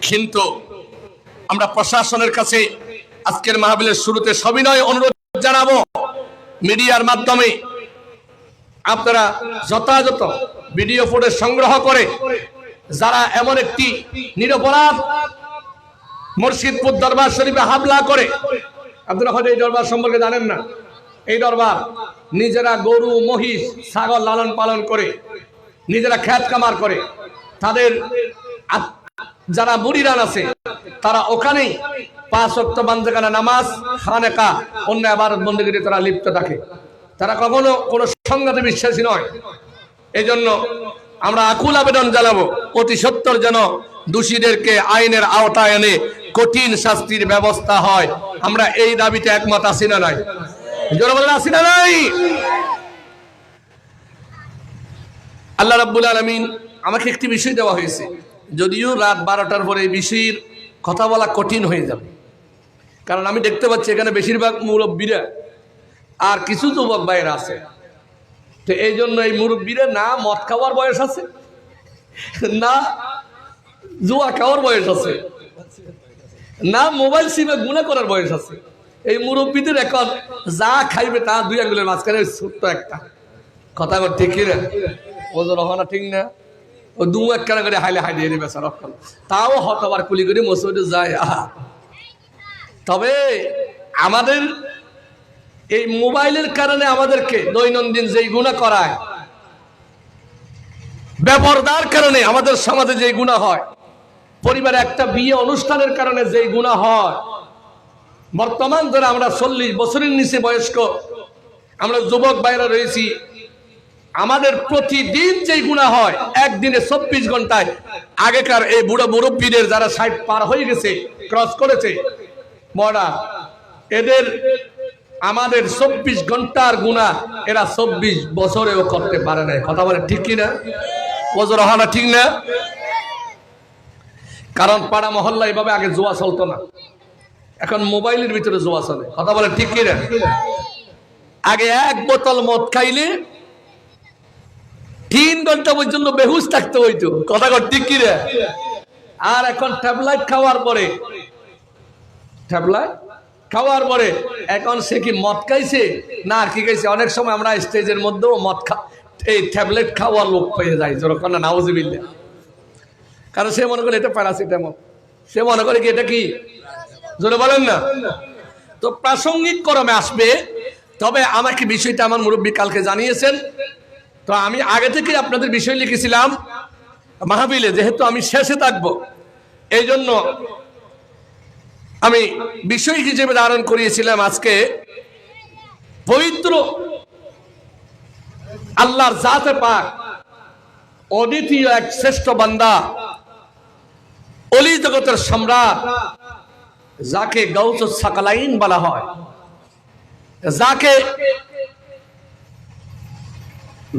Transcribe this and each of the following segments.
কিন্তু আমরা প্রশাসনের কাছে আজকের মাহফিলের শুরুতে সবিনয় অনুরোধ জানাবো, মিডিয়ার মাধ্যমে আপনারা যথাযথ ভিডিও ফুটেজ সংগ্রহ করে যারা এমন একটি নিরপরাধ মুর্শিদপুর দরবার শরীফে হামলা করে, আপনারা হয়তো এই দরবার সম্পর্কে জানেন না, এই দরবার নিজেরা গরু মহিষ ছাগল লালন পালন করে, নিজেরা খেত কামার করে, তাদের যারা বুড়িরান আছে তারা ওখানেই 5 ওয়াক্ত বান্দেগানা নামাজ খানেকা অন্য ইবাদত বন্দেগীতে তারা লিপ্ত থাকে। তারা কখনো কোনো সংঘাতে বিশ্বাসী নয়। এই জন্য আমরা আকুল আবেদন জানাবো অতি সত্বর যেন দোষীদেরকে আইনের আওতায় এনে কঠিন শাস্তির ব্যবস্থা হয়। আমরা এই দাবিতে একমত আছি না নাই? জোরে বলেন আছি না নাই? আল্লাহ রাব্বুল আলামিন আমাকে একটি বিষয় দেওয়া হয়েছে, যদিও রাত 12টার পরে এই বিষয়ের কথা বলা কঠিন হয়ে যাবে, কারণ আমি দেখতে পাচ্ছি এখানে বেশিরভাগ মুরব্বীরা আর কিছু যুবক ভাইয়েরা আছে। তো এই জন্য এই মুরব্বীরা না মদ খাওয়ার বয়স আছে, না জুয়া খাওয়ার বয়স আছে, না মোবাইল সিমে গুনাহ করার বয়স আছে। এই মুরব্বীদের এখন যা খাইবে তা 2 আঙ্গুলের মাঝখানে ছোট্ট একটা কথা ঠিক না? ওজোর হওয়া ঠিক না? ও 2 একখানা করে হাইলে হাই দিয়ে দিবে সারক্ষণ, তাও হতবার কুলি করে মসজিদে যায়। তবে আমাদের এই মোবাইলের কারণে আমাদেরকে দৈনন্দিন যেই গুনাহ করায়, বেপরদার কারণে আমাদের সমাজে যেই গুনাহ হয়, পরিবারে একটা বিয়ে অনুষ্ঠানের কারণে যেই গুনাহ হয়, বর্তমান ধরে আমরা 40 বছরের নিচে বয়স্ক আমরা যুবক ভাইরা রয়েছি, আমাদের প্রতিদিন যেই গুনাহ হয় একদিনে 24 ঘন্টায়, আগেকার এই বুড়ো মুরব্বীদের যারা 60 পার হয়ে গেছে, ক্রস করেছে বড়া, এদের আমাদের 24 ঘন্টার গুনাহ এরা 24 বছরেও করতে পারে না। কথা বলে ঠিক কিনা? ওজোর হওয়া ঠিক না? কারণ পাড়া মহল্লা এভাবে আগে জুয়া চলতো না, এখন মোবাইলের ভিতরে জুয়া চলে। কথা বলে ঠিক কিনা? আগে 1 বোতল মদ খাইলে 3 ঘন্টা পর্যন্ত বেহুশ থাকতে হইতো। কথা কর ঠিক কিনা? আর এখন ট্যাবলেট খাওয়ার পরে এখন সে কি মদ খাইছে না আর কি খাইছে, অনেক সময় আমরা স্টেজের মধ্যেও এই ট্যাবলেট খাওয়ার লোক পেয়ে যাই, যখন না নাউজুবিল্লাহ। কারণ সে মনে করে এটা প্যারাসিটামল, সে মনে করে কি এটা কি, জোরে বলেন না? তো প্রাসঙ্গিক ক্রমে আসবে। তবে আমাকে বিষয়টা আমার মুরব্বী কালকে জানিয়েছেন, তো আমি আগে থেকে আপনাদের বিষয় লিখেছিলাম মাহফিলে, যেহেতু আমি শেষে থাকবো এই জন্য আমি বিষয় হিসেবে ধারণ করিয়েছিলাম আজকে পবিত্র আল্লাহর জাতে পাক অদ্বিতীয় এক শ্রেষ্ঠ বান্দা, অলি জগতের সম্রাট, যাকে গাউসুস সাকালাইন বলা হয়, যাকে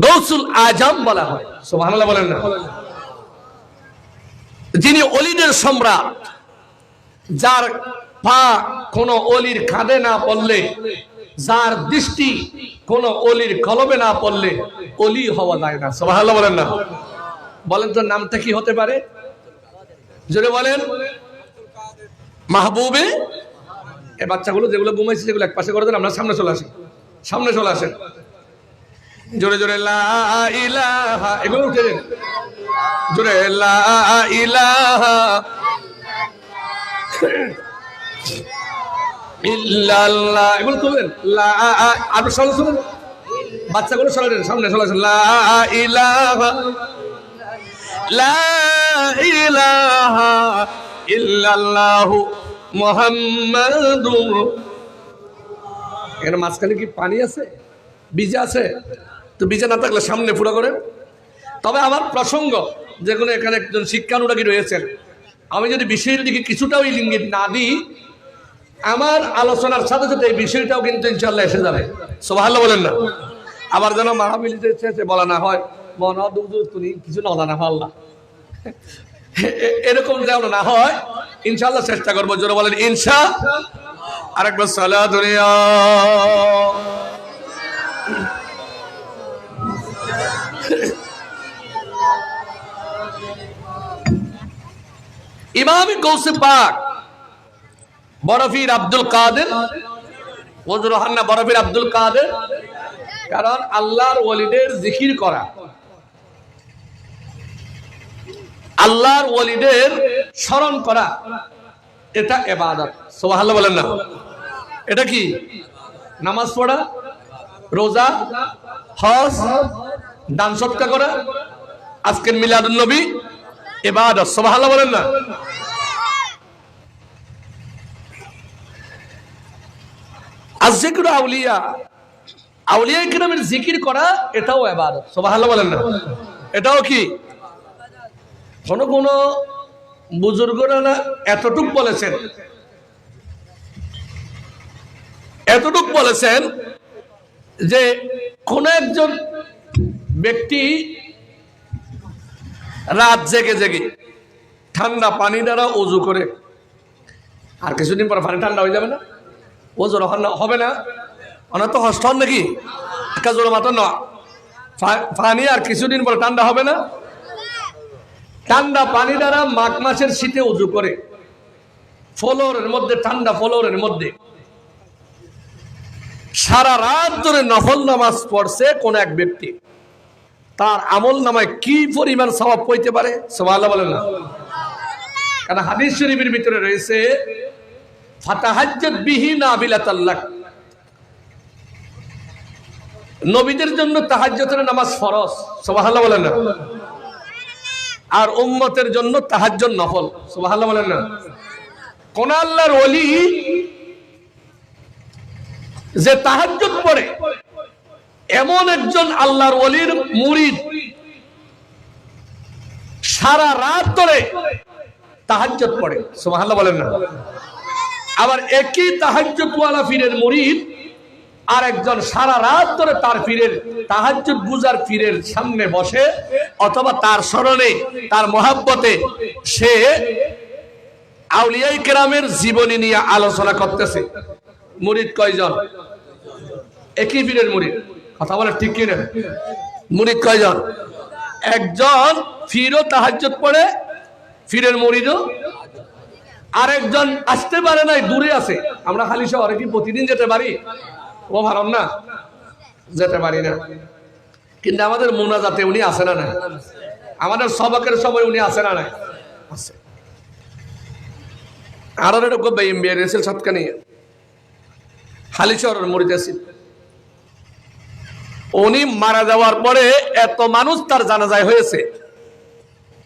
গৌসুল আজম বলা হয়, সুবহানাল্লাহ বলেন না? যিনি অলিদের সম্রাট, যার পা কোন অলির কাঁধে না পড়লে, যার দৃষ্টি কোন অলির কলবে না পড়লে অলি হওয়া যায় না। সুবহানাল্লাহ বলেন না? বলেন তো নামটা কি হতে পারে? জোরে বলেন। মাহবুবে, এই বাচ্চাগুলো যেগুলো ঘুমাইছে সেগুলো এক পাশে করে দেন, আমরা সামনে চলে আসেন। জোরে জোরে লা ইলাহা, এগুলো উঠে দেন জোরে, লা ইলাহা ইল্লাল্লাহ, এগুলো তুলবেন। লা, আর শুনুন বাচ্চাগুলো চলে দেন, সামনে চলে আসেন। লা ইলাহা, লা ইলাহা ইল্লাল্লাহু মুহাম্মাদুর। এর মাঝখানে কি পানি আছে, বীজা আছে? তো বীজা না থাকলে সামনে পুরো করেন। তবে আমার প্রসঙ্গ, যেগুলো এখানে একজন শিক্ষানুরাগী রয়েছেন, আমি যদি বিষয়ের দিকে কিছুটাও ইঙ্গিত না দিই, আমার আলোচনার সাথে সাথে এই বিষয়টাও কিন্তু ইনশাআল্লাহ এসে যাবে। সুবহানাল্লাহ বলেন না? আবার যেন মাহফিলে শেষে বলা না হয় মনে তুমি কিছু না জানা আল্লাহ, এরকম যেন না হয় ইনশাআল্লাহ চেষ্টা করবো। জোরে বলেন ইনশা। আরেকবার সালাত দুনিয়া। ইমাম গৌসে পাক বরফির আব্দুল কাদের, ওজরহান্না বরফির আব্দুল কাদের, কারণ আল্লাহর ওলিদের জিকির করা, আল্লাহর ওলিদের স্মরণ করা, এটা ইবাদত। সুবহানাল্লাহ বলেন না? এটা কি? নামাজ পড়া, রোজা, হজ, দান সদকা করা, আজকের মিলাদুন নবী ইবাদত। সুবহানাল্লাহ বলেন না? আযিকরু আউলিয়া, আউলিয়া কিরামের জিকির করা এটাও ইবাদত। সুবহানাল্লাহ বলেন না? এটাও কি? কোন কোন বুজুর্গরা না এতটুক বলেছেন যে কোন একজন ব্যক্তি রাত জেগে জেগে ঠান্ডা পানি দ্বারা ওযু করে, আর কিছুদিন পর পানি ঠান্ডা হয়ে যাবে না? ওযু হবে না? অনেক তো হস্ত নাকি একটা জোর মাত্র না, পানি আর কিছুদিন পর ঠান্ডা হবে না? ঠান্ডা পানি দ্বারা মাঘ মাসের শীতে ওযু করে, ফ্লোরের মধ্যে, ঠান্ডা ফ্লোরের মধ্যে সারা রাত ধরে নফল নামাজ পড়ছে কোন এক ব্যক্তি, তার আমল নামায় কি পরিমাণ সওয়াব পাইতে পারে? সুবহানাল্লাহ বলেন না? কারণ হাদিস শরীফের ভিতরে রয়েছে ফাতাহাজ্জাত বিহি নাফিলাতাল লাক, নবীদের জন্য তাহাজ্জুদের নামাজ ফরজ। সুবহানাল্লাহ বলেন না? আর উম্মতের জন্য তাহাজ্জুদ নফল। সুবহানাল্লাহ বলেন না? কোন আল্লাহর ওলি যে তাহাজ্জুদ পড়ে, এমন একজন আল্লাহর ওলির মুরিদ সারা রাত ধরে তাহাজ্জুদ পড়ে। সুবহানাল্লাহ বলেন না? আবার একই তাহাজ্জুদ ওয়ালা পীরের মুরিদ আর একজন সারা রাত ধরে তার পীরের তাহাজ্জুদ গুজার পীরের সামনে বসে, অথবা তার স্মরণে, তার মহাব্বতে সে আউলিয়ায়ে কেরামের জীবনী নিয়ে আলোচনা করতেছে। মুরিদ কয়জন? একই পীরের মুরিদ। কথা বলে ঠিক কি না? মুরিদ কয়জন? একজন পীরও তাহাজ্জুদ পড়ে, পীরের মুরিদও। আরেকজন আসতে পারে নাই, দূরে আছে। আমরা খালি শহরে কি প্রতিদিন যেতে পারি? ও ভারম না, যেতে পারি না। কিন্তু আমাদের মুনাজাতে উনি আসে না? না, আমাদের সবকের সময় উনি আসে না? নাই আছে। আর এরকম বের এসেছিল সৎকানি খালি শহরের মুরিদ আছে। উনি মারা যাওয়ার পরে এত মানুষ তার জানাজায় হয়েছে,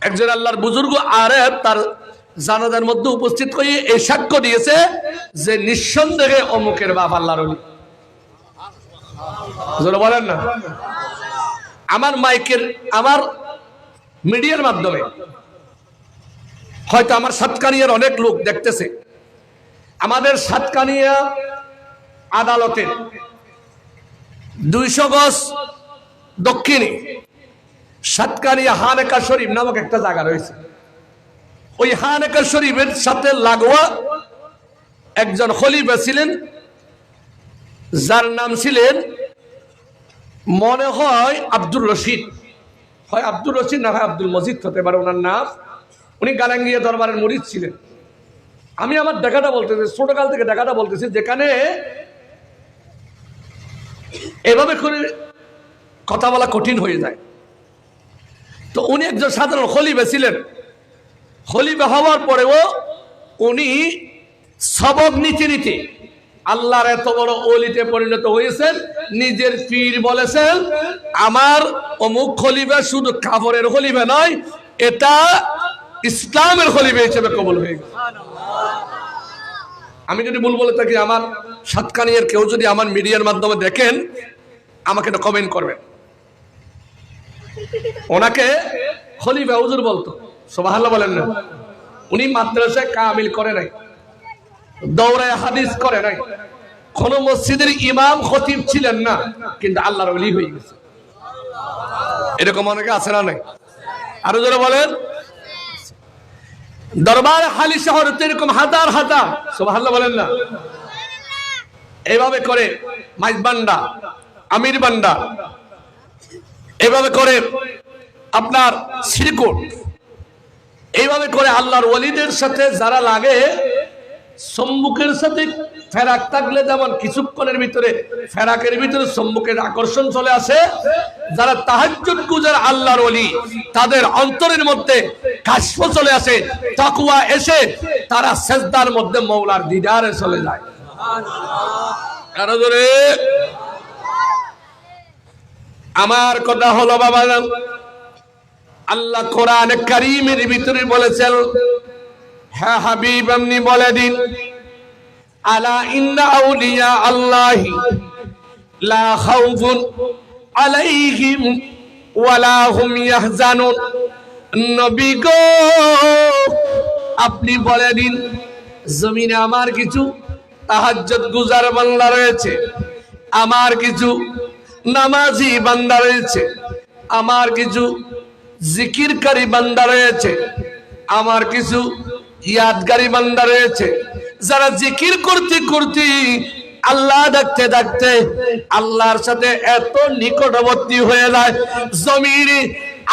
একজন আল্লাহর বুজুর্গ আরেফ তার জানাজার মধ্যে উপস্থিত হয়ে এই সাক্ষ্য দিয়েছে যে নিঃসন্দেহে অমুকের বাপ আল্লাহর ওলি। বলেন না? আমার মাইকের, আমার মিডিয়ার মাধ্যমে হয়তো আমার সাতকানিয়ার অনেক লোক দেখতেছে। আমাদের সাতকানিয়া আদালতের 200 গজ দক্ষিণে সাতকানিয়া হানেকা শরীফ নামক একটা জায়গা রয়েছে। ওই হানেকা শরীফের সাথে লাগোয়া একজন খলিফা ছিলেন, যার নাম ছিলেন মনে হয় আব্দুর রশিদ, হয় আব্দুর রশিদ না হয় আব্দুল মজিদ হতে পারে ওনার নাম। উনি গালাঙ্গিয়া দরবারের মুরিদ ছিলেন। আমি আমার দেখাটা বলতেছি, ছোটকাল থেকে দেখাটা বলতেছি, যেখানে এভাবে করে কথা বলা কঠিন হয়ে যায়। তো উনি একজন সাধারণ খলিফা ছিলেন। খলিফা হওয়ার পরেও উনি সবক নিতে নিতে আল্লাহর এত বড় ওলিতে পরিণত হয়েছেন। নিজের পীর বলেছেন আমার অমুক খলিফা শুধু কাফরের খলিফা নয়, এটা ইসলামের খলিফা হিসেবে কবুল হয়ে গেছে। আমি যদি ভুল বলে থাকি, আমার সাতকানিয়ার কেউ যদি আমার মিডিয়ার মাধ্যমে দেখেন, আমাকে একটা কমেন্ট করবেন। ওনাকে খলিফা হুজুর বলতো। সুবহানাল্লাহ বলেন না? উনি মাদ্রাসায় কামিল করে নাই, দৌড়ায় হাদিস করে নাই, কোন মসজিদের ইমাম খতিব ছিলেন না, কিন্তু আল্লাহর ওলি হয়ে গেছে। এরকম অনেকে আছে না? নাই? আরো যারা বলেন দরবার হালি শহরে তো এরকম হাজার হাজার। সুবহানাল্লাহ বলেন না? এইভাবে করে মাইজবান্ডা, আমির বান্ডা, এভাবে করে আপনার শ্রীকোট, এইভাবে করে আল্লাহর ওলিদের সাথে যারা লাগে, সম্মুখের সাথে ফেরাক থাকলে যেমন কিছুক্ষণের ভিতরে ফেরাকের ভিতরে সম্মুখের আকর্ষণ চলে আসে, যারা তাহাজ্জুদ গুজার আল্লাহর ওলি তাদের অন্তরের মধ্যে কাশফ চলে আসে, তাকওয়া এসে তারা সিজদার মধ্যে মওলার দিদারে চলে যায়। আরো জোরে। আমার কথা হলো বাবা, আল্লাহ কোরআনে কারীমের ভিতরে বলেছেন, হ্যাঁ হাবিব আপনি বলে দিন, আলা ইন্না আউলিয়া আল্লাহি লা খাউফুন আলাইহিম ওয়ালা হুম ইয়াহজানুন। নবী গো আপনি বলে দিন, জমিনে আমার কিছু তাহাজ্জুদ গুজার বান্দা রয়েছে, আমার কিছু নামাজি বান্দা রয়েছে, আমার কিছু জিকিরকারী বান্দা রয়েছে, আমার কিছু ইয়াদগারি বান্দা রয়েছে, যারা জিকির করতে করতে আল্লাহ ডাকতে ডাকতে আল্লাহর সাথে এত নিকটবর্তী হয়ে যায়, জমিনে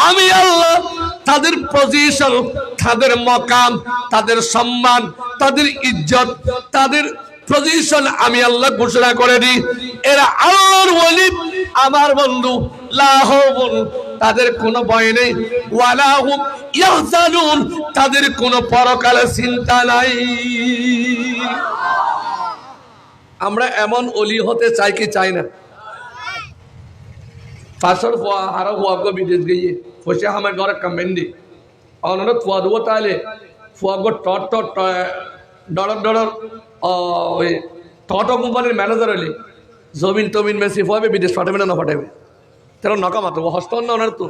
আমি আল্লাহ তাদের পজিশন, তাদের মকাম, তাদের সম্মান, তাদের ইজ্জত, তাদের পজিশন আমি আল্লাহ ঘোষণা করে দিই, এরা আল্লাহর ওলি, আমার বন্ধু, লা খাউফুন তাদের কোনো ভয় নেই, ওয়ালা হুম ইয়াহজানুন তাদের কোনো পরকালে চিন্তা নাই। আমরা এমন ওলি হতে চাই কি চাই না? ফাসর ফুয়া হারা ফুয়া গো বিদেশ গিয়ে ফসে আমার ঘরে কমেন্ডি অননে ফুয়া দেবো, তাহলে ফুয়া গো টট টট ডর ডর ওই টটো কোম্পানির ম্যানেজার হলে জমিন টমিন মেসি ফুয়াবে বিদেশ পাঠাবে না পাঠাবে, তেরো নকা মাত্র হস্ত না ওনার তো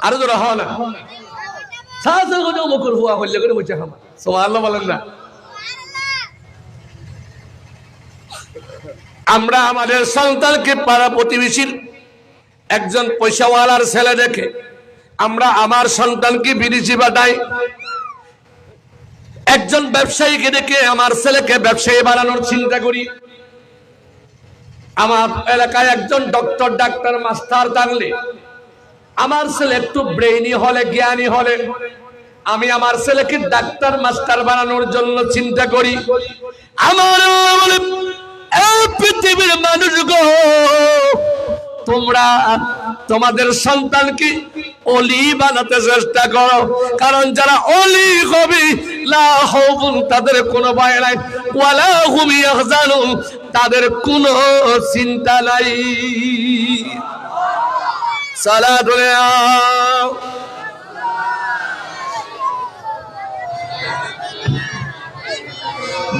আরো জোরা হওয়া না সাহসের কথা মুখর ফুয়া হইলে করে বসে খামা সুবহানাল্লাহ বলেন না। আমরা আমাদের সন্তানকে পাড়া প্রতিবেশীর একজন পয়সাওয়ালার ছেলে দেখে আমরা আমার সন্তানকে বিদেশি পাঠাই, একজন ব্যবসায়ীকে দেখে আমার ছেলেকে ব্যবসায়ী বানানোর চিন্তা করি, আমার এলাকায় একজন ডক্টর ডাক্তার মাস্টার থাকলে আমার ছেলে একটু ব্রেইনি হলে জ্ঞানী হলে আমি আমার ছেলেকে ডাক্তার মাস্টার বানানোর জন্য চিন্তা করি। আমার পৃথিবীর মানুষ গো, তোমরা তোমাদের সন্তানকে ওলি বানাতে চেষ্টা করো, কারণ যারা ওলি হবে লা খাউফুন তাদের কোনো ভয় নাই, ওয়ালা হুম ইয়াহজানুন তাদের কোনো চিন্তা নাই। সালাতুল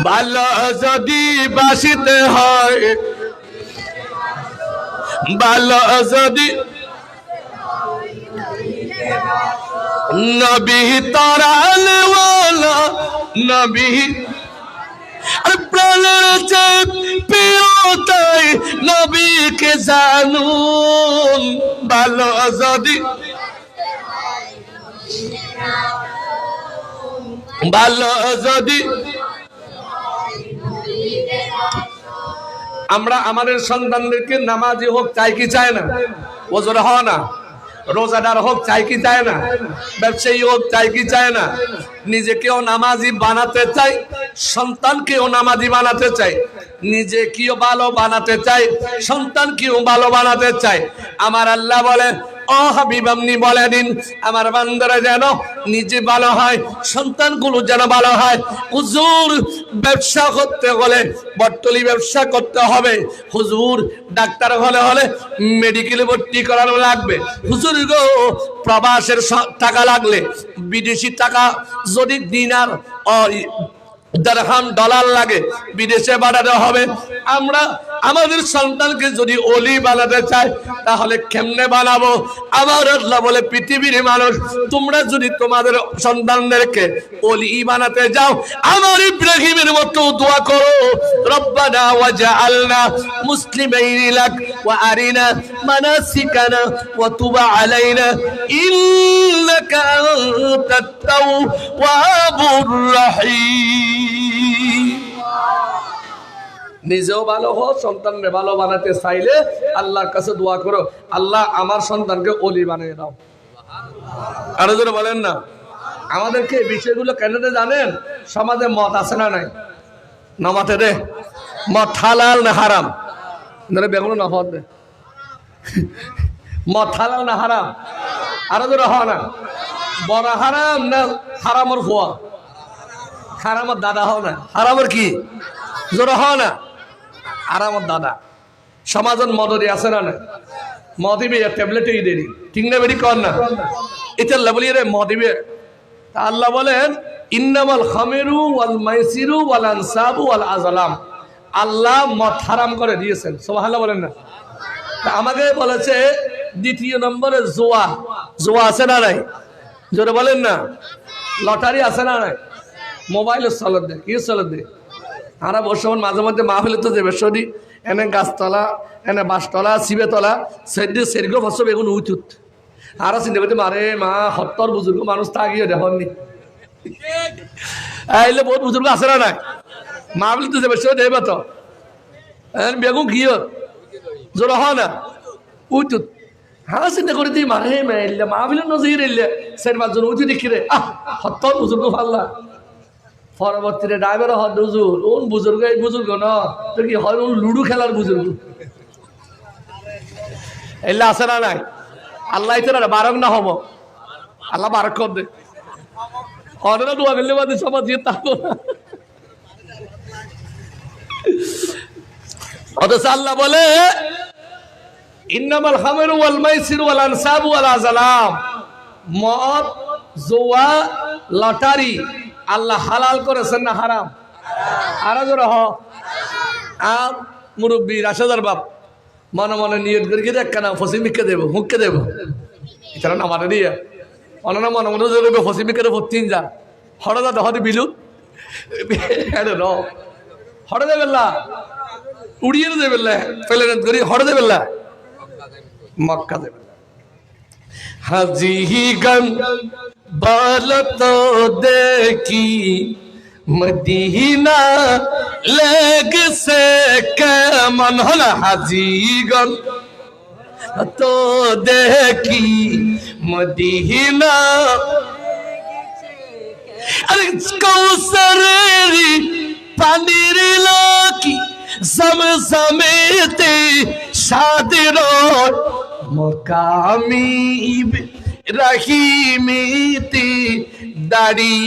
ভালো যদি বাসিতে হয়, ভালো যদি নবী তরালে ওয়ালা নবী আর প্রাণের চেয়ে প্রিয় তাই নবীকে জানুন। ভালো যদি ভালো যদি আমরা আমাদের সন্তানদেরকে নামাজি হোক চাই কি চায় না? ওজোর হওয়া না, রোজাদার হোক চাই কি চায় না? ব্যবসায়ী হোক চাই কি চায় না? নিজেকেও নামাজি বানাতে চাই, সন্তানকেও নামাজি বানাতে চাই, নিজেকেও ভালো বানাতে চাই, সন্তানকেও ভালো বানাতে চাই। আমার আল্লাহ বলে, ও হাবিব আপনি বলে দিন আমার বান্দারা যেন নিজে ভালো হয়, সন্তানগুলো যেন ভালো হয়। হুজুর ব্যবসা করতে হলে বটতলি ব্যবসা করতে হবে, হুজুর ডাক্তার হলে মেডিকেলে ভর্তি করানো লাগবে, হুজুর গো প্রবাসের টাকা লাগলে, বিদেশি টাকা যদি দিনার দিরহাম ডলার লাগে বিদেশে পাঠাতে হবে। আমরা আমাদের সন্তানকে যদি ওলি বানাতে চাই তাহলে কেমনে বানাবো? আবার আল্লাহ বলে, পৃথিবীর মানুষ তোমরা যদি তোমাদের সন্তানদেরকে ওলি বানাতে যাও আমার ইব্রাহিমের মতো দোয়া করো, রব্বানা ওয়াজআলনা মুসলিমাইন লাক ওয়া আরিনা মানাসিকানা ওয়া তুব আলাইনা ইন্নাকা আনতাত তাওয়াবুর রহিম। নিজেও ভালো হো, সন্তানকে ভালো বানাতে চাইলে আল্লাহর কাছে দোয়া করো, আল্লাহ আমার সন্তানকে ওলি বানিয়ে দাও। আরো জোরে বলেন না। আমাদেরকে এই বিষয়গুলো কেন জানেন? সমাজে মত আছে না নাই? নামাতে রে মদ হালাল না হারাম? বেগুন না হদ মদ হালাল না হারাম? আরো জোরে হ না। বড় হারাম না হারামর ফোয়া? হারামর দাদা হও না। হারামর কি? জোরে হ না। হারামর দাদা। সমাজন মদরি আছে না না? মদিবে ট্যাবলেট দেরি ঠিক না? বেরি কর না এটা লেবলি রে মদিবে। আল্লাহ বলেন ইন্নামাল খামিরু ওয়াল মাইসিরু ওয়াল আনসাবু ওয়াল আজলাম। আল্লাহ মদ হারাম করে দিয়েছেন। সুবহানাল্লাহ বলেন না? আমাকে বলেছে দ্বিতীয় নম্বরে জুয়া। জুয়া আছে না নাই? জোরে বলেন না। লটারি আছে না নাই? মোবাইল চলত দে কি চলত দে। আমরা বর্ষমান মাঝে মধ্যে মাহফিলে তো যাবে সরি এনে গাছতলা এনে বাসতলা শিবেতলা সেদি সেরগো ফসব এগুলো উঠুত আর চিন্তা করতে মারে মা সত্তর বুজুর্গ মানুষ থাকিও দেখনি আইলে বহুত বুজুর্গ আছে না নাই? মাহফিলে তো যাবে সরি দেবে তো বেগুন কি জোর হয় না উঠুত। হ্যাঁ চিন্তা করে দিই মারে মাইলে মাহফিলে নজর এলে সের পাঁচজন উঠি দেখি রে সত্তর বুজুর্গ ফাল্লা পরবর্তীতে ড্রাইভার হদ বুজুর ওন বুজুর্গ এই বুজুর্গ ন তো কি হয় লুডু খেলার বুজুর্গ এলে আছে না নাই? আল্লাহ ইতারা বারক না হব আল্লাহ বারক কর দে অনেরা দোয়া করলে বাদে সমাজ দিয়ে থাকবো অথচ আল্লাহ বলে ইন্নামাল খামিরু ওয়াল মাইসিরু ওয়াল আনসাবু ওয়াল আজলাম। মদ জুয়া লটারি আল্লাহ হালাল করেছেন না হারাম? আর জোরে হ। আর মুরব্বী রাশেদার বাপ মনে মনে নিয়ত করে দেখ কেন ফসিমিককে দেবো হুককে দেবো এছাড়া না মানে দিয়ে অনানা মনে মনে দেবে ফসিমিককে দেবো তিন যা হঠাৎ দহদি বিলু হঠাৎ দেবেল্লা উড়িয়ে দেবেল্লা ফেলে করি হঠাৎ দেবেল্লা মক্কা দেবে হাজি গন বল তো দেখি মদিনা লেগ সে কেমন হল হাজিগণ তো দেখি মদিনা আরে কৌসরেরি পানির লাকি জমজমেতে শাদির মকামি রহিমিতি দাড়ি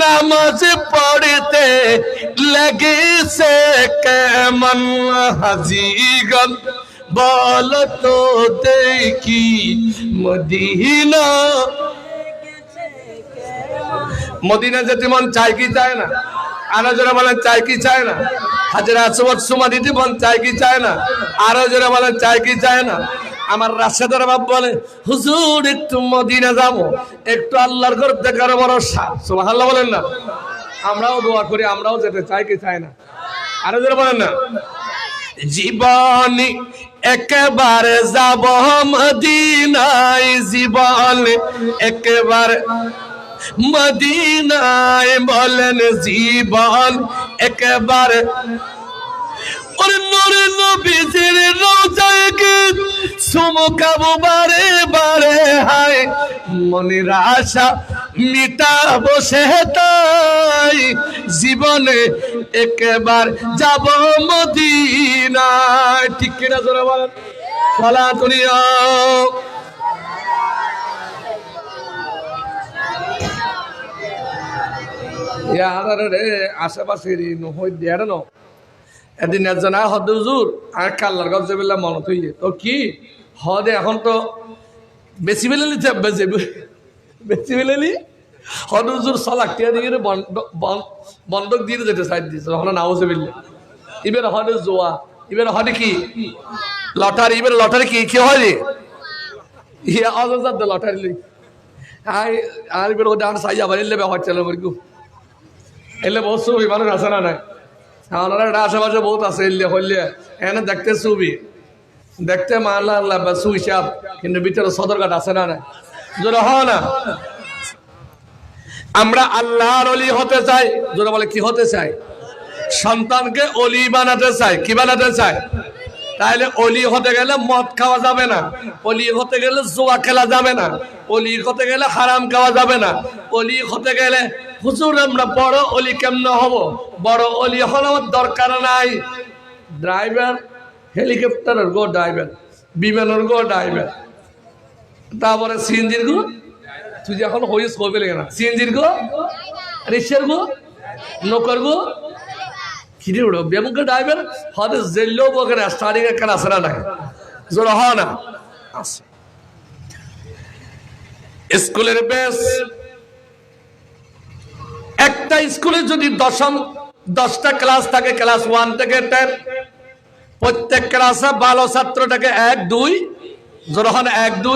নামাজ পড়তে লেগেছে কেমন হাজিগণ বল তো দেখি মদিনা। মদিনা যেতে মন চায় কি চায় না? আরো জোরে বলেন চায় কি চায় না? হাজরা আসওয়াদ সুমা দিতে মন চায় কি চায় না? আরো জোরে বলেন চায় কি চায় না? আমার রাশেদার বাপ বলে হুজুর একটু মদিনা যাবো একটু আল্লাহর ঘর দেখার বড় সাথ। সুবহানাল্লাহ বলেন না? আমরাও দোয়া করি আমরাও যেতে চাই কি চাই না? আরো জোরে বলেন না? জীবনী একেবারে যাব মদিনায় জীবন একেবারে মদিনায় বলেন জীবন একেবারে ওরে নূরে নবীজির রওজায় গিয়ে চুমকাবো বারে বারে হায় মনের আশা মিটাবো সে তাই জীবনে একেবার যাব মদিনায়। ঠিক কিনা জোরে বলেন সালাতুন ইয়া রে আশেপাশের নহই দেড় ন এদিন একজন হদ হুজুর আর কাল্লার গজ বেলা মনত হইলে তো কি হদে এখন তো বেশি বেলেলি বেশি বেলেলি হদ হুজুর সলাকটিয়া দিয়ে বন্ধক দিয়ে যেতে সাইড দিয়েছে তখন নাও সে বেললে এবার হদে জোয়া এবার হদে কি লটারি এবার লটারি কি কি হয় রে ইয়া অজাদ লটারি লই আর এবার ওটা সাইজ আবার এলে ব্যবহার চালু করি এলে বহুত ছবি মানুষ আছে না নাই ওনারা আশেপাশে বহুত আছে এলে হইলে এনে দেখতে ছবি দেখতে মাল্লা আল্লাহ সুইসাব কিন্তু ভিতরে সদরঘাট আছে না নাই জোরে হয় না? আমরা আল্লাহর অলি হতে চাই জোরে বলে কি হতে চাই? সন্তানকে অলি বানাতে চাই কি বানাতে চাই? তাহলে অলি হতে গেলে মদ খাওয়া যাবে না, অলি হতে গেলে জুয়া খেলা যাবে না, অলি হতে গেলে হারাম খাওয়া যাবে না, অলি হতে গেলে হুজুর আমরা বড় অলি কেমনে হব? বড় অলি হওয়ার দরকার নাই। ড্রাইভার হেলিকপ্টারের গো ড্রাইভার, বিমানের গো ড্রাইভার, তারপরে সিএনজির গো, তুই যে এখন হইস কবে লেগে না, সিএনজির গো, রিক্সার গো, নৌকার গো, কিরে উড়ো বেমুখে ড্রাইভার হয়তো জেললেও বকে না, স্টার্টিং এর কাছে না নাই জোর হয় না আছে। স্কুলের বেশ একটা স্কুলে যদি 10টা ক্লাস থাকে, ক্লাস 1 থেকে 10, প্রত্যেক ক্লাসে ভালো ছাত্রটাকে 1 2 জোর হয় না 1 2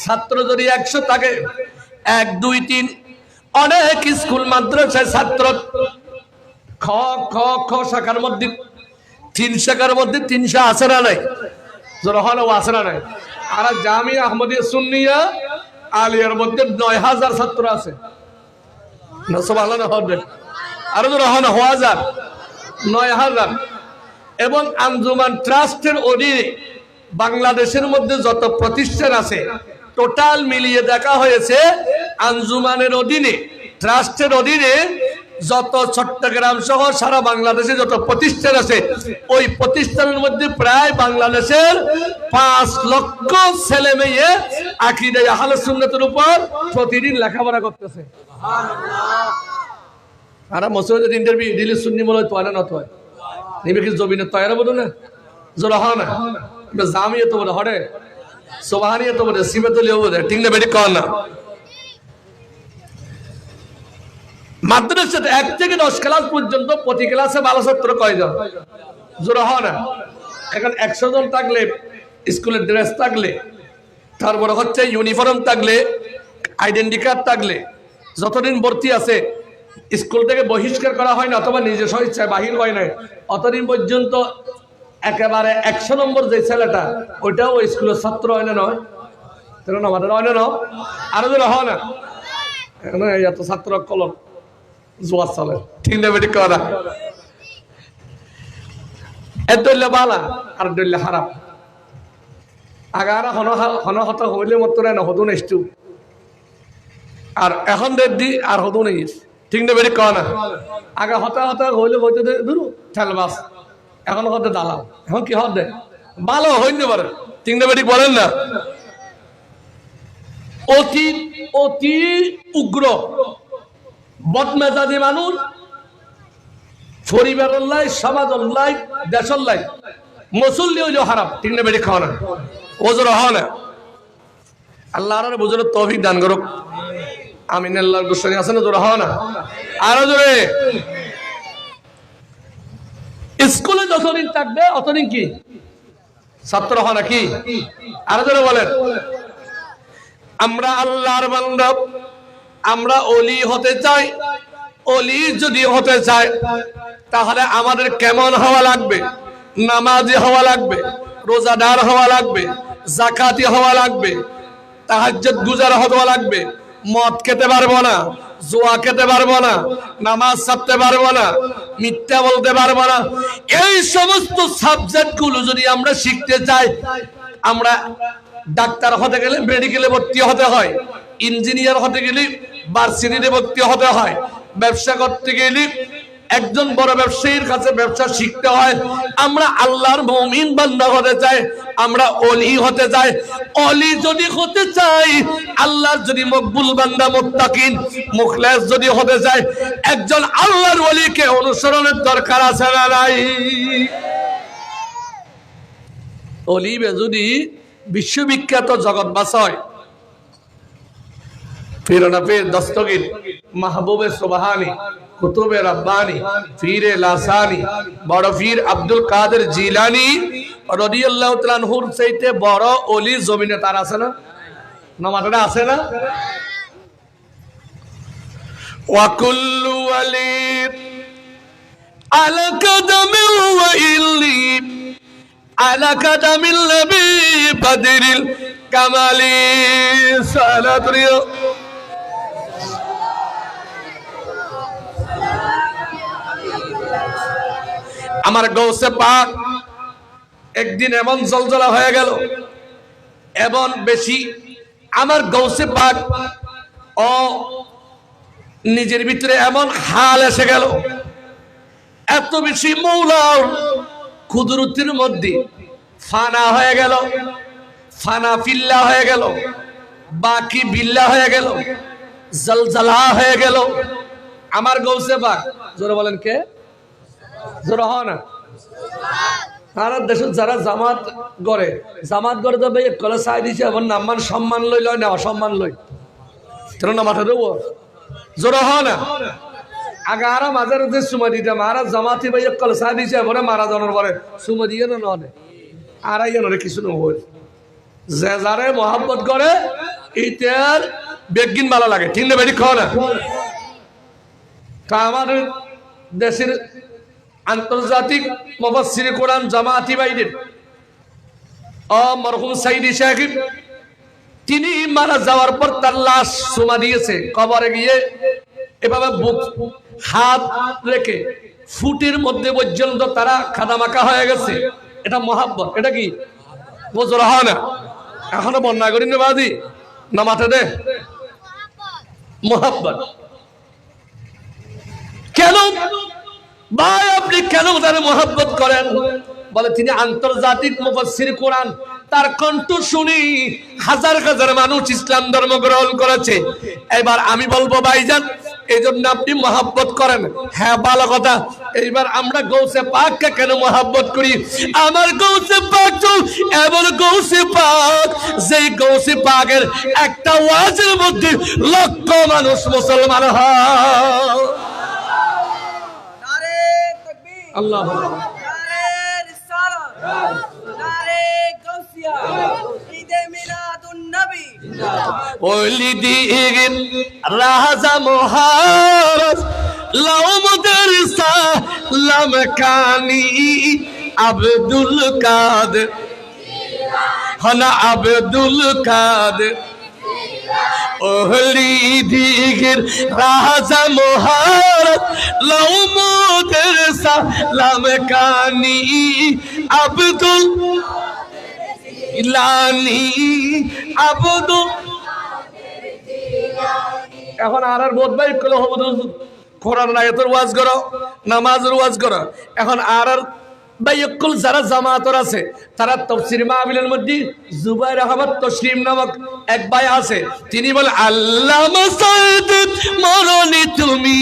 ছাত্র যদি 100 থাকে 1 2 3। অনেক স্কুল মাদ্রাসায় ছাত্র খ খ খ শাখার মধ্যে 3 শাখার মধ্যে 300 আছে না নাই? জোর হয় না আছে না নাই? আর জামিয়া আহমদিয়া সুন্নিয়া আলিয়ার মধ্যে 9000 ছাত্র আছে না, সুবহানাল্লাহ হবে আর জোর হয় না 9000। এবং আঞ্জুমান ট্রাস্টের অধীনে বাংলাদেশের মধ্যে যত প্রতিষ্ঠান আছে টোটাল মিলিয়ে দেখা হয়েছে আঞ্জুমানের অধীনে, ট্রাস্টের অধীনে যত চট্টগ্রাম সহ সারা বাংলাদেশে যত প্রতিষ্ঠান আছে ওই প্রতিষ্ঠানের মধ্যে প্রায় বাংলাদেশের 5 লক্ষ ছেলে মেয়ে আকীদা আহলে সুন্নাতের উপর প্রতিদিন লেখাপড়া করতেছে। সুবহানাল্লাহ। আর মসজিদে ইন্টারভিউ দিলে সুন্নি বলে তো না তো নিবে কি জমিনে তয়রা বলো না জোরা হয় না জামিয়া তো বলে হড়ে সুবহানিয়া তো বলে সিবাতুলিয়া বলে ঠিক না বেটি কর না। মাদ্রাসাতে 1 থেকে 10 ক্লাস পর্যন্ত প্রতি ক্লাসে ভালো ছাত্র কয়জন? জোরা হয় না। এখন 100 জন থাকলে, স্কুলের ড্রেস থাকলে, তারপরে হচ্ছে ইউনিফর্ম থাকলে, আইডেন্টি কার্ড থাকলে, যতদিন ভর্তি আছে স্কুল থেকে বহিষ্কার করা হয় না অথবা নিজস্ব ইচ্ছায় বাহির হয় না, অতদিন পর্যন্ত একেবারে 100 নম্বর যে ছেলেটা ওইটাও ওই স্কুলের ছাত্র হয় না নয়? আমাদের হয় না, আরো যেন হয় না এত ছাত্র কলম জোয়ার চলে ঠিক না বেটি করা এদলে বালা আর দলে খারাপ আগারা হন হত হইলে মত না হদুন এসটু আর এখন দি আর হদুন ইস ঠিক না বেটি করা আগা হতা হতা হইলে হইতে ধরু ঠেলবাস এখন হতে দালাল এখন কি হবে ভালো হইতে পারে ঠিক না বেটি বলেন না। অতি অতি উগ্র বদমেজাজি মানুষ পরিবারের লাই, সমাজের লাই, দেশের লাই মুসল্লি হইলেও খারাপ ঠিক না বেটি খাওয়া না ওজোর হয় না। আল্লাহর বুঝুর তৌফিক দান করুক আমিন। আল্লাহর গোসানি আছে না জোর হয় না আরো জোরে। স্কুলে যতদিন থাকবে অতদিন কি ছাত্র হয় নাকি? আরো জোরে বলেন। আমরা আল্লাহর বান্দা, আমরা ওলি হতে চাই। ওলি যদি হতে চাই তাহলে আমাদের কেমন হওয়া লাগবে? নামাজি হওয়া লাগবে, রোজাদার হওয়া লাগবে, যাকাতি হওয়া লাগবে, তাহাজ্জুদ গুজার হওয়া লাগবে, মদ খেতে পারবো না, জুয়া খেতে পারবো না, নামাজ ছাড়তে পারবো না, মিথ্যা বলতে পারবো না। এই সমস্ত সাবজেক্ট গুলো যদি আমরা শিখতে চাই, আমরা ডাক্তার হতে গেলে মেডিকেলে ভর্তি হতে হয়, ইঞ্জিনিয়ার হতে গেলে ভার্সিটিতে ভর্তি হতে হয়, ব্যবসা করতে গেলে একজন বড় ব্যবসায়ীর কাছে ব্যবসা শিখতে হয়। আমরা আল্লাহর মুমিন বান্দা হতে চাই, আমরা ওলি হতে চাই। ওলি যদি হতে চাই, আল্লাহর যদি মকবুল বান্দা মুত্তাকিন মুখলেস যদি হতে চাই, একজন আল্লাহর ওলিকে অনুসরণের দরকার আছে না নাই? ওলি যদি বিশ্ববিখ্যাত জগৎ বাসায় ফিরোনা পীর দস্তগীর, মাহবুবে সুবহানি, কুতুবে রব্বানি, পীরে লাসানি, বড় পীর আব্দুল কাদের জিলানী রাদিয়াল্লাহু তাআলা আনহুর চাইতে বড় ওলি জমিনে তার আছে না? নামাটা আছে না? ওয়া কুল্লু ওয়ালি আলা কাদামি ওয়া ইল্লি আলা কাদামিল নবী বদরিল কামালি সালাতুরিয়া। আমার গৌসে পাক একদিন এমন জলজলা হয়ে গেল, এমন বেশি আমার গৌসে পাক ও নিজের ভিতরে এমন হাল এসে গেল, এত বেশি মৌলার কুদরতের মধ্যে ফানা হয়ে গেল, ফানা ফিল্লা হয়ে গেল, বাকি বিল্লা হয়ে গেল, জলজলা হয়ে গেল। আমার গৌসে পাক, জোরে বলেন কে? জোরে হয় না? সারা দেশে যারা জামাত করে তো ভাই কলে চাই দিছে, এমন নাম্বার সম্মান লই লয় না অসম্মান লই, কেন না মাথা দেবো? জোরে হয় না? আগে আরা মাঝে মধ্যে সুমা দিতাম, আরা জামাতি ভাই কলে চাই দিছে এবারে মারা জানোর পরে সুমা দিয়ে না নয়, আরাই জানো কিছু নহল। যে যারে মহাব্বত করে ইটার বেগিন ভালো লাগে, ঠিক না? বেশি খাওয়া না। তা আমাদের দেশের আন্তর্জাতিক মুফাসসিরে কোরআন জামাতি ভাইদের মরহুম সাইদি সাহেব, তিনি মারা যাওয়ার পর তার লাশ সুমা দিয়েছে কবরে গিয়ে, এভাবে বুক হাত রেখে ফুটের মধ্যে পর্যন্ত তারা খাদামাকা হয়ে গেছে। এটা মহাব্বত। এটা কি বোঝা হয় না? এখনো বন্যা করি না বাদি না মাথা দে মহাব্বত। কেন ভাই আপনি কেন তার মহাব্বত করেন? বলে তিনি আন্তর্জাতিক মুফাসসির কোরআন, তার কণ্ঠ শুনি হাজার হাজার মানুষ ইসলাম ধর্ম গ্রহণ করেছে। এবার আমি বলবো ভাইজান, এই জন্য আপনি মহাব্বত করেন। হ্যাঁ ভালো কথা। এইবার আমরা গৌসে পাককে কেন মহাব্বত করি? আমার গৌসে পাক তো এমন গৌসে পাক, যেই গৌসে পাকের একটা ওয়াজের মধ্যে লক্ষ মানুষ মুসলমান হয়। আল্লাহ রাজা মহারাজ লাউমদের সালাম কানি আব্দুল কাদের, হনা আব্দুল কাদের ওহলি দিগির রাজা মহারাজ লাউমদের সালাম কানি আব্দুল ইলানি আব্দুল। এখন আর বোধ ভাই কোরআন আয়াতের ওয়াজ করো, নামাজের ওয়াজ করো। এখন আর ভাইকুল যারা জামাতর আছে তারা তাফসীর মাহফিলের মধ্যে জুবাইর আহমদ তসলিম নামক এক ভাই আছে, তিনি বলে আল্লামা সাইদ মরণি তুমি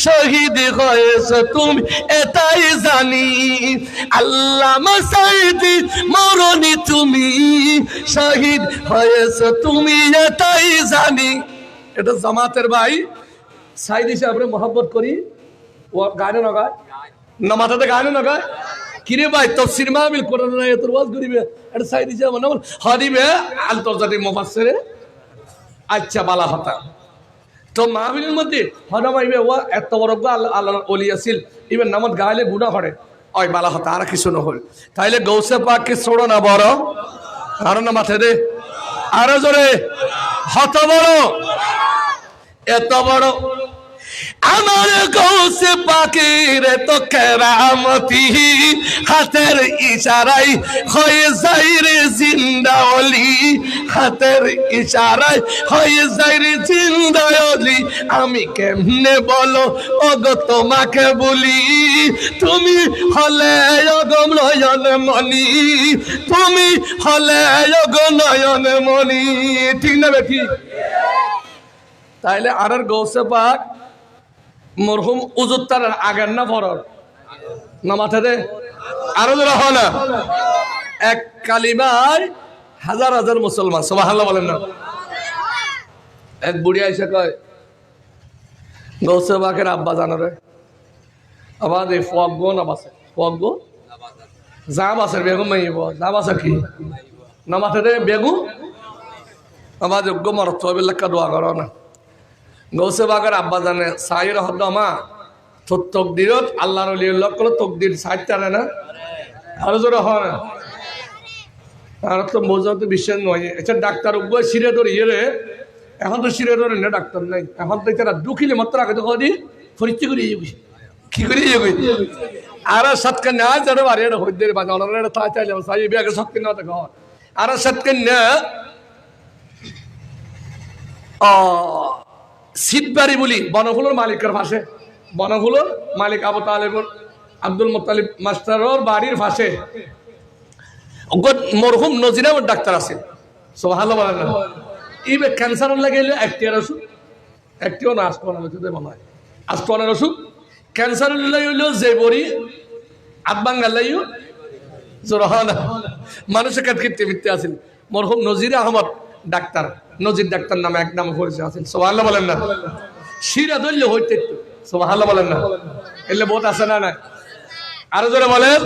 শহীদ হয়েছো তুমি এটাই জানি, আল্লামা সাইদ মরণি তুমি শহীদ হয়েছো তুমি এটাই জানি। এটা জামাতের ভাই সাইদি সাহেবের মহব্বত করি। ও গানে না গায় না, মাথাতে গানে না গায়। কিরে ভাই তাফসীর মাহফিল কোরআন আয়াতের ওয়াজ করিবে, এটা সাইদি সাহেব না হদিবে আন্তর্জাতিক মুফাসসিরে। আচ্ছা বালা হতা তো মাহফিলের মধ্যে হনামাইবে ও এত বড় আল্লাহর ওলি আছিল, ইবেন নামত গাইলে গুনাহ করে। ওই বালা হতা আর কিছু না হল। তাইলে গৌসে পাককে ছোড়ো না বড়, আর না মাথা দে আরো জোরে হত বড়, এত বড় আমার গৌসে পাকের তো কেরামতি, হাতের ইশারায় হয়ে যায় রে জিন্দা ওলি, হাতের ইশারায় হয়ে যায় রে জিন্দা ওলি। আমি কেমনে বলো ওগো তোমাকে বলি, তুমি হলে ওগো নয়ন মনি, তুমি হলে ওগো নয়ন মনি, ঠিক না বেঠি? তাইলে আর গৌসে পাক মরহুম উজুত্তার আগের না পরের না মাথা দে আরো যারা হয় না, এক কালিমায় হাজার হাজার মুসলমান সুবহানাল্লাহ বলেন না। এক বুড়ি আইসা কয় গৌসে পাকের আব্বা জানারে আবার এই ফগো না বাসে ফগো যা বাসের বেগম মাইব যা বাসা কি না মাথা দে বেগম আবার যোগ্য মরত লেখা দোয়া করো না। গৌসে পাকের আব্বা জানে সাইর হদ্দমা তোর তকদিরত আল্লাহর ওলিউল্লাহ করে তকদির সাইড টানে না, আরো জোরে হয় না। আর তো বোঝাতে বিশ্বাস নয়। আচ্ছা ডাক্তার উগ্র সিরে ধরে ইয়ে রে, এখন তো সিরে ধরে না ডাক্তার নাই, এখন তো তারা ঢুকিলে মাত্র আগে তো দি পরীক্ষা করে কি করি আর সৎকে না যারা বাড়ি এটা হইদের বাজা ওনারা তা চাইলে সাই বিয়াকে সৎকে না দেখো আর সৎকে না সিদ্ধবাড়ি বলি বনফুলের মালিকের পাশে বনফুলের মালিক আবু তালেবুর আব্দুল মুত্তালিব মাস্টারের বাড়ির পাশে মরহুম নজিরা ডাক্তার আছে সুবহানাল্লাহ বলেন না ইবে ক্যান্সার লাগাইলে একটিয়ার ওষুধ একটিও না আস্তনের ওষুধ মনে হয় আস্তনের ওষুধ ক্যান্সার লাগাইলেও যে বড়ি আব্বাঙ্গা লাইও জোরহানা মানুষের কাটকিতে মিথ্যে আছেন মরহুম নজির আহমদ ডাক্তার নজির ডাক্তার নামে এক নাম পরিচয় আছেন সুবহানাল্লাহ বলেন না শিরা ধরলে হইতে সুবহানাল্লাহ বলেন না এলে বহুত আছে না না আরো জোরে বলেন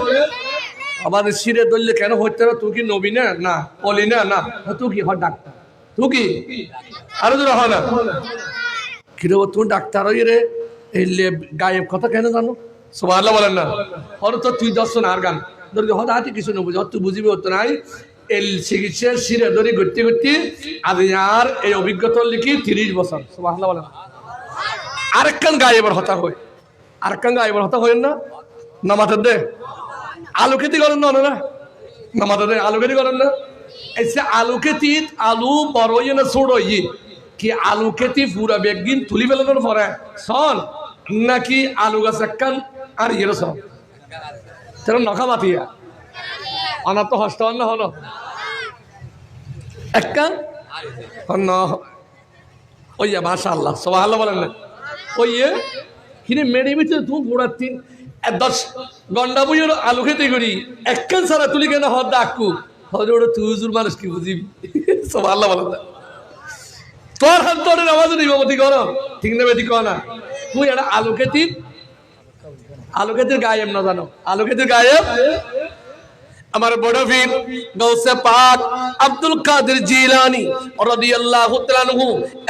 আমাদের শিরে ধরলে কেন হইতে না তুই কি নবী না না বলি না না তুই কি হ ডাক্তার তুই কি আরো জোরে হয় না কিরে তুই ডাক্তার হই রে এই গায়েব কথা কেন জানো সুবহানাল্লাহ বলেন না হর তো তুই দর্শন আর গান ধরে হঠাৎ হাতে কিছু না বুঝি তুই বুঝিবি হতো নাই এই চিকিৎসার শিরে ধরে ঘুরতে ঘুরতে আজ আর এই অভিজ্ঞতা লিখি 30 বছর সুবহানাল্লাহ বলেন আরেকখান গায়েবের হতা হয় আরেকখান গায়েবের হতা হয় না নামাতে দে আলু খেতি করেন না না নামাতে দে আলু খেতি করেন না এসে আলু খেতি আলু বড় না ছোট কি আলু খেতি পুরা বেগদিন তুলি ফেলানোর পরে সন নাকি আলু গাছ একখান আর ইয়ের সন তেরা নখা মাতিয়া অনার তো হস্ত না হলো একখান ওই মাশাআল্লাহ সুবহানাল্লাহ বলেন না ওই কিনে মেরে ভিতরে তুই ঘোরাচ্ছি 10 ঘন্টা বইয়ের আলু খেতে করি একখান সারা তুলি কেন হদ ডাকু হরে ওটা তুই হুজুর মানুষ কি বুঝিবি সুবহানাল্লাহ বলেন না তোর হাত তোর নামাজ ইমামতি করো ঠিক না বেটি কো না তুই এটা আলু খেতির গায়েব না জানো আলু খেতির গায়েব আমার বড় পীর গৌসে পাক আব্দুল কাদের জিলানী রাদিয়াল্লাহু তাআলা আনহু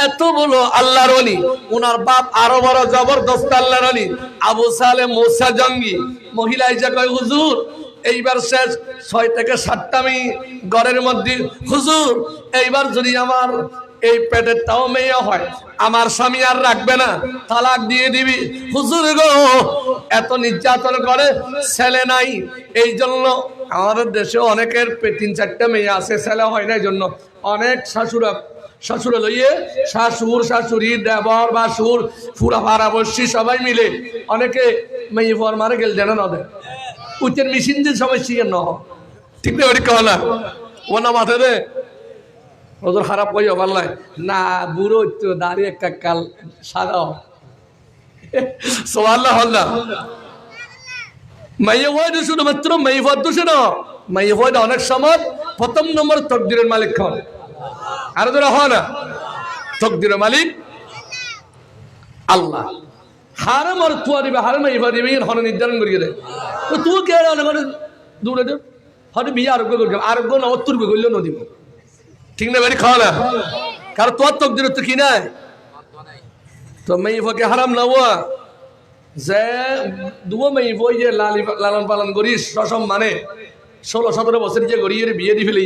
এত বড় আল্লাহর ওলি ওনার বাপ আরো বড় জবরদস্ত আল্লাহর ওলি আবু সালেহ মুসা জঙ্গি মহিলা এসে কয় হুজুর এইবার শেষ 6 থেকে 7টা মেয়ে ঘরের মধ্যে হুজুর এইবার যদি আমার এই পেটের তাও মেয়ে হয় আমার স্বামী আর রাখবে না তালাক দিয়ে দিবি হুজুর গো এত নির্যাতন করে ছেলে নাই এই জন্য আমাদের দেশে অনেকের 3-4টা মেয়ে আছে ছেলে হয় না এই জন্য অনেক শাশুড়া লইয়ে শাশুড় শাশুড়ি দেবর বাসুর পুরা পাড়াবর্ষী সবাই মিলে অনেকে মেয়ে পর মারে গেল যেন না দেয় উচ্চের মেশিন যে সবাই শিখে ন ঠিক না ওটি কহ না ও না মাথা রে ওদের খারাপ কইও পারলাই না বুড়ো তো দাঁড়িয়ে একটা কাল সাদাও সুবহানাল্লাহ আল্লাহ মাইয়ে হয় শুধুমাত্র মেয়ে পদ দোষে না মেয়ে হয় অনেক সময় প্রথম নম্বর তকদিরের মালিক খন আর ধরা হয় না তকদিরের মালিক আল্লাহ হারাম আর তুয়া দিবে হারাম এই দিবে হন নির্ধারণ করিয়ে দেয় তো তুই কে অনেক দূরে দে হয়তো বিয়ে আরোগ্য না অত্তর করলে না দিব ঠিক না বাড়ি খাওয়া না কারণ তোর তকদির তো কি নাই তো মেয়ে ফাঁকে হারাম না হওয়া যে দুও মেয়ে বই যে লালন পালন করি সসম মানে 16-17 বছর যে গড়িয়ে বিয়ে দিয়ে ফেলে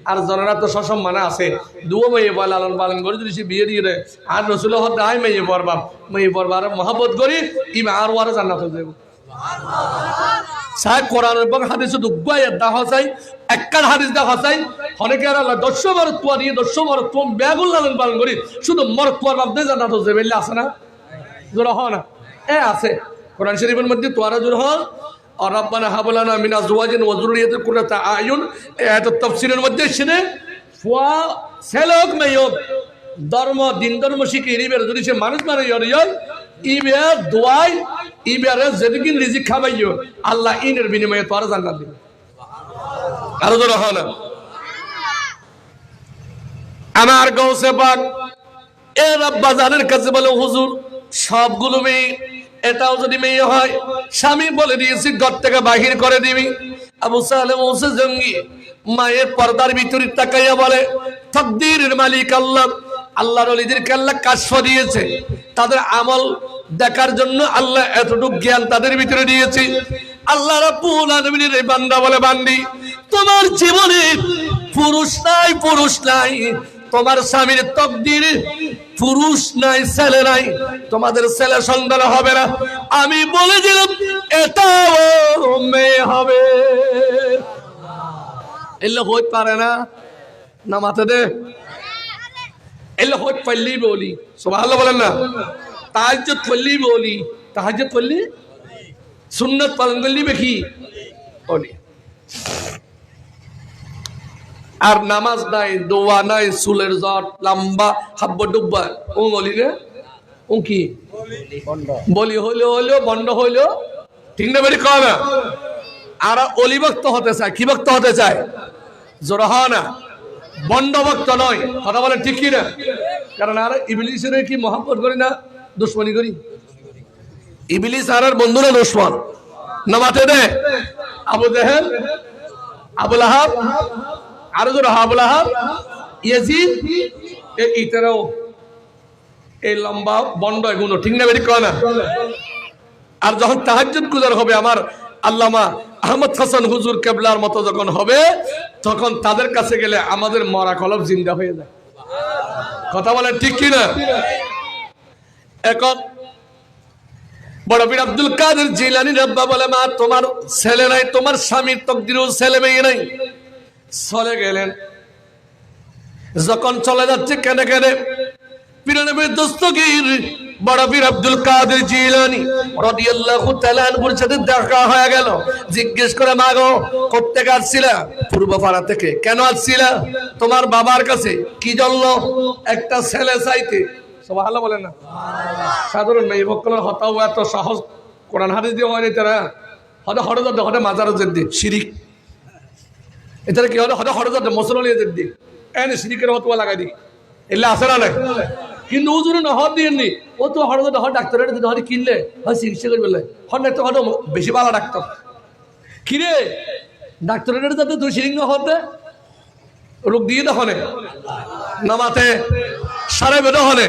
আর জনেরা তো সসম মানে আছে দুও মেয়ে বয় লালন পালন করি যদি সে বিয়ে দিয়ে দেয় আর রসুল হতাই মেয়ে পড়বা আর মহাব্বত করি ইমা আর ওয়ারও জান্নাত হয়ে যাবে সাহেব কোরআন এবং হাদিস দেখা চাই একখান হাদিস দেখা চাই অনেকে আর আল্লাহ 10 মরত্ব দিয়ে 10 মরত্ব ব্যাগুল লালন পালন করি শুধু মরত্বর বাপদে জান্নাত হয়ে যাবে আছে না জোরা হয় না আছে কোরআন শরীফের মধ্যে তোয়ারা জোর হল আর রব্বানা হাব লানা মিন আজওয়াজিন ওয়া যুররিয়াতিন কুররাতা আয়ুন এই আয়াতের তাফসীরের মধ্যে শুনে ফুয়া সেলক মেয়ব ধর্ম দিন ধর্ম শিখে ইবের যদি সে মানুষ মানে ইবের দোয়াই ইবের যেদিন রিজিক খাবাইও আল্লাহ ইনের বিনিময়ে তোয়ারা জান্নাত দিবে আরো জোর হয় না আমার গৌসে পাক এ রব্বা জানের কাছে বলে হুজুর সবগুলো মেয়ে এটাও যদি মেয়ে হয় স্বামী বলে দিয়েছি ঘর থেকে বাহির করে দিবি আবু সালেহ মুসা জঙ্গি মায়ের পর্দার ভিতরে তাকাইয়া বলে তাকদীরের মালিক আল্লাহ আল্লাহর ওলিদেরকে আল্লাহ কাশফ দিয়েছে তাদের আমল দেখার জন্য আল্লাহ এতটুকু জ্ঞান তাদের ভিতরে দিয়েছে আল্লাহ রাব্বুল আলামিনের এই বান্দা বলে বান্দি তোমার জীবনে পুরুষ নাই তোমার স্বামীর তাকদীর পুরুষ নাই ছেলে নাই, তোমাদের ছেলে সন্তান হবে না। আমি বলেছিলাম এটাও মেয়ে হবে। এলে হইতে পারে না, না মাথা দে এলে হইতে পারলেই বলি সুবহানাল্লাহ বলেন না। তাহাজ্জুদ পড়লেই বলি, তাহাজ্জুদ পড়লে সুন্নাত পালন করলেই বেশি বলি। আর নামাজ নাই, দোয়া নাই, চুলের জট লম্বা, হাব্বা ডুব্বা, ও বলি রে ও কি বলি হইলো বন্ধ হইলো, ঠিক না বেরি কয় না। আর অলিভক্ত হতে চায়, কি ভক্ত হতে চায়? জোর হ না, বন্ড ভক্ত নয়। কথা বলে ঠিক কি না? কারণ আর ইবলিসের কি মহব্বত করি না দুশ্মনী করি? ইবলিস আর বন্ধুরা দুশ্মন না মাঠে দে। আবু জেহেল, আবুল আহাব, আরো জোর আবুল আহাব, ইয়াজিদ, এই তেরাও এই লম্বা বন্ড এগুলো, ঠিক না বেরি কয় না। আর যখন তাহাজ্জুদ গুজার হবে আমার আল্লামা আহমদ হাসান হুজুর কেবলার মতো যখন হবে, তখন তাদের কাছে গেলে আমাদের মরা কলব জিন্দা হয়ে যায়। কথা বলেন ঠিক কি না? এখন বড় পীর আব্দুল কাদের জিলানী রাব্বা বলে, মা তোমার ছেলে নাই, তোমার স্বামীর তকদিরেও ছেলে মেয়ে নাই। চলে গেলেন, যখন চলে যাচ্ছে কেনে কেনে পীরনবীর দস্তগীর বড় পীর আব্দুল কাদের জিলানী রাদিয়াল্লাহু তাআলা আনহুর সাথে দেখা হয়ে গেল। জিজ্ঞেস করে, মা গো কোত্থেকে আসছিলা? পূর্ব পাড়া থেকে। কেন আসছিলা? তোমার বাবার কাছে কি জন্য? একটা ছেলে চাইতে। সুবহানাল্লাহ বলেন না। সাধারণ মেয়ে বকলের হতাও এত সহজ কোরআন হাদিস দিয়ে হয়নি তারা। হঠাৎ হঠাৎ হঠাৎ মাজারও জেদ্দি শিরিক, এটা কি হলো? হঠাৎ হঠাৎ মুসলমানের জেদ্দি এনে শিরিকের হতোয়া লাগাই দি, এলে আসে না নাই। কিন্তু হুজুরে না হদ দিয়েননি, ও তো হঠাৎ হঠাৎ ডাক্তারের হঠাৎ কিনলে হয় চিকিৎসা করে বললে হঠাৎ তো হঠাৎ বেশি ভালো ডাক্তার কিরে ডাক্তারের যাতে তুই শিরিক না হতে রোগ দিয়ে দখনে নামাতে সারে বেদা হলে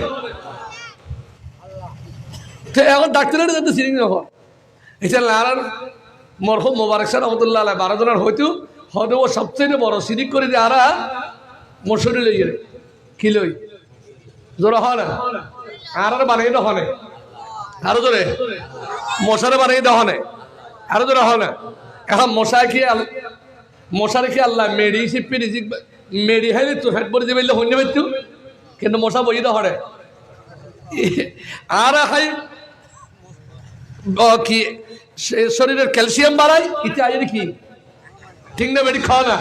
এখন ডাক্তারের যাতে শিরিক না হয়। এটা লারার মরহুম মোবারক শাহ রহমতুল্লাহ আলাইহি 12 জনের হয়তো হয়তো ও সবচেয়ে বড় শিরিক করে দিয়ে আরা মশুরি লই গেলে কি লই জোর হয় না। আর বানিয়ে দেওয়া হয় আরো জোরে, মশারে বানিয়ে দেওয়া হয় আরো জোরে হয় না। এখন মশা রেখে আল্লাহ মেডি শিপি রিজিক মেডি হাইলে তো ফ্যাট পরে যাবে হইনে পারতো, কিন্তু মশা বই দেওয়া হয় আর খাই কি শরীরের ক্যালসিয়াম বাড়ায় ইতে আইরে কি ঠিক না বেডি খাওয়া না।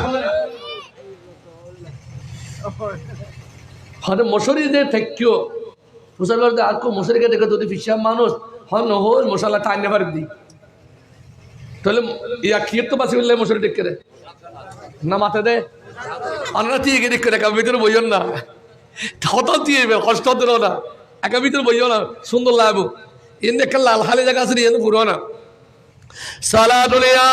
হঠাৎ মশারি যে থেকিও মুসলমান আর কেউ মশারিকে দেখে যদি ফিসাব মানুষ হন হল মশালা টাইনে পারে দি তাহলে ইয়া ক্ষীর তো বাঁচি বললে মশারি দেখে রে না মাথা দে আমরা ঠিক দেখে একা ভিতরে বইও না হঠাৎ দিয়ে কষ্ট দিল না একা ভিতরে বইও না সুন্দর লাগবো এনে একটা লাল খালি জায়গা আছে এনে পুরো না সালাতুলিয়া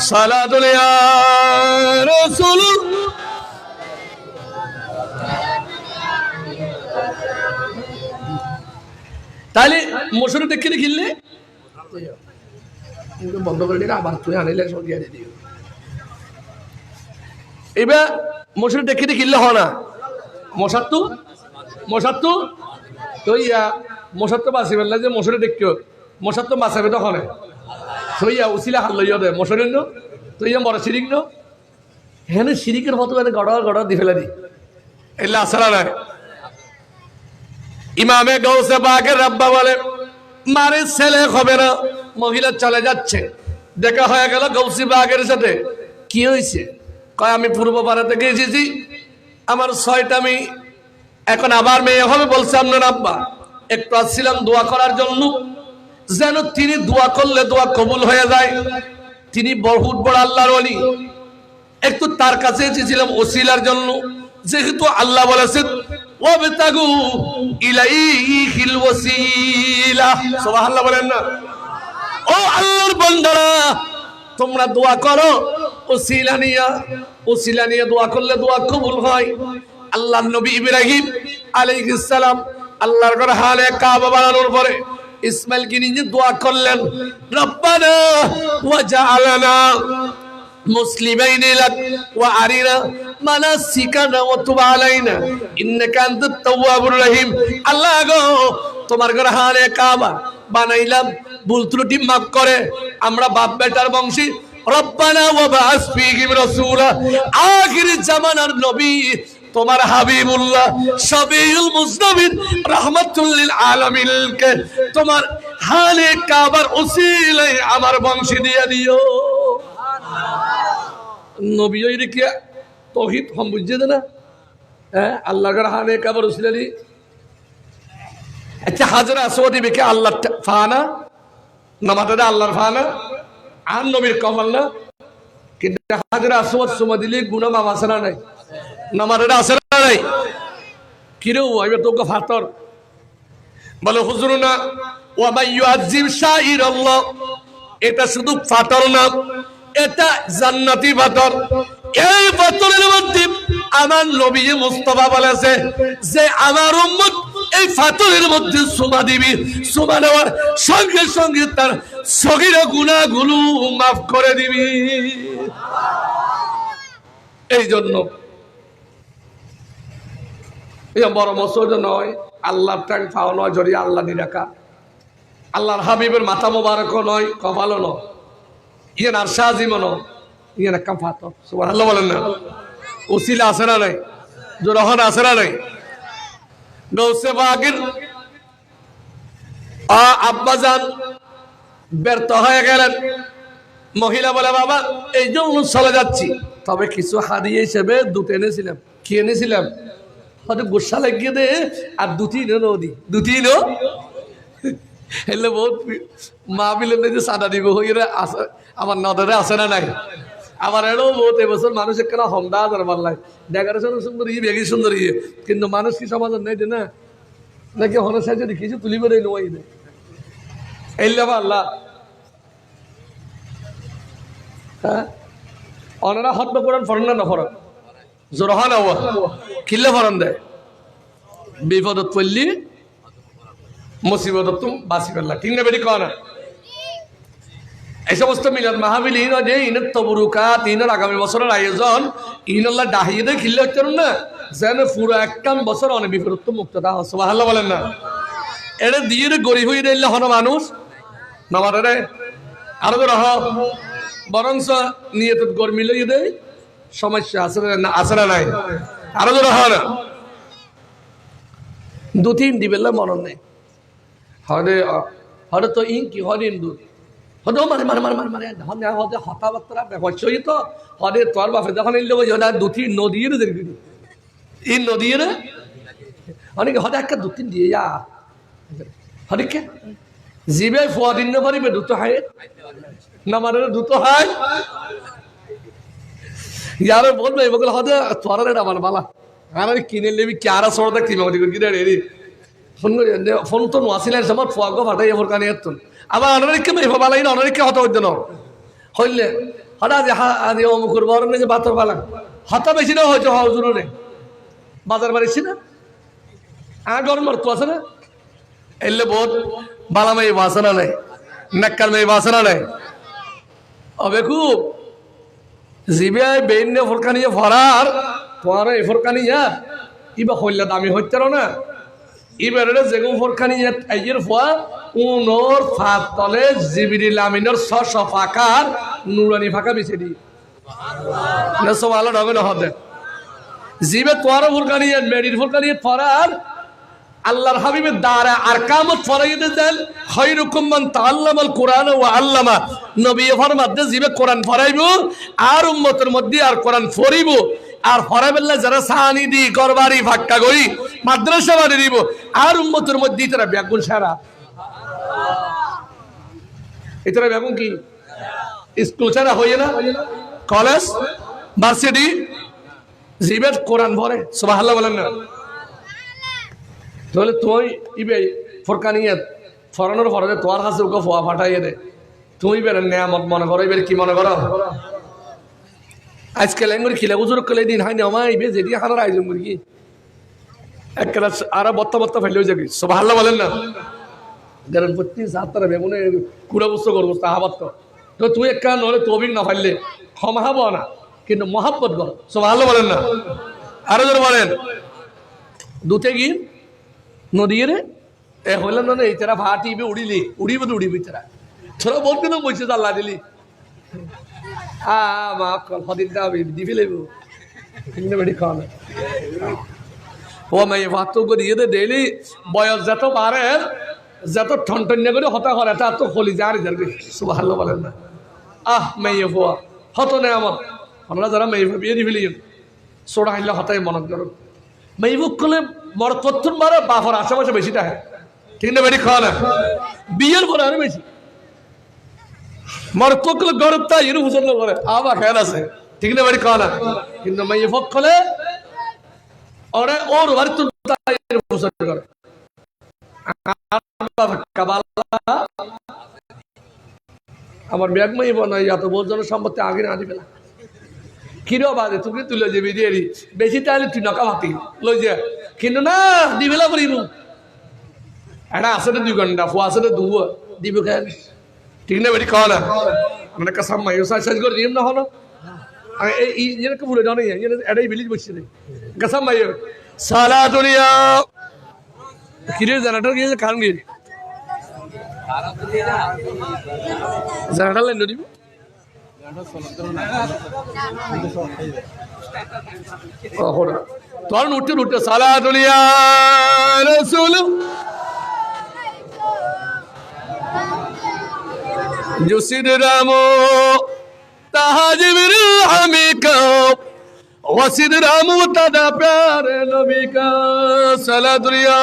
সালাতুলিয়া রাসূল তাহলে মশারি দেখে কিনলে বন্ধ করে দিলে আবার তুই আনিলে সরিয়ে দিও। এবার মশারি দেখে কিনলে হয় না মশার তো ইয়া মশার তো বাঁচি পেলে যে মশারি দেখিও মশার তো বাঁচাবে তখন সইয়া উচিলা হাল লইয়া দে মশারি নো তো ইয়া বড় সিরিক নো হ্যাঁ সিরিকের মতো গড়া দি ফেলে দি এলে আসরা নাই। ইমামে গৌসে পাকের রাব্বা বলে মারে ছেলে হবে না, মহিলা চলে যাচ্ছে, দেখা হয়ে গেল গৌসি বাগের সাথে। কি হয়েছে? কয় আমি পূর্ব পাড়া থেকে এসেছি, আমার 6টা মেয়ে, এখন আবার মেয়ে হবে। বলছে আপনার আব্বা একটু আসছিলাম দোয়া করার জন্য, যেন তিনি দোয়া করলে দোয়া কবুল হয়ে যায়, তিনি বহুত বড় আল্লাহর ওলি, একটু তার কাছে এসেছিলাম ওসিলার জন্য, যেহেতু আল্লাহ বলেছেন ওয়াবতাগু ইলাইহিল ওয়াসিলা। সুবহানাল্লাহ বলেন না। ও আল্লাহর বান্দারা তোমরা দোয়া করো ওসিলা নিয়ে দোয়া করলে দোয়া কবুল হয়। আল্লাহর নবী ইব্রাহিম আলাইহিস সালাম আল্লাহর ঘর হালে কাবা বানানোর পরে ইসমাইলকে নিয়ে দোয়া করলেন রব্বানা ওয়াজআলনা মুসলিমাইনি লাক ওয়া আরিনা মানাসিকানা ওয়া তুব আলাইনা ইন্নাকা আনতাত তাওয়াবুর রহিম। আল্লাহ গো, তোমার ঘর হারে কাবা বানাইলাম, ভুল ত্রুটি মাফ করে, আমরা বাপ বেটার বংশী। রব্বানা ওয়া বা'আস ফীহিম রাসূলা, আখির জামানার নবী তোমার হাবিবুল্লাহ শফিউল মুজনবিন রাহমাতুল লিল আলামিনকে তোমার হালে কাবার উসিলায় আমার বংশী দিয়ে দিও। নবী ওই রেখে তৌহিদ হম বুঝছে না? হ্যাঁ, আল্লাহর হালে কাবার উসিলালি। আচ্ছা, হাজরা আসওয়াদি বেকে আল্লাহ ফানা নামাতে আল্লাহর ফানা আর নবীর কবল না, কিন্তু হাজরা আসওয়াদ সুমা দিলে গুনাহ মাফ আছে না নাই? নামাজে আছে না নাই? কিরে ওইবে তোকে ফাতর বলে হুজুর না, ওয়া মান ইউআযিম শাইরাল্লাহ, এটা শুধু ফাতর না, এটা জান্নাতি ফাতর। এই ফাতরের মধ্যে আমার নবী মুস্তাফা বলেছে যে আমার উম্মত এই ফাতরের মধ্যে সুমা দিবি, সুমা নেওয়ার সঙ্গে সঙ্গে তার সগীরা গুনাহগুলো মাফ করে দিবি। এই জন্য বড় মসজিদ নয়, আল্লাহর ট্যাং পাওয়া নয়, জড়িয়ে আল্লাহ নিরাকা, আল্লাহর হাবিবের মাথা মোবারকও নয়, কপালও নয়, ইয়ে আর শাহজিমও নয়, ইয়ে না কাফাত। সুবহানাল্লাহ বলেন না? উসিলা আছে না নাই? জোরহন আছে না নাই? গৌসে পাকের আব্বাজান ব্যর্থ হয়ে গেলেন। মহিলা বলে বাবা এই জন্য চলে যাচ্ছি, তবে কিছু হাদিয়া হিসেবে দুটো এনেছিলাম। কি এনেছিলাম? হয়তো গোসা লাগিয়ে দে আর দুটি নদী দুটি এলে বহুত মা বিলেন যে সাদা দিব হইরে আমার নদরে আছে না নাই? আমার এটাও বহুত এবছর মানুষ কেন হমদা দরবার লাগে, ডেকোরেশন সুন্দর ইয়ে বেগি সুন্দর ইয়ে, কিন্তু মানুষ কি সমাজের নেই না নাকি হনের সাহায্য কিছু তুলিব নেই নোয়াই নেই এলে আল্লাহ। হ্যাঁ, অনারা হত করেন ফরেন না নফরন জোরহান কিল্লে ফরন দেয়, বিপদত পড়লি মুসিবত তুমি বাঁচি ফেললা, ঠিক না বেটি কয় না? এই সমস্ত মিলাদ মাহফিল ইন যে ইনের তবরুকাত, ইনের আগামী বছরের আয়োজন, ইনল্লাহ ডাহিয়ে দিয়ে খিল্লে হচ্ছে না যেন পুরো একটান বছর অনেক বিপরীত মুক্ততা হচ্ছে। সুবহানাল্লাহ বলেন না? এটা দিয়ে গরিব হয়ে দিলে হন মানুষ নামারে আরো তো রহ বরঞ্চ নিয়ে তো গরমি লইয়ে দেয়, সমস্যা আছে না? আছে না নাই? আরো তো রহ না দু তিন দিবেলা মরণ নেই হরে হরে তো ইন কি হরে ইন্দু হতো মানে মানে মানে মানে মানে হনে হতে হতাবার্তা হচ্ছই তো হরে তোর বাপে যখন এলে ওই দু তিন নদীর দেখবি এই নদীর অনেকে হতে একটা দু তিন দিয়ে যা হরেকে জিবে ফোয়া দিন না পারিবে দুটো হায় না মানে দুটো হায় ইয়ারে বলবে বলে হতে তোর আমার বালা আমার কিনে নেবি কারা সর দেখি মামতি করে কিনে রে ফোন তো নোয়াছিলেন সময় ফোয়াগো ফাটাই এবার কানে এত আবার অনারিককে মেয়ে বালাই না অনারিককে হতা হইতে ন হইলে হঠাৎ আজ অমুকুর বরণ যে বাতর বালা হতা বেশি না হয়তো হজুরো রে বাজার বাড়িছি না গরম তো আছে না এলে বহুত বালা মেয়ে বাসনা নাই নাক্কার মেয়ে বাসনা নাই অবে খুব জিবিআই বেইন ফরকানিয়ে ফরার তোমার এই ফরকানিয়া ইবা হইলে দামি হইতে না এবারে যেগুন ফরকানিয়া আইয়ের ফোয়া উনোর ফাত তলে জিবিরিল আমিনের ছশ ফাঁকার নুরানি ফাঁকা বিছে দি না সব আলো ঢগে না হতে জিবে তোর ফরকানিয়া মেডির ফরকানিয়া ফরার আল্লাহর হাবিবের দ্বারা আর কামত ফরাইতে দেন খায়রুকুম মান তাআল্লামাল কোরআন ওয়া আল্লামা নবী ফরমাতে জিবে কোরআন ফরাইবো আর উম্মতের মধ্যে আর কোরআন ফরিবো আর ফরাবেল্লা যারা সাহানি দি গরবারি ফাক্কা গই মাদ্রাসা বাড়ি দিব আর উম্মতের মধ্যে তারা ব্যাগুন সারা এটারা ব্যাগুন কি স্কুল ছাড়া হইয়ে না কলেজ ভার্সিটি জিবে কোরআন ভরে সুবহানাল্লাহ বলেন না তাহলে তুই ইবে ফরকানিয়ে ফরানোর ফরাতে তোর কাছে ওকে ফোয়া ফাটাইয়ে দে তুই বের নেয়ামত মনে করো এবার কি মনে করো আজকে ল্যাঙ্গুরি খিলে উজুর কলে দিন হয় না আমায় ইবে যেটি হানার আয়োজন করি কি এক ক্লাস আর বত্তা বত্তা ফেললেও যাবি সুবহানাল্লাহ বলেন না কারণ প্রতি সাত তারা বেগুনে কুড়া বস্তু করবো তাহাবাত তো তুই এক কান হলে তবিক না ফাইলে ক্ষমাবো না, কিন্তু মহাব্বত করো। সুবহানাল্লাহ বলেন না, আরো জোরে বলেন। দুতে গিয়ে নদী রে এ হইলাম না এই তারা ভাটিবে উড়িবে তো উড়িবি তারা তোরা বলতে না বসে আল্লাহ দিলি মাফ কর হদিন দি ফেলেব বেড়ি খাওয়া না ও মাই ভাত দিয়ে দে ডেইলি বয়স যত বাড়ে যত ঠনঠন্য করে হতা করে তা তো খলি যার যাবে। সুবহানাল্লাহ বলেন না। মেয়ে ফোয়া হত নেই আমার আমরা যারা মেয়ে বিয়ে দি ফেলি সোড়া হাইলে হতাই মনত করো মেয়েবুক করলে বড় প্রথম বারে বাফর আশেপাশে বেশি থাকে ঠিক না বেড়ি খাওয়া না বিয়ের পরে আরো বেশি মর করলে গরব তাই এরু পছন্দ করে আবার খেয়াল আছে ঠিক না বেড়ি খাওয়া না কিন্তু মেয়ে ফক খলে ওরে ওর বাড়ি তো পছন্দ করে আমার ব্যাগ মাই বানাই এত বোঝানোর সম্পত্তি আগে না দিবে না কিরো বাদে তুমি তুলে যাবি দিয়ে বেশি তাহলে তুই নকা ভাতি লই যা কিন্তু না দিবে না করিব এটা আছে না 2 ঘন্টা ফো আছে না দু দিবে কেন ঠিক না বেটি খাওয়া না আমরা কাসাম মাই সাইজ করে দিম না হলো এই যেরকম ভুলে জানি এটাই বিলিজ বসছে রে কাসাম মাই সালা দুনিয়া কিরে জানাটা গিয়ে কারণ গিয়ে জানাটা লাইন দিব তখন উঠতে সালা দুনিয়া রাসূল जुसिद रामो ताजिबिर हमी का वसिद रामो तदा प्यारे नबी का सला दुनिया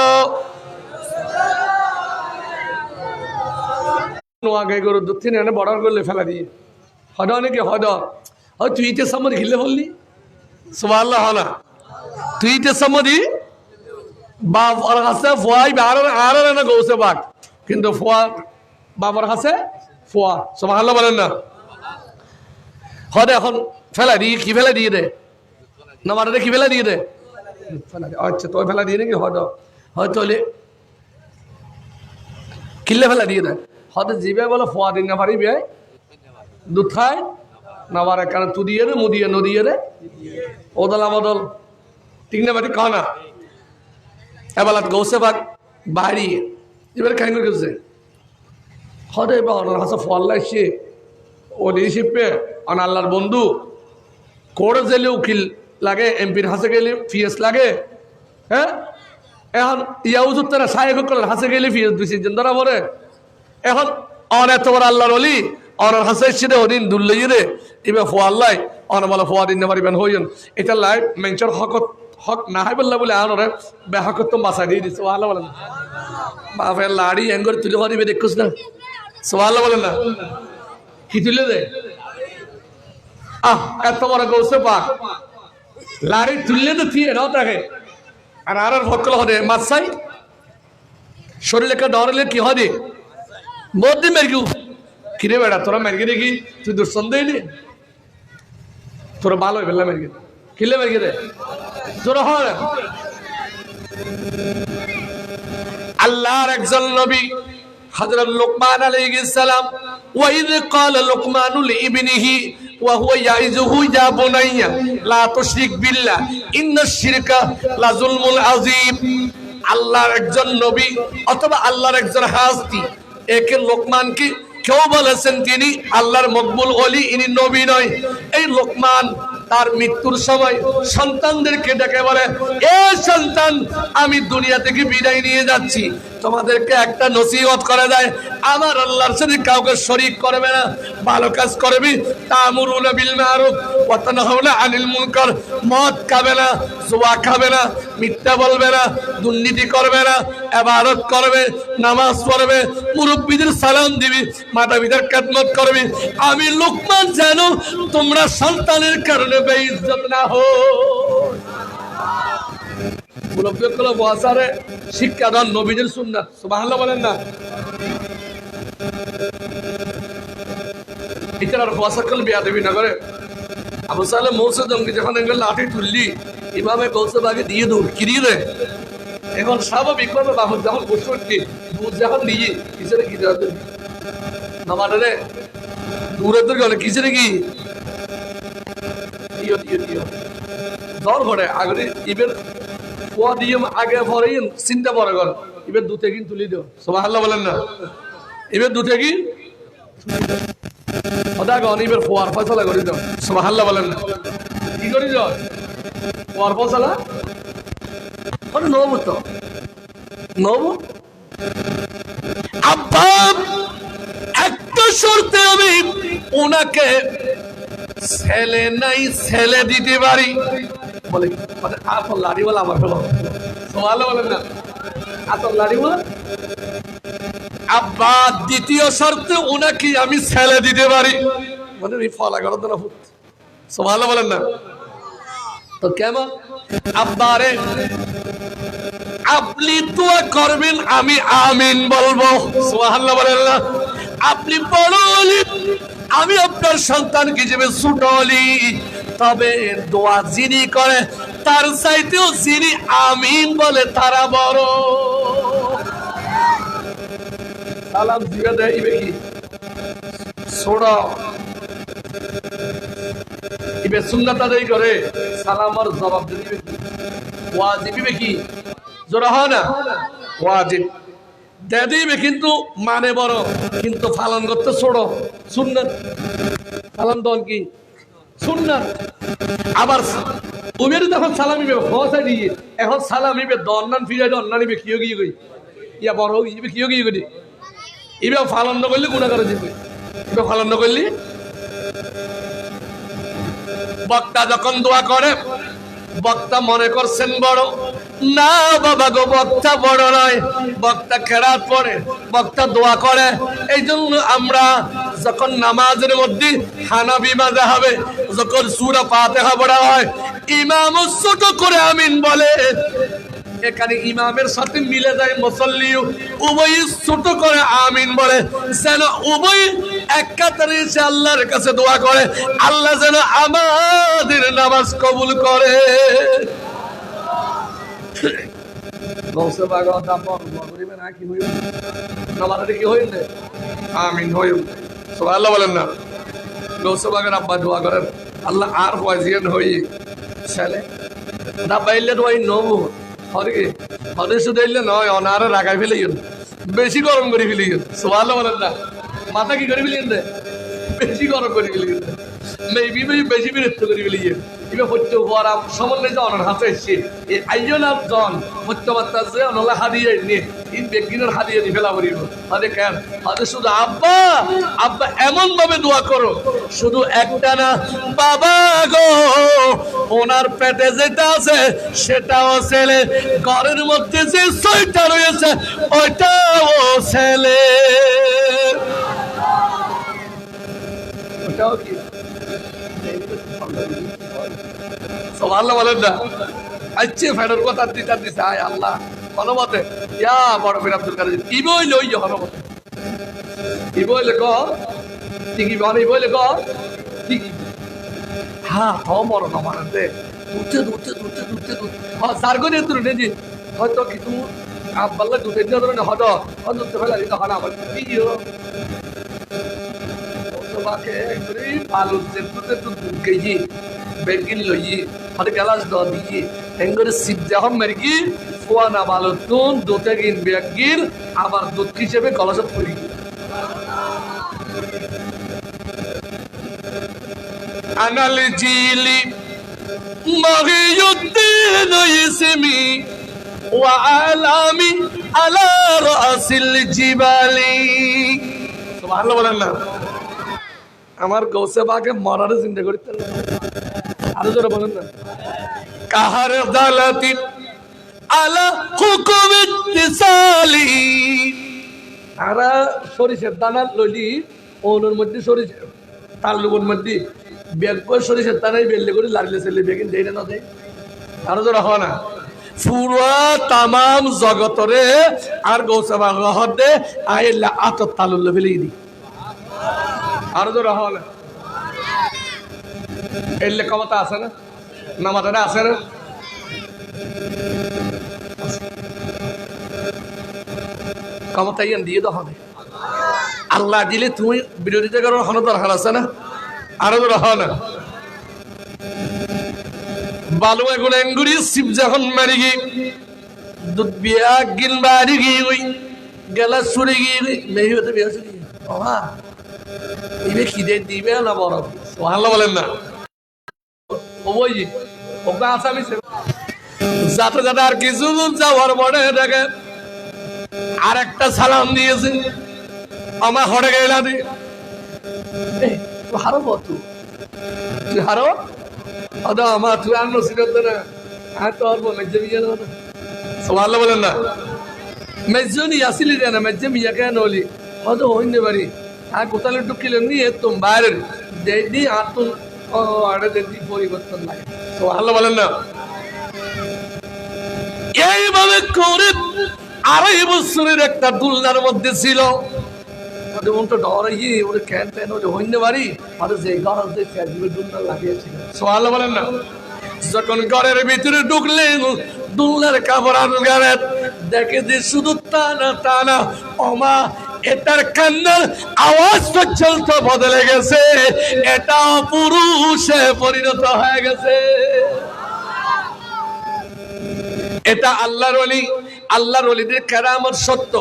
आगे गुरु दुत्ती ने बॉर्डर को ले फैला दिए हदा ने के हदा और तुईते समझ खिले बोली सवाल होला तुईते समझी बाप और हंसे फुआई आर ना गौ से बात किंतु फुआ बाप और हंसे ফোয়া সুবহানাল্লাহ বলেন না হদে এখন ফেলা দিয়ে কি ফেলা দিয়ে দে না মারে কি ফেলা দিয়ে দে আচ্ছা তো ফেলা দিয়ে নাকি হদ হয়তো কিল্লে ফেলা দিয়ে দে হদে জিবে বলে ফোয়া দিন না পারিবে দুথায় না মারে কারণ তু দিয়ে রে মুদিয়ে নদিয়ে রে ওদলা বদল ঠিক না বাটি খানা এবালাত গৌসে বাগ বাড়ি এবার কাহিনী করে গেছে হদে বা ওনার হাসা ফল্লা এসে ও লিডারশিপে অন আল্লাহর বন্ধু কোর্টে গেলে উকিল লাগে এমপির হাসে গেলে ফিএস লাগে হ্যাঁ এখন ইয়াউজুর তারা সাহেব করলেন হাসে গেলে ফিএস 2-3 ধরা পড়ে এখন অন এত বড় আল্লাহর অলি অনার হাসে এসে ওদিন দুল্লাই রে এবার ফোয়া আল্লাহ অন বলে ফোয়া দিন পারিবেন হইন এটা লাই মেঞ্চর হক না হয় বললা বলে আনরে বেহকত তো বাসা দিয়ে দিচ্ছে আল্লাহ বলেন বাপের লাড়ি এঙ্গর তুলে পারিবে দেখুস না সুবহানাল্লাহ বলেন না কি তুলে দে এত বড় গৌসে পাক লাড়ি তুললে তো থিয়ে নাও তাকে আর ভক্কল হদে মাছাই শরীরে কা ডরলে কি হদে মধ্যে মেরগু কিরে বেড়া তোরা মেরগে দেখি তুই দুঃসন্দেহ নি তোরা ভালো হয়ে ফেললাম মেরগে কিলে মেরগে দে তোরা হয় আল্লাহর একজন নবী হযরত লুকমান আলাইহিস সালাম ওয়াইদ ক্বালা লুকমানু লিইবনিহি ওয়া হুয়া ইয়াইযুহু ইয়া বুনাইয়া লা তুশরিক বিল্লাহ ইন্নাশ শিরকা লা যুলমুল আযীম। আল্লাহর একজন নবী অথবা আল্লাহর একজন হাস্তি একে লোকমান কি কেউ বলেছেন তিনি আল্লাহর মকবুল ওলি ইনি নবী নয়। এই লোকমান তার মৃত্যুর সময় সন্তানদেরকে ডেকে বলে এ সন্তান আমি দুনিয়া থেকে বিদায় নিয়ে যাচ্ছি তোমাদেরকে একটা নসিহত করে দেয় আমার আল্লাহর সাথে কাউকে শরীক করবে না ভালো কাজ করবি তা'মুরুনা বিল মারুফ ওয়া তানহাউনা আনিল মুনকার মদ খাবে না জুয়া খাবে না মিথ্যা বলবে না দুর্নীতি করবে না ইবাদত করবে নামাজ পড়বে মুরব্বিদের সালাম দিবি মাতা পিতার খেদমত করবি আমি লোকমান জানো তোমরা সন্তানের কারণে বেইজ্জত না হও। মুরব্বিগুলো বসারে শিক্ষা দান নবীদের সুন্নাত সুবহানাল্লাহ বলেন না এটার বসাকল বিয়াদবি না করে আবু সালে মৌসা জঙ্গি যখন এগুলো লাঠি তুললি এভাবে গৌসে বাগে দিয়ে দৌড় কিরিয়ে রে এখন স্বাভাবিকভাবে বাবু যখন বসে উঠছি দুধ যখন নিয়ে কিসেরে কি দেওয়া নামাটা রে দূরের দিকে কিসেরে কি দিও জ্বর ঘরে আগে ইবের পোয়া দিয়ে আগে পরে চিন্তা পরে কর এবার দুধে কিন তুলি দিও সুবহানাল্লাহ বলেন না এবার দুধে কি সদা গন এবার পোয়ার ফয়সালা করে দাও সুবহানাল্লাহ বলেন না কি করি যাও পোয়ার ফয়সালা মানে নব তো নব আব্বা একটা শর্তে আমি ওনাকে ছেলে নাই ছেলে দিতে পারি বলে আসল লাড়িওয়ালা আমার ফেলো সুবহানাল্লাহ বলেন না আসল লাড়িওয়ালা আব্বা দ্বিতীয় শর্তে ওনাকে আমি ছেলে দিতে পারি মানে এই ফলা করো তো না সুবহানাল্লাহ বলেন না তো কেমন আব্বারে আপনি দোয়া করবেন আমি আমিন বলবো সুবহানাল্লাহ বলেন না আপনি বড় আমি আপনার সন্তানকে হিসেবে ছুটলি তবে দোয়া যিনি করে তার চাইতেও যিনি আমিন বলে তারা বড় সালাম জিগা দেইবে কি ছোড়া ইবে সুন্নাত আদায় করে সালামের জবাব দিবে কি ওয়াজিব কি জোরা হয় না ওয়াজিব দিবে কিন্তু মানে বড় কিন্তু পালন করতে ছোট সুন্নাত সালাম দন কি সুন্নাত আবার উমের যখন সালাম ইবে হসা দিয়ে এখন সালাম ইবে দন্নান ফিরে দন্নান ইবে কিও গিয়ে কই ইয়া বড় ইবে কিও গিয়ে কই ইবে পালন না করলে গুনাহ করে দিবে ইবে পালন না করলে বক্তা যখন দোয়া করে বক্তা মনে করছেন বড় না বাবা গো বক্তা বড় নয় বক্তা কেরাত পড়ে বক্তা দোয়া করে এই জন্য আমরা যখন নামাজের মধ্যে হানাফি মাযহাবে যখন সূরা ফাতিহা পড়া হয় ইমাম ছোট করে আমিন বলে এখানে ইমামের সাথে মিলে যায় মুসাল্লিও উভয় ছোট করে আমিন বলে যেন উভয় এক কাতারে এসে আল্লাহর কাছে দোয়া করে আল্লাহ যেন আমাদের নামাজ কবুল করে আমিন হইম সুবহানাল্লাহ বলেন না গৌসবাগের আব্বা দোয়া করেন আল্লাহ আর ওয়াজিয়ান হই ছেলে না পাইলে দোয়াই নবু হরে হরে শুধু এলে নয় অনারে রাগাই ফেলে বেশি গরম করে ফেলি সুবহানাল্লাহ বলেন না মাথা কি করে ফেলি বেশি গরম করে ফেলি মেবি বেশি বিরক্ত করে ফেলি ইবে হচ্ছে হওয়ার সমন্বয় যে অনার হাতে এসছে এই আইজন আর জন হত্যবার্তা যে অনলা হাদিয়ে নিয়ে তিন ব্যক্তির হাদিয়ে দিয়ে ফেলা করিব আরে কেন আরে শুধু আব্বা আব্বা এমন ভাবে দোয়া করো শুধু একটা না বাবা গো ওনার পেটে যেটা আছে সেটাও ছেলে ঘরের মধ্যে যে ছয়টা রয়েছে ওইটাও ছেলে ওটাও কি সুবহানাল্লাহ বলেন না আচ্ছা ফেডার কথা দিতে আয় আল্লাহ হনমতে ইয়া বড় বীর আব্দুল কাদের ইবই লই হনমতে ইবই লে ক ঠিকই বলে ইবই লে ক ঠিকই হ্যাঁ হমর নমানতে দুতে হ্যাঁ সারগনে তুই নেজি হয়তো কিছু আব্বাল্লাহ দুতে দিন ধরে হদ হদ ফেলা দিতে হনা আমার কি বাকে একবারে আলু যেতে তো কেজি বেগিন লই হদ গ্লাস দ দিই এঙ্গরে সিপ যখন মেরকি ফোয়ানা ভালো তুন দুতে গিন বেগির আবার দুধ হিসেবে কলসত করি আনাল জিলি মহিউদ্দিন ইসমি ওয়া আলামি আলা রাসিল জিবালি সুবহানাল্লাহ বলেন না আমার গৌসে বাকে মরারে চিন্তা করতে আরো জোরে বলেন না কাহার দালাতি আলা হুকুম ইত্তিসালি তারা সরিষার দানা লইলি ওনের মধ্যে সরিষা তার লোকের মধ্যে বেগ করে সরিষার দানাই বেললে করে লাড়লে ছেলে বেগিন দেয় না দেয় আরো জোরে হয় না পুরা তামাম জগতরে আর গৌসে বাগ দে আইলা আতত তালুল্লা ফেলে দি আরো জোরে হয় না এলে ক্ষমতা আছে না নামাজটা আছে না ক্ষমতা ইয়ান দিয়ে দাও হবে আল্লাহ দিলে তুমি বিরোধিতা করার হন দরকার আছে না আরো জোরে হয় না বালু এখন এঙ্গুরি শিব যখন মারি গিয়ে দুধ বিয়া গিন বাড়ি গিয়ে ওই গেলা সুরে গিয়ে মেহি হতে বিয়া সুরে বাবা ইবে খিদে দিবে না বড় ভালো বলেন না ওই ওকে আসামি যাতে যাতে আর কিছু যাওয়ার পরে দেখে আর একটা সালাম দিয়েছে আমার হরে গেলা দি হারো বতু তুই হারো আদা আমার তুই আর নসিরত না আর তো আর মেজে মিয়া না সুবহানাল্লাহ বলেন না মেজনি আসিলি না মেজে মিয়া কেন হলি হয়তো হইতে পারি আর কোথালে ঢুকিলে নিয়ে তুমি বাইরে দেদি আর তুমি আড়ে দেদি পরিবর্তন লাগে সুবহানাল্লাহ বলেন না এইভাবে করে 2.5 বছরের একটা দুলনার মধ্যে ছিল মনটা ডরাইয়ে ওরে ক্যান ট্যান ওরে হইতে পারি আর যে ঘর যে ফ্যাজবে দুলনা লাগিয়েছিল সুবহানাল্লাহ বলেন না যখন ঘরের ভিতরে ঢুকলেন দুলনার কাপড় আর গায়ে দেখে যে শুধু টানা টানা ওমা এটার কান্নার আওয়াজ পর্যন্ত বদলে গেছে এটা পুরুষে পরিণত হয়ে গেছে এটা আল্লাহর ওলি আল্লাহর ওলিদের কেরামত সত্য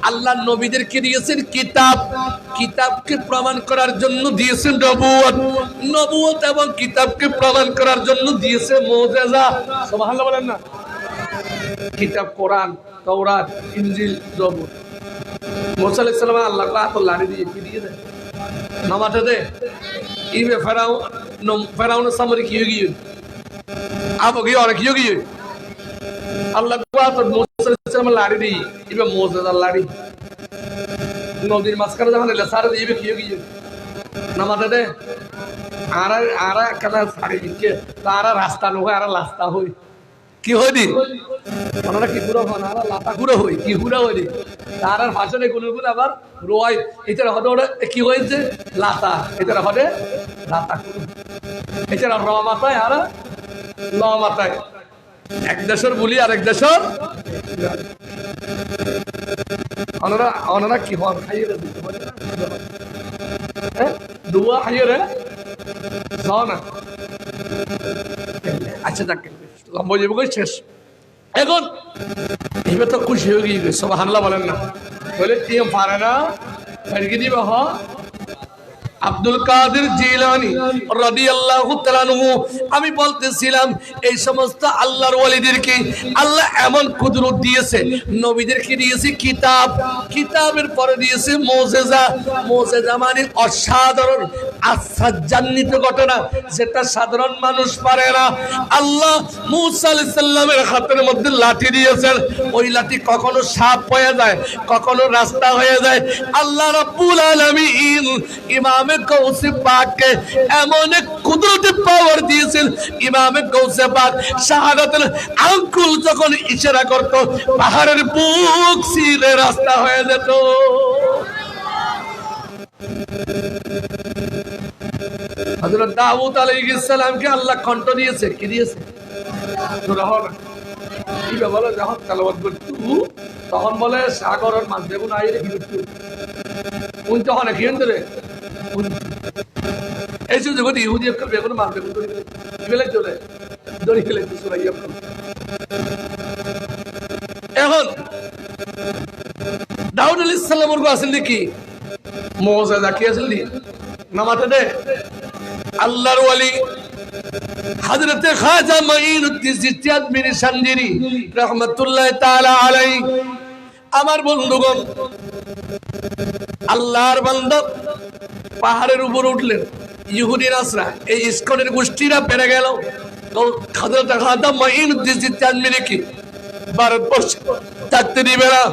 আল্লাহর নবীদেরকে দিয়েছেন কিতাব কিতাবকে প্রমাণ করার জন্য দিয়েছেন নবুয়ত নবুয়ত এবং কিতাবকে প্রমাণ করার জন্য দিয়েছে মুজিজা সুবহানাল্লাহ বলেন না কিতাব কোরআন তাওরাত ইনজিল জবুর মুসা আলাইহিস সালাম আল্লাহ তাআলা লাড়ি দিয়ে কি দিয়ে দেয় নামাতে দে ইবে ফেরাউনের সামনে কি হয়ে গিয়ে আবো কি আর কি হয়ে গিয়ে আল্লাহ তো মুসা আলাইহিস সালাম লাড়ি দিয়ে ইবে মুজিজা লাড়ি নদীর মাঝখানে যখন এলে সারে দিবে কি হয়ে গিয়ে নামাতে দে আর কানা সারি দিকে তারা রাস্তা নয় আর রাস্তা হই কি হইনি ওনারা কি পুরো হন আর লাতা পুরো হই কি পুরো হইনি তার আর ভাষণে কোন কোন আবার রোয় এটার হদে ওটা কি হয়েছে লাতা এটার হদে লাতা এটার র মাথায় আর ল মাথায় এক দেশের বলি আর এক দেশের ওনারা কি হন খাইয়ে দিতে পারে হ্যাঁ দুয়া খাইয়ে রে যাও না আচ্ছা দেখেন লম্বা জীবন শেষ এখন এবার তো খুশি হয়ে গিয়ে সুবহানাল্লাহ বলেন না বলে তুই পারে না ফেরকি দিবে হ আব্দুল কাদের জিলানী রাদিয়াল্লাহু তাআলা আনহু আমি বলতেছিলাম এই সমস্ত আল্লাহর ওলিদেরকে আল্লাহ এমন কুদরত দিয়েছে নবীদেরকে দিয়েছে কিতাব কিতাবের পরে দিয়েছে মুজিজা মুজিজা মানে অসাধারণ আশ্চর্যান্বিত ঘটনা যেটা সাধারণ মানুষ পারে না আল্লাহ মুসা আলাইহিস সালামের হাতের মধ্যে লাঠি দিয়েছেন ওই লাঠি কখনো সাপ হয়ে যায় কখনো রাস্তা হয়ে যায় আল্লাহ রাব্বুল আলামিন ইমামে গৌসে পাককে এমন এক কুদরতি পাওয়ার দিয়েছেন ইমামে গৌসে পাক শাহাদাতের আঙ্গুল যখন ইশারা করত পাহাড়ের বুক ছিঁড়ে রাস্তা হয়ে যেত হযরত দাউদ আলাইহিস সালামকে আল্লাহ কণ্ঠ দিয়েছে কি দিয়েছে সুবহান কি বলে যখন তেলাওয়াত করতে তখন বলে সাগরের মাছ বেগুন আইরে কি করতে কোন তখন কি হন্ডরে এই যে যখন ইহুদি বেগুন মাছ বেগুন ধরে ফেলে চলে ধরে ফেলে সুরাইয়া এখন দাউদ আলাইহিস সালামের গো আসল কি মুজিজা কি আসল নামাতে দে আল্লাহর ওলি হযরত খাজা মাঈনুদ্দিন চিশতি আজমিরি শানজিরি রাহমাতুল্লাহ তাআলা আলাইহি আমার বন্ধুগণ আল্লাহর বান্দা পাহাড়ের উপর উঠলেন ইহুদি নাসরা এই ইসকনের গোষ্ঠীরা পেরে গেল তো হযরত খাজা মাঈনুদ্দিন চিশতি আজমিরি কি ভারতবর্ষ থাকতে দিবে না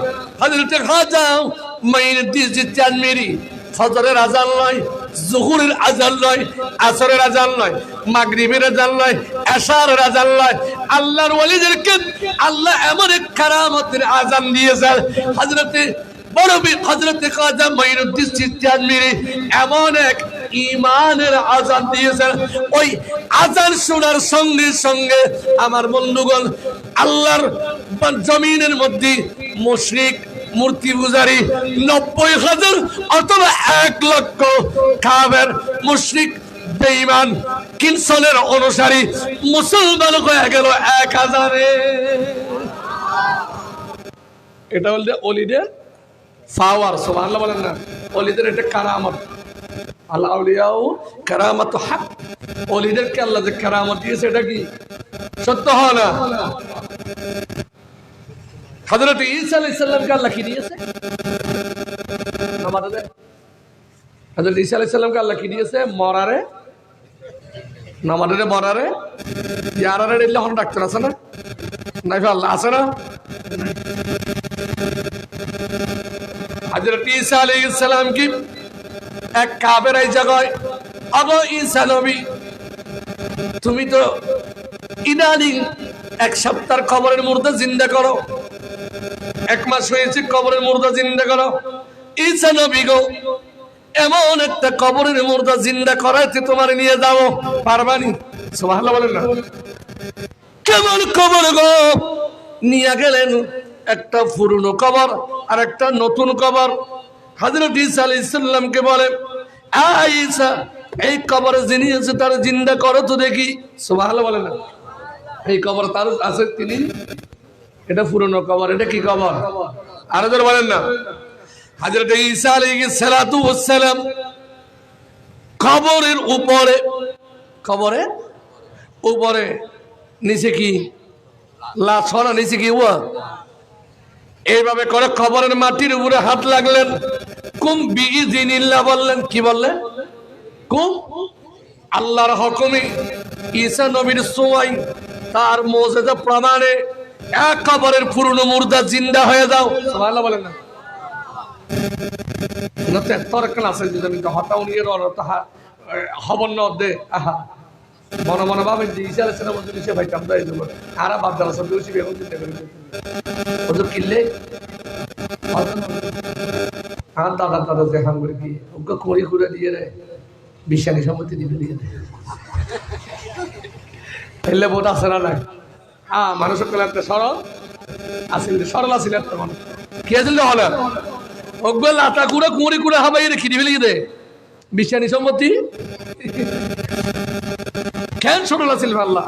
হযরত খাজা মাঈনুদ্দিন চিশতি আজমিরি ফজরের আযান নয় যুহুরের আযান নয় আসরের আযান নয় মাগরিবের আযান নয় এশারের আযান নয় আল্লাহর ওলিদেরকে আল্লাহ এমন এক কারামতের আযান দিয়েছেন হযরতে বড় বীর হযরতে খাজা মাঈনুদ্দিন চিশতি আজমিরি এমন এক ঈমানের আযান দিয়েছেন ওই আযান শোনার সঙ্গে সঙ্গে আমার বন্ধুগণ আল্লাহর জমিনের মধ্যে মুশরিক মূর্তি পূজারী 90,000 অথবা 1 লক্ষ কাফের মুশরিক বেঈমান কিনসনের অনুসারী মুসলমান হয়ে গেল 1000-এ। এটা বলতে অলিদের পাওয়ার, সুবহানাল্লাহ বলেন না। অলিদের এটা কারামত, আল আউলিয়াউ কারামাতু হক। অলিদেরকে আল্লাহ যে কারামত দিয়েছে এটা কি সত্য হয় না? হযরত ঈসা আলাইহিস সালামকে আল্লাহ কি দিয়েছে? আমাদের হযরত ঈসা আলাইহিস সালামকে আল্লাহ কি দিয়েছে? মরারে, নামারে মরারে ইয়ারারে দিলে হন ডাক্তার আছে না? নাই আল্লাহ আছে না? হযরত ঈসা আলাইহিস সালাম কি এক কাফের এই জায়গায়, আগো ঈসা নবী তুমি তো ইদানিং 1 সপ্তাহ কবরের মুর্দা জিন্দা করো, 1 মাস হয়েছে কবরের মুর্দা জিন্দা করো। ঈসা নবী গো, এমন একটা কবরের মুর্দা জিন্দা করাইতে তোমার নিয়ে যাও, পারবানি? সুবহানাল্লাহ বলেন না। কেমন কবর গো? নিয়ে গেলেন একটা পুরনো কবর আর একটা নতুন কবর। হযরত ঈসা আলাইহিস সালামকে বলে, ঈসা এই কবরে যিনি আছে তার জিন্দা করো তো দেখি। সুবহানাল্লাহ বলেন না। এই কবর তার আছে, তিনি, এটা পুরনো কবর, এটা কি কবর? আরো জোরে বলেন না। হযরত ঈসা আলাইহিস সালাতু ওয়াস সালাম কবরের উপরে, কবরের উপরে নিচে কি লাশ, ছড়া নিচে কি ওয়া, এইভাবে করে কবরের মাটির উপরে হাত লাগলেন। কুম বিইযনিল্লাহ বললেন। কি বললেন? কুম, আল্লাহর হুকুমে ঈসা নবীর সোয়াই তার মুজিজা প্রমাণে এক কবরের পুরনো মুর্দা জিন্দা হয়ে যাও। সুবহানাল্লাহ বলেন না। নতে তরকল আছে যে আমি হতাও নিয়ে রতা হবন ন দে আহা মনে মনে ভাবেন যে ঈসা আলাইহিস সালাম বলতে সে ভাইতাম দাই দেব আরা বাদ দাও সব বেশি বেগুন চিন্তা করে ওদের কিল্লে আর দাদা দাদা দেখান করে কি ওকে কোড়ি করে দিয়ে রে বিশানি সম্মতি দিবে দিয়ে দে এলে বোধ আছে না নাই। হ্যাঁ, মানুষের কলে একটা সরল আসিল, সরল আসিল একটা মানুষ কি আসিল হলে ওগুলো লাটা কুড়ে কুড়ি কুড়ে হাবাই রে খিদি ফেলে দে বিশানি সম্মতি কেন সরল আসিল আল্লাহ।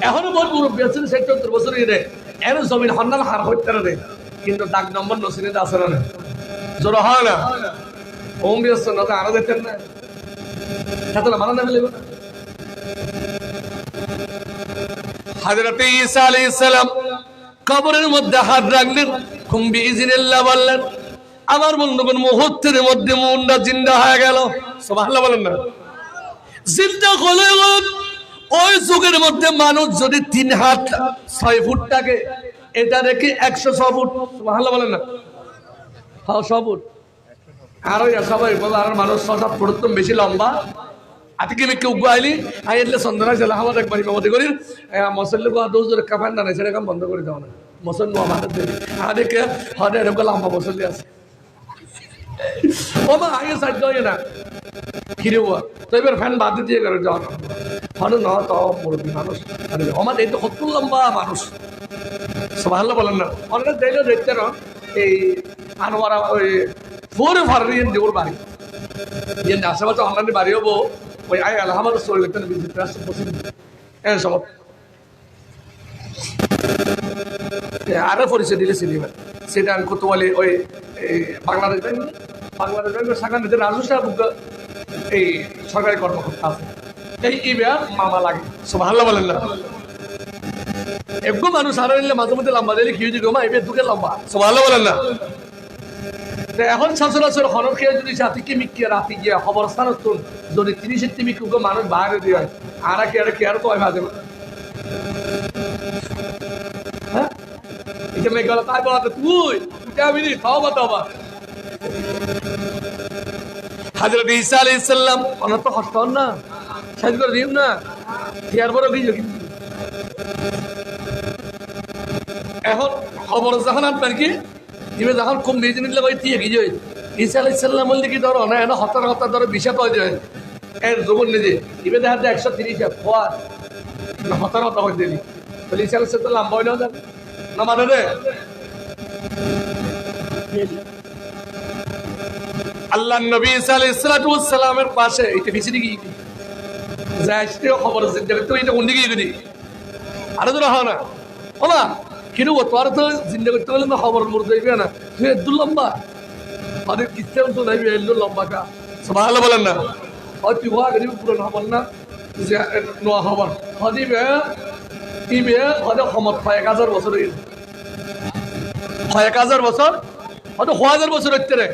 এখনো বল মুরব্বী আছেন ৭০ বছর রে এর জমিন হন্নাল হার হইতে রে কিন্তু দাগ নম্বর নসিনে আছে না জোর হয় না ওম ব্যস্ত না আরো দেখতেন না তাহলে মানা না ফেলে। হযরত ঈসা আলাইহিস সালাম কবরের মধ্যে হাত রাখলেন, কুম বিইযনিল্লাহ বললেন। আমার বন্ধুগণ মুহূর্তের মধ্যে মুন্ডা জিন্দা হয়ে গেল। সুবহানাল্লাহ বলেন না। জিন্দা হলে ওই যুগের মধ্যে মানুষ যদি 3 হাত 6 ফুট থাকে, এটা রেখে 106 ফুট। সুবহানাল্লাহ বলেন না। হ্যাঁ 100 ফুট। আর ওই সবাই বলে আর মানুষ 6-7 ফুট তো বেশি লম্বা। আজকে আমি কেউ গাইলি আই এলে সন্ধ্যা জেলা আমার একবার ইমামতি করি মসল্লি গো দোজ ধরে কাফান না সেটা কাম বন্ধ করে দাও না মসল্লি আমাদের দেবে আদেরকে হদে এরকম লম্বা মসল্লি আছে ও মা আগে সাইড দাও না কিরে ও তো এবার ফ্যান বাদ দিয়ে করে যাও না হলো না তো মুরব্বী মানুষ আমার এই তো কত লম্বা মানুষ। সুবহানাল্লাহ বলেন না। অনেক দেখলে দেখতে না এই আনোয়ারা ওই ফোরে ফারিয়ে দেওর বাড়ি যে আশেপাশে অনলাইনে বাড়ি হবো ওই আই আলহামদুলিল্লাহ শরীর একটা বিজিট রাষ্ট্র পছন্দ হ্যাঁ সব আরো পরিচয় দিলে সিনেমা সেটা আমি কত বলে ওই বাংলাদেশ ব্যাংকের শাখা নিতে রাজু সাহেব এই সরকারি কর্মকর্তা আছে এই ইবার মামা লাগে। সুবহানাল্লাহ বলেন না। একটু মানুষ আরো নিলে মাঝে মধ্যে লম্বা দিলে কি হয়েছে গো মা এবার দুকে লম্বা। সুবহানাল্লাহ বলেন না। এখন সচরাচর হনর খেয়ে যদি জাতিকে মিকিয়ে রাতি গিয়ে খবর স্থান যদি 30 মিকুকে মানুষ বাইরে দিয়ে হয় আর কি আর তো মাঝে হ্যাঁ এটা মেয়ে গেল তাই বলা তুই যাবি খাওয়া বাতাবা। হযরত ঈসা আলাইহিস সালাম অনেক তো কষ্ট হন না সাহায্য করে দিও না খেয়ার বড় ভিজো কিন্তু এখন খবর যখন আপনার কি দিবে যখন কম বেজে নিলে ওই দিয়ে কি যায় ঈসা আলাইহিস সালাম বলতে কি ধরো না এনে হতার হতার ধরো বিষাত হয়ে যায় এর জবন নিজে দিবে দেখা যায় 130 খোয়া হতার হতা হয়ে দেনি বলে ঈসা আলাইহিস সালাম লম্বা হইলেও যাবে না মানে রে আল্লাহ নবী ঈসা আলাইহিস সালাতু ওয়াস সালামের পাশে এটা পিছনে কি যাইতে খবর জিন্দেগি তো এটা কোন দিকে গিয়ে আরে তো হয় না ওলা কিন্তু তোর তো জিন্দেগি তো হলে না খবর মুর্দে যাবে না তুই এত লম্বা আরে কিসে তো নাই এত লম্বা কা সুবহানাল্লাহ বলেন না আর তুই ওয়া গরিব পুরো না বল না যে নোয়া খবর হদিবে ইবে হদে ক্ষমত 1000 বছর হয়ে 1000 বছর হয়তো 1000 বছর হচ্ছে রে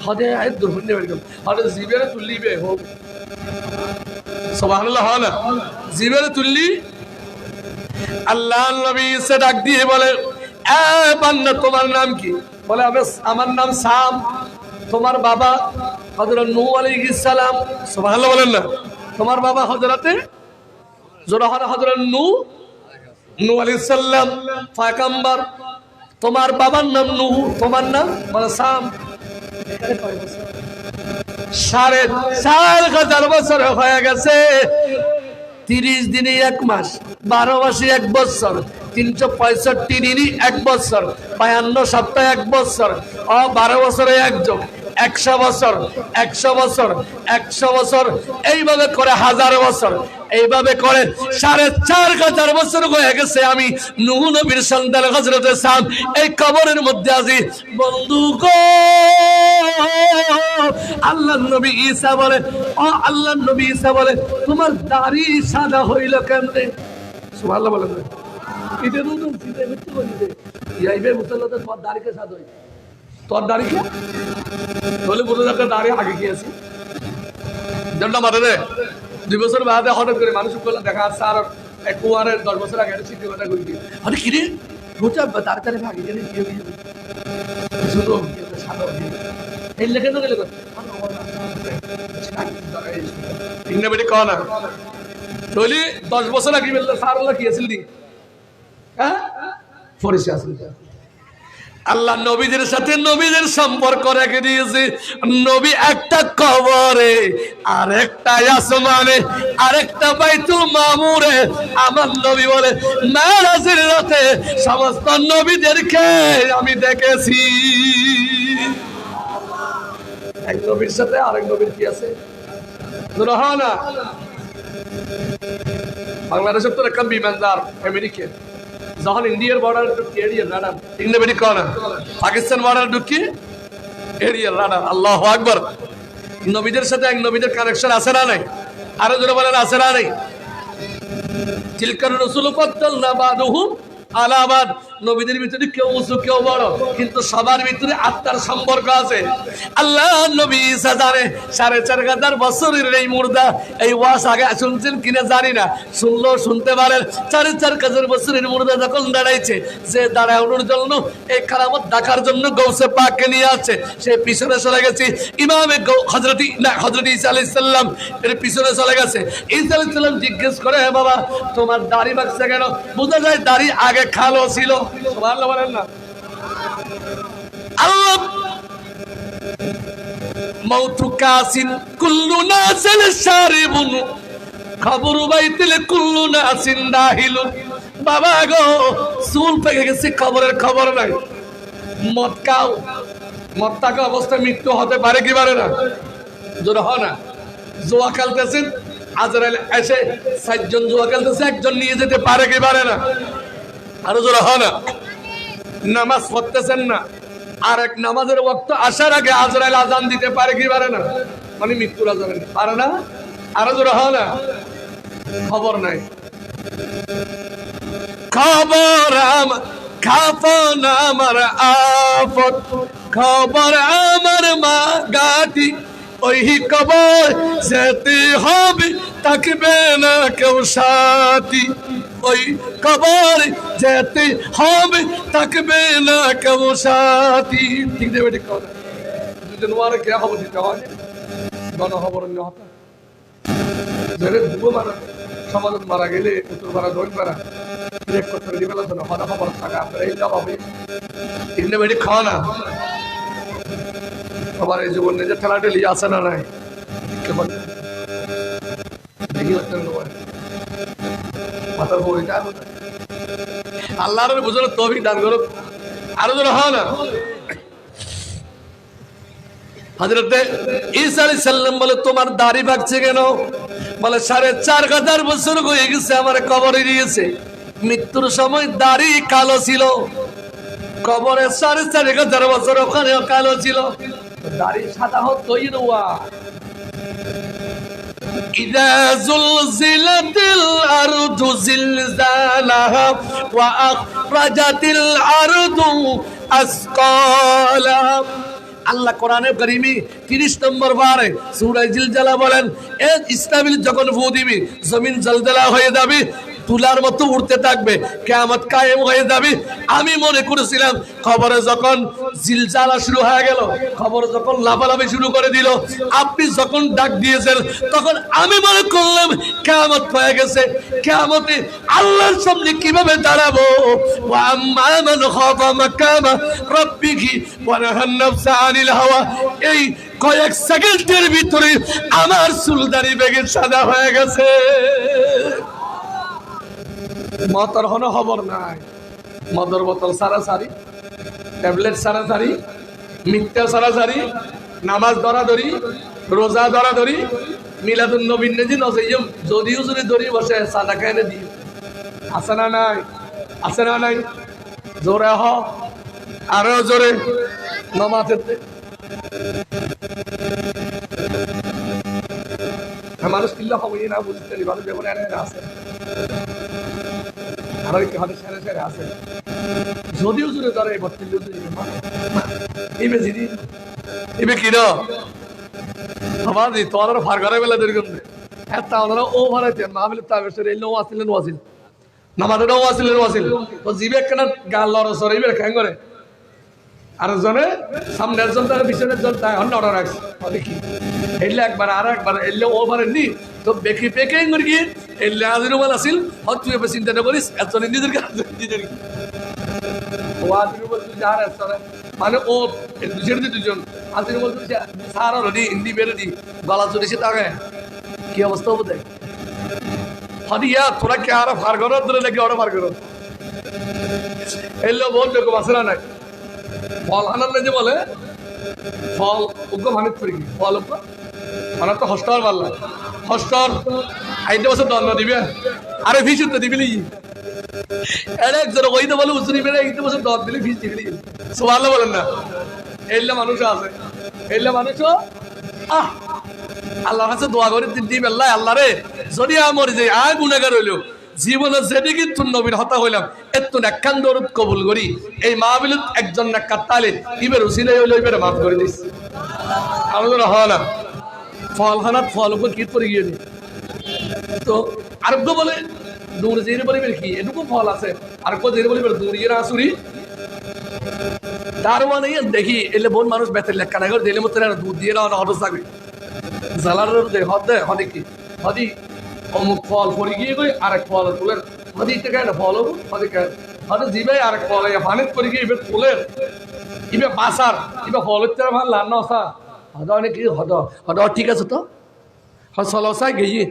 হদে আয় দুর্বন্ধে বের গেল হদে জিবেরে তুলিবে হোক সুবহানাল্লাহ না জিবেরে তুললি আল্লাহ নবী সে ডাক দিয়ে বলে এ বান্দা তোমার নাম কি বলে আমার নাম সাম তোমার বাবা হযরত নূহ আলাইহিস সালাম সুবহানাল্লাহ বলেন না তোমার বাবা হযরতে জোরাহানা হযরত নূহ আলাইহিস সালাম পয়গম্বর তোমার বাবার নাম নূহ তোমার নাম বলে সাম 4,500 বছর হয়ে গেছে 30 দিনে 1 মাস 12 মাসে 1 বছর 365 দিনই 1 বছর 52 সপ্তাহে 1 বছর 12 বছরে 1 যোগ 100 বছর 100 বছর 100 বছর এইভাবে করে 1000 বছর এইভাবে করে 4,500 বছর হয়ে গেছে আমি নূহ নবীর সন্তান হযরতে সাম এই কবরের মধ্যে আছি বন্ধু গো আল্লাহর নবী ঈসা বলে ও আল্লাহর নবী ঈসা বলে তোমার দাড়ি সাদা হইল কেমনে সুবহানাল্লাহ বলেন এটা নতুন সিধে মিথ্যে বলিতে ইয়াইবে মুসল্লাতে তোমার দাড়িকে সাদা হই তোর দাড়ি কি বলে বলে একটা দাড়ি আগে কি আছে দন্ডা মারে রে 2 বছর বাদে হঠাৎ করে মানুষ বলে দেখা আছে আর এক কুয়ারের 10 বছর আগে সিদ্ধি কথা কই দি আরে কি রে গোটা তার তারে ভাগে গেলে কি হবে শুধু সাদা এই লেখে তো গেলে ইংনে বেটি কোনা চলি 10 বছর আগে বললে সারলা কি আছিল দি হ্যাঁ ফরিসি আছিল আল্লাহ নবীদের সাথে নবীদের সম্পর্ক রেখে দিয়েছে নবী একটা কবরে আরেকটা আসমানে আরেকটা বাইতুল মামুরে আমার নবী বলে মেরাজের রাতে সমস্ত নবীদেরকে আমি দেখেছি এক নবীর সাথে আরেক নবীর কি আছে না বাংলাদেশের তো একটা বিমানদার আমেরিকা যখন ইন্ডিয়ার বর্ডার ঢুকি এরিয়ার রাডার ইন্ডিয়া বেটি কোনা পাকিস্তান বর্ডার ঢুকি এরিয়ার রাডার আল্লাহু আকবার নবীদের সাথে এক নবীদের কানেকশন আছে না নাই আরো জোরে বলেন আছে না নাই তিলকার রাসূল ফাদ্দালনা বাদুহুম আলাবাদ নবীদের ভিতরে কেউ উঁচু কেউ বড় কিন্তু সবার ভিতরে আত্মার সম্পর্ক আছে আল্লাহ নবী ঈসা জানে 4,500 বছরের এই মুর্দা এই ওয়াজ আগে শুনছেন কিনা জানি না শুনলো শুনতে পারেন 4,500 বছরের মুর্দা যখন দাঁড়াইছে যে দাঁড়ানোর জন্য এই কারামত দেখার জন্য গৌসে পাককে নিয়ে আছে সে পিছনে চলে গেছে ইমামে হযরত ঈসা আলাইহিস সালাম এর পিছনে চলে গেছে ঈসা আলাইহিস সালাম জিজ্ঞেস করে হে বাবা তোমার দাড়ি বাঁকছে কেন বোঝা যায় দাড়ি আগে খালো ছিল সুবহানাল্লাহ বলেন না আল্লাহ মাউতু কাসিন কুল্লু নাসিল শারিবুন খবরু বাইতিল কুল্লু নাসিন দাহিলু বাবা গো চুল পেকে গেছে কবরের খবর নাই মদ খাও মদ থাকা অবস্থায় মৃত্যু হতে পারে কি পারে না জোরে হয় না জুয়া খেলতেছেন আজরাইল এসে 4 জন জুয়া খেলতেছে একজন নিয়ে যেতে পারে কি পারে না আরো জোরে হয় না নামাজ পড়তেছেন না আর এক নামাজের ওয়াক্ত আসার আগে আজরাইল আজান দিতে পারে কি পারে না মানে মৃত্যুর আজান পারে না আরো জোরে হয় না খবর নাই খবর খাফন আমার আফত খবর আমার মা গাতি ওই কবর যেতে হবে থাকবে না কেউ সাথী ওই কবর যেতে হবে থাকবে না কেউ সাথী ঠিক দেবে ঠিক কথা দুজন ওয়ারে কে খবর দিতে হয় গণ খবর হতা যারা দুবো মারা সমাজত মারা গেলে উত্তর মারা দোল মারা এক কথা দিবেলা তো হতা খবর থাকা আপনারা এই জবাব হবে ঠিক দেবে ঠিক খাওয়া না সবার এই জীবন নিজের ঠেলাঠেলি আছে না নাই কেবল দেখি হচ্ছে মাথার বই আল্লাহর বুঝার তৌফিক দান করো আরো যেন হয় না হযরতে ঈসা আলাইহিস সালাম বলে তোমার দাড়ি পাকছে কেন? বলে ৪৫০০ বছর হয়ে গেছে আমার কবরে দিয়েছে, মৃত্যুর সময় দাড়ি কালো ছিল, কবরে ৪৫০০ বছর ওখানে কালো ছিল, দাড়ি সাদা হতো ইরওয়া। ইযা যুলজিলাতিল আরদু জিলজালাহা ওয়া আখরাজাতিল আরদু আসকালাহা। আল্লাহ কোরআনে কারীমে 30 নম্বর পারে সূরা জিলজালা বলেন, এ ইসরাফিল যখন ফু দিবে জমিন জলজলা হয়ে যাবে, তুলার মতো উঠতে থাকবে, কিয়ামত কায়েম হয়ে যাবে। আমি মনে করেছিলাম খবরে যখন জিলজালা শুরু হয়ে গেল, খবর যখন লাফালাফি শুরু করে দিল, আপনি যখন ডাক দিয়েছেন তখন আমি মনে করলাম কিয়ামত হয়ে গেছে। কিয়ামতে আল্লাহর সামনে কিভাবে দাঁড়াবো? ওয়া আম্মা মান খাফা মাকামা রাব্বিহি ওয়া নাহান নাফসা আনিল হাওয়া। এই কয়েক সেকেন্ডের ভিতরে আমার চুলদারি বেগে সাদা হয়ে গেছে। মতর হনো খবর নাই, মদর বোতল সারাসারি, ট্যাবলেট সারাসারি, মিথ্যা সারাসারি, নামাজ ধরাধরি, রোজা ধরাধরি, মিলাদুন নবীর নেজি নজেইম যদিও যদি ধরি বসে সাদাকা এনে দিই। আছে না নাই? আছে না নাই? জোরে হ, আরো জোরে নমাজেতে। মানুষ কিল্লা হবই না, বুঝতে পারি মানুষ যেমন আছে আরো একটু হাতে সেরে সেরে আছে, যদিও জুড়ে ধরে এবে জিদি এবে কি না আমার দি তোর ফার করে বেলা দীর্ঘ এত ওনারা ও ভাড়াইতে মাহবিল তাবেশের এই নো আসিলেন ওয়াসিল নামাজের ও আসিলেন ওয়াসিল তো জিবে একখানা গাল লড় সরে এবার খ্যাং করে আর জনে সামনে একজন তার পিছনের জন তাই অন্য অর্ডার রাখছে দেখি এলে একবার আর একবার এলে ওভার নি তো বেকি পেকে করে গিয়ে এলে আজির বল আসিল হত তুই এবার চিন্তা না করিস একজন নিজের কাছে নিজের ও আজির বল তুই যা রাস্তা মানে ও দুজন দুজন আজির বল তুই সারা রেডি হিন্দি বেরে দি গলা চড়ে সে তাকে কি অবস্থা হবে দেখ হদিয়া তোরা কে আর ফার করো ধরে নাকি ওরা ফার করো এলে বল দেখো বাসরা নাই ফল আনন্দ যে বলে ফল উগ্র মানিত করি ফল উগ্র মানে তো হস্টার পারলা হস্টার আইতে বছর দণ্ড দিবে আরে ফিস তো দিবি এরা একজন ওইতে বলে উচুরি বেড়ে এইতে বছর দর দিলে ফিস দিবি সোয়াল বলেন না এলে মানুষ আছে এলে মানুষও আল্লাহর কাছে দোয়া করে দিবি আল্লাহ আল্লাহ রে যদি আমার যে আয় গুনাহগার হইলো জীবনে যেদিকে তুই নবীর হতা হইলাম এত নাক্কান দরুদ কবুল করি এই মাহফিলত একজন নাক্কাত তালে ইবের উসিলে হইলো ইবের মাফ করে দিস আমাদের হয় না ফলখানাত ফল উপর কি পড়ে গিয়ে তো আরব্য বলে দূর জেরে বলিবের কি এটুকু ফল আছে আর কো জেরে বলিবের দূর ইয়ে আসুরি তার মানে দেখি এলে বোন মানুষ বেতের লেখা না করে দিলে মতো দুধ দিয়ে না হঠাৎ থাকবে জ্বালার দে হদে হদে কি হদি অমুক ফল পড়ে গিয়ে গই আরেক ফল তুলের হদি থেকে না ফল হবো হদি হদে জিবে আরেক ফল ফানিত করে গিয়ে এবার তুলের ইবে বাসার ইবে ফল হচ্ছে ভাল লান আসা হদ অনেক কি হদ হদ ঠিক আছে তো হদ সলসাই গিয়ে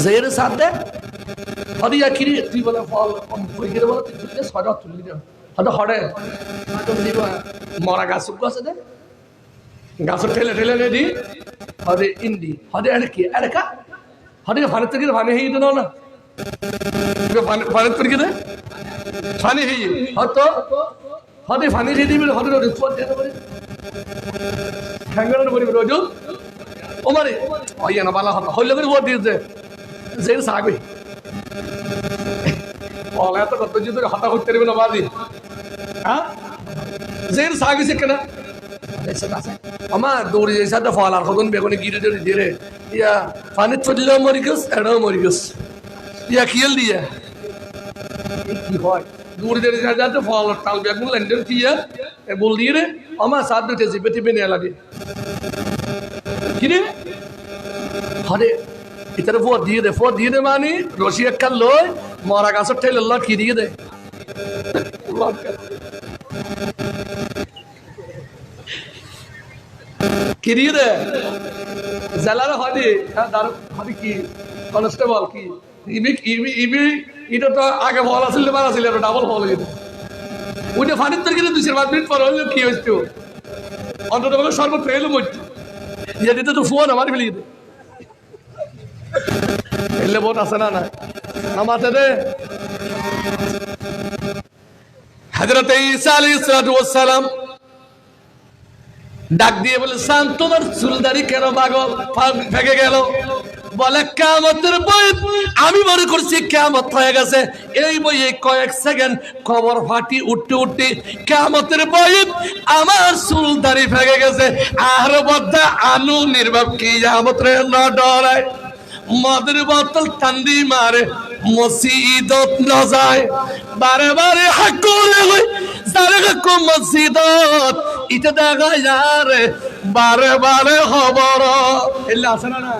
জের সাথে হদি আখিরি তুই বলে ফল পড়ে গিয়ে বলে তুই তুললে সদা তুলি দে হদ হড়ে মরা গাছ আছে দে গাছ ঠেলে ঠেলে নে দি হদে ইন্দি হদে আর কি আর কা হদে ফানিত থেকে ফানি হেই তো না ফানিত করে দে ফানি হেই হতো হদে ফানি হেই দিবি হদে রোজ চোট দে করে খাঙ্গার বলি রোজ ও মানে ওইয়া না বালা হতো হইলে করে ভোট দিয়েছে জেল সাগবে বলা তো কত যদি হতা করতে পারবে না বাদি হ্যাঁ জেল সাগিছে কেন আমার দৌড়ে যাই সাথে ফল আর কতক্ষণ বেগুনে গিরে ধরে দিয়ে ইয়া পানি চললেও মরি গেছ এটাও মরি গেছ ইয়া খেয়াল দিয়া কি হয় দৌড়ে ধরে যাতে ফল টাল বেগুন ল্যান্ডের দিয়া বল দিয়ে রে আমার সাথ দিতে জিপে টিপে নিয়ে লাগে কি রে হরে ইতারে ফোর দিয়ে দে মানে রশি একটা লই মরা গাছের ঠেলে ল কি দিয়ে দে কিরিয়ে দে জেলার হদি হদি কি কনস্টেবল কি ইবি ইবি ইবি এটা তো আগে ফল আসছিল বার আসছিল ডাবল ফল হয়ে ওইটা ফানির তরকারি 2-5 মিনিট পর হইলো কি হইতো অন্তত বলে সর্বত্র এলো মরতে ইয়ে দিতে তো ফোন আমার ফেলিয়ে দে এলে বোট আছে না না নামাতে দে হযরত ঈসা আলাইহিস সালাম ডাক দিয়ে বলে সান তোমার চুলদারি কেন পাগল ভেঙে গেল বলে কিয়ামতের বই আমি মনে করছি কিয়ামত হয়ে গেছে এই বইয়ে কয়েক সেকেন্ড খবর ফাটি উঠতে উঠতে কিয়ামতের বই আমার চুলদারি ভেঙে গেছে আর বদ্দা আনু নির্বাক কিয়ামতের না ডরায় মদের বোতল ঠান্ডি মারে মসজিদত না যায় বারে বারে হাকুরে হই সারে কো মসজিদত ইটা দেখা যারে বারে বারে খবর এলে আছে না না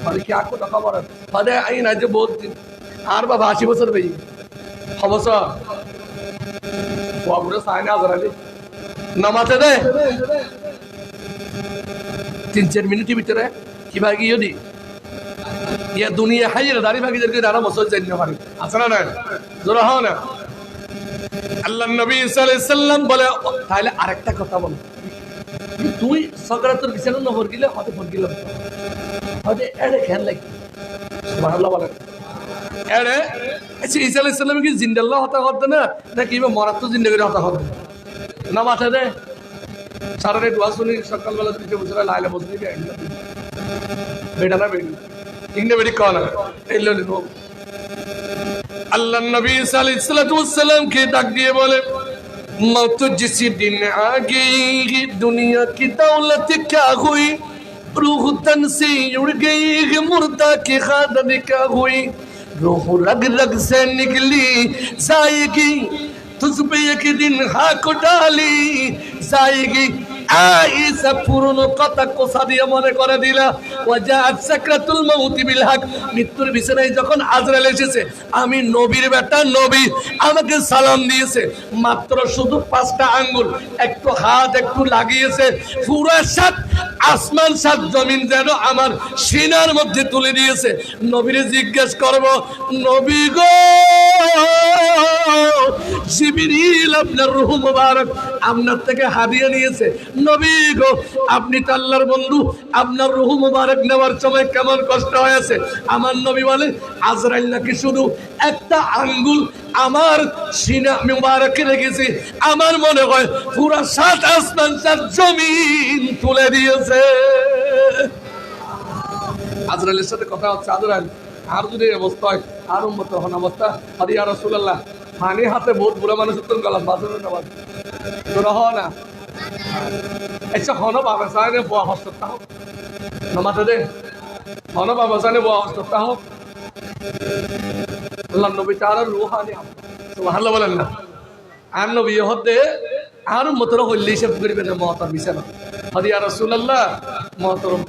মানে কি আকো খবর ফাদে আই না যে বহুত দিন আর বাবা 80 বছর ভাই খবস বাবুরে সাইনা আজরালি নামাতে দে 3-4 মিনিটের ভিতরে কি ভাগি যদি ইয়া দুনিয়া হাইরে দাড়ি ভাগি যেতে দাঁড়া মসজিদ যাই না পারি আছে না না জোরা হও না আল্লাহর নবী সাল্লাল্লাহু আলাইহি সাল্লাম বলে তাহলে আরেকটা কথা বল তুই সাকরাতুল বিছানা না ভর গিলে হতে ভর গিলাম হতে এড়ে খেয়াল লাগ সুবহানাল্লাহ বলে এড়ে আচ্ছা ঈসা আলাইহিস সালাম কি জিন্দাল্লাহ হতা হতে না নাকি মরাত তো জিন্দেগি হতা হতে না মাথা দে সারারে দোয়া শুনি সকালবেলা দিতে বসে লাইলা বসনি বেটা না বেটি ইংনে বেটি কোন এলো নো আল্লাহর নবী সাল্লাল্লাহু আলাইহি সাল্লাম কে ডাক দিয়ে বলে मौत जिस दिन आ गई दुनिया की दौलत क्या हुई रूह तन से उड़ गई मुर्दा की खादन क्या हुई रूह रग रग से निकली जाएगी तुझ पे एक दिन हाथ डाली जाएगी ঈসা পুরনো কথা কোসা দিয়ে মনে করে দিলা ওয়াজাত সাকরাতুল মাউত বিল হক মৃত্যুর বিছানায় যখন আজরাইল এসেছে আমি নবীর বেটা নবী আমাকে সালাম দিয়েছে মাত্র শুধু 5টা আঙ্গুল একটু হাত একটু লাগিয়েছে পুরো সাত আসমান সাত জমিন যেন আমার সিনার মধ্যে তুলে দিয়েছে নবীরে জিজ্ঞেস করব নবী গো জিবরিল আপনার রূহ মুবারক আপনার থেকে হাদিয়া নিয়েছে নবী গো আপনি তো আল্লাহর বন্ধু আপনার রূহ মুবারক নেওয়ার সময় কেমন কষ্ট হয়েছে আমার নবী বলে আজরাইল নাকি শুধু একটা আঙ্গুল আমার সিনা মুবারকে রেখেছে আমার মনে হয় পুরো সাত আসমান সাত জমিন তুলে দিয়েছে আজরাইলের সাথে কথা হচ্ছে আজরাইল আর যদি অবস্থা হয় আর উম্মত হন অবস্থা আর ইয়া রাসূলুল্লাহ পানি হাতে বহুত বুড়া মানুষ তো গলা বাজারে না বাজ তো রহ না আচ্ছা হন বাবা সাহেব বয়া হস্তা হোক নামাতে দে হন বাবা সাহেব বয়া হস্তা হোক আল্লাহ নবী তাআলা রূহানি সুবহানাল্লাহ বলেন না আর নবী হতে আর উম্মতরা হইলে সব করিবে না মহতার বিছানা আর ইয়া রাসূলুল্লাহ মহতরম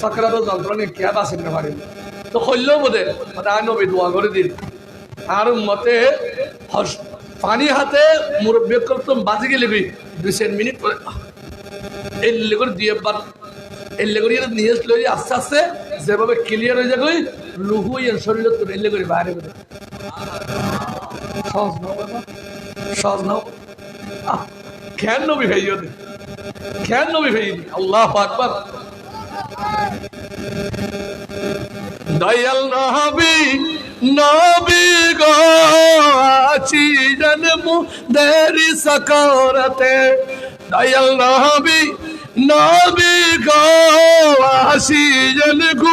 সাকরাতের যন্ত্রণা কি বাসিন না পারেন তো হইলেও বোধে আর নবী দোয়া করে দিন আর উম্মতে পানি হাতে মুরব্বী করতাম বাজে গেলে 2 মিনিট পরে এলে করে দিয়ে বার এলে করে নিয়ে আসলে আস্তে আস্তে যেভাবে ক্লিয়ার হয়ে যাবে লুহু শরীর তো এলে করে বাইরে বেরো সহজ নাও বাবা সহজ নাও খেয়াল নবী ভাই ওদের খেয়াল নবী ভাই আল্লাহু আকবার দয়াল নবী নবী গো আছি জন্ম দেরি সকরতে দয়াল নবী নবী গো আছি জন্ম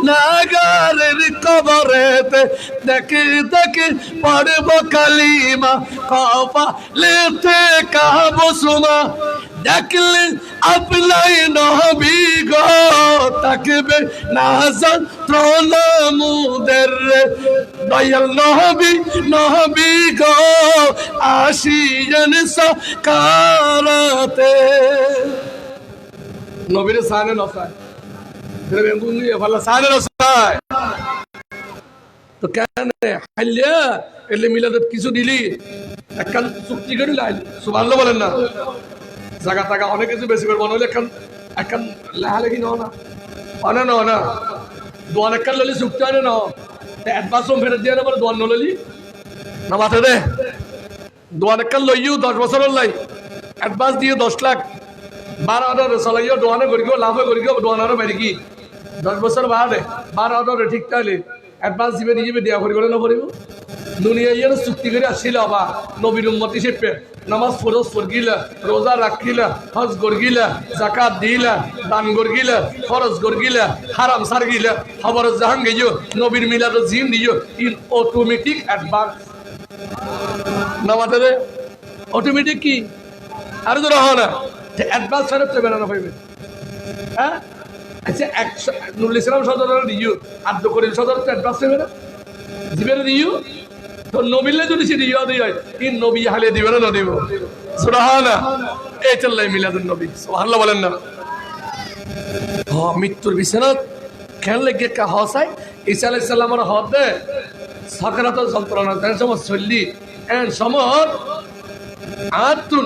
নাগারের কবরেতে দেখে দেখে পড়ব কালিমা কফা লেতে কাব সুমা দেখলে আপনাই নবী গো তাকবে নাজান ত্রনামুদের দয়াল নবী নবী গো আসিয়েন সাকারাতে নবীর সানে নসায় ফিরে বেঙ্গুনি ভালো সানে নসায় তো কেন হাইলিয়া এলে মিলাদত কিছু দিলি একখান চুক্তি করে লাইল সুবহানাল্লাহ বলেন না জায়গা টাকা অনেক কিছু বেশি করে বানাইলে একখান লেহালেখি নাও না অনা না না দোয়ান একখান ললি চুক্তি হয় না অ্যাডভান্স ফেরত দিয়ে না বলে দোয়ান নলি না মাথা দে দোয়ান একখান লইও 10 বছরের লাই অ্যাডভান্স দিয়ে 10 লাখ 12 চলাইও দোয়ানে করি লাভে করি দোয়ানারও বাড়ি কি 10 বছর বাদে 12 ঠিক তাহলে অ্যাডভান্স দিবে নিজে দেওয়া করি না করিব দুনিয়া ইয়ে চুক্তি করে আসছিল আবার নবীর উম্মত হিসেবে নামাজ ফরজ পড়গিলা রোজা রাখিলা হজ গরগিলা জাকাত দিলা দান গরগিলা ফরজ গরগিলা হারাম সারগিলা খবর জাহান গিয়ে নবীর মিলাদ জিম দিও ইন অটোমেটিক অ্যাডভান্স নামাতে অটোমেটিক কি আর তো রহ না অ্যাডভান্স ফেরত তো বেড়ানো পাইবে হ্যাঁ আচ্ছা নুরুল ইসলাম সদর দিও আদ্য করিম সদর তো অ্যাডভান্স নেবে না দিবে না দিও তো নবীলে যদি সেটি ইয়া দিয়ে ইন নবী হালে দিবে না দিব সুবহানাল্লাহ এই চললাই মিলাদুন নবী সুবহানাল্লাহ বলেন না মৃত্যুর বিছানাত কেন লেগে কা হসাই ঈসা আলাইহিস সালামের হদে সাকরাতের যন্ত্রণা দেন সময় চললি এন সময় আতুন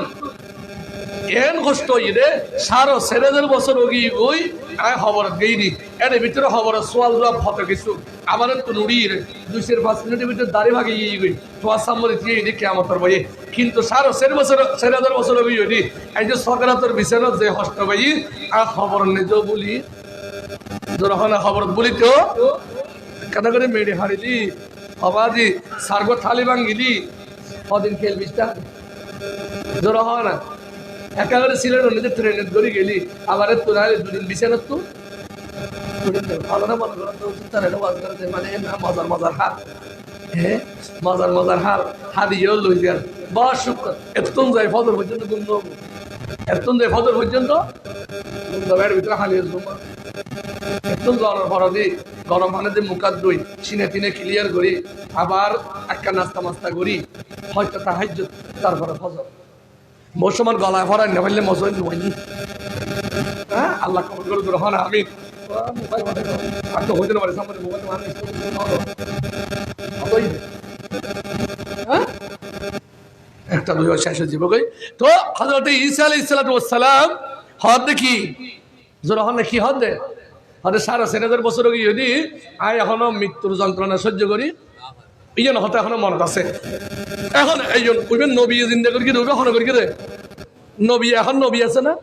এন কষ্ট ইরে সারো সেরেদের বছর ওগি ওই আয় খবর গেইনি এর ভিতরে খবর সোয়াল জবাব হতে কিছু আবার তো নুড়ির 2-5 মিনিটের ভিতরে দাড়ি ভাগে ইয়ে গই তো আসামরে দিয়ে এদিকে কিয়ামতের বয়ে কিন্তু সারো সেরেদের বছর ওগি ওই এই যে সাকরাতের বিছানা যে কষ্ট ভাই আর খবর নেজ বলি যখন খবর বলি তো কাদা করে মেডে হারিলি আবাদি সারগো থালি ভাঙ্গিলি কদিন খেল বিস্তা জোর হয় না একেবারে ছিলেন নিজের ট্রেনের ধরে গেলি আবার তোরা দুদিন বিছানা তো ভালো না মনে করো তারা ওয়াজ করতে মানে মজার মজার হার হ্যাঁ মজার হার হাদিয়েও লই যার বস শুক্র এতক্ষণ যায় ফজর পর্যন্ত গুম নেবো এতক্ষণ যায় ফজর পর্যন্ত গুম ভিতরে হালিয়ে জমা এতক্ষণ জ্বরের ফরদি গরম পানিতে মুখাত দই সিনে তিনে ক্লিয়ার করি আবার একটা নাস্তা মাস্তা করি হয়তো তাহাজ্জুদ তারপরে ফজর মৌসুমার গলায় ভরাই না পারলে মজা হয়নি হ্যাঁ আল্লাহ কবুল করে গ্রহণ আমি তো হইতে পারে সামনে একটা দুই শেষ হয়ে যাবো তো হযরত ঈসা আলাইহিস সালাম হদ দেখি জোর হন কি হদ দে হদে 7,500 বছর গিয়ে যদি আয় এখনো মৃত্যুর যন্ত্রণা সহ্য করি এই জন্য হতে এখনো মনত আছে এখন এই জন্য ওইবেন নবী জিন্দা করি রইবে হন করি রে নবী এখন নবী আছে না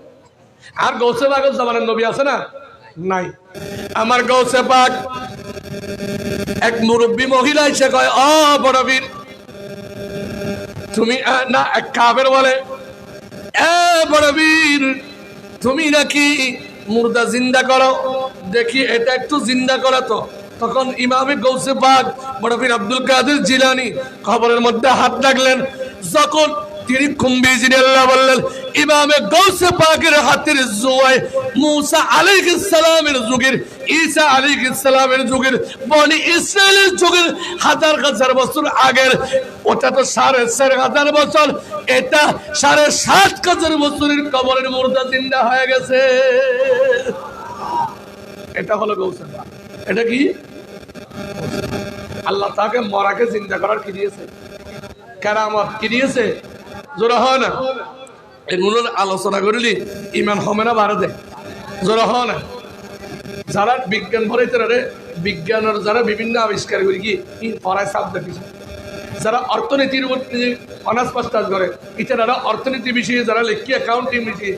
আর গৌসে পাকের জামানার নবী আছে না নাই আমার গৌসে পাক এক মুরব্বী মহিলা এসে কয় ও বড় বীর তুমি না এক কাবের বলে এ বড় বীর তুমি নাকি মুর্দা জিন্দা করো দেখি এটা একটু জিন্দা করা তো তখন ইমামে গৌসে পাক বড় পীর আব্দুল কাদের জিলানী খবরের মধ্যে হাত রাখলেন যখন তিনি কুম্বিজিনে আল্লাহ বললেন ইমামে গৌসে পাকের হাতের জোয়ায় মুসা আলাইহিস সালামের যুগের ঈসা আলাইহিস সালামের যুগের বনি ইসরাইলের যুগের হাজার বছর আগের ওটা তো 4,500 বছর এটা 7,500 বছরের কবরের মুর্দা জিন্দা হয়ে গেছে এটা হলো গৌসে পাক এটা কি আল্লাহ তাকে মরাকে জিন্দা করার কি দিয়েছে কেরামত কি দিয়েছে জোরা হয় না এগুলো আলোচনা করলি ইমান হবে না বাড়াতে জোরা হয় না যারা বিজ্ঞান পড়াইতে রে বিজ্ঞানের যারা বিভিন্ন আবিষ্কার করি কি পড়ায় সাবজেক্ট যারা অর্থনীতির উপর অনার্স মাস্টার্স করে এছাড়া অর্থনীতি বিষয়ে যারা লেখি অ্যাকাউন্টিং বিষয়ে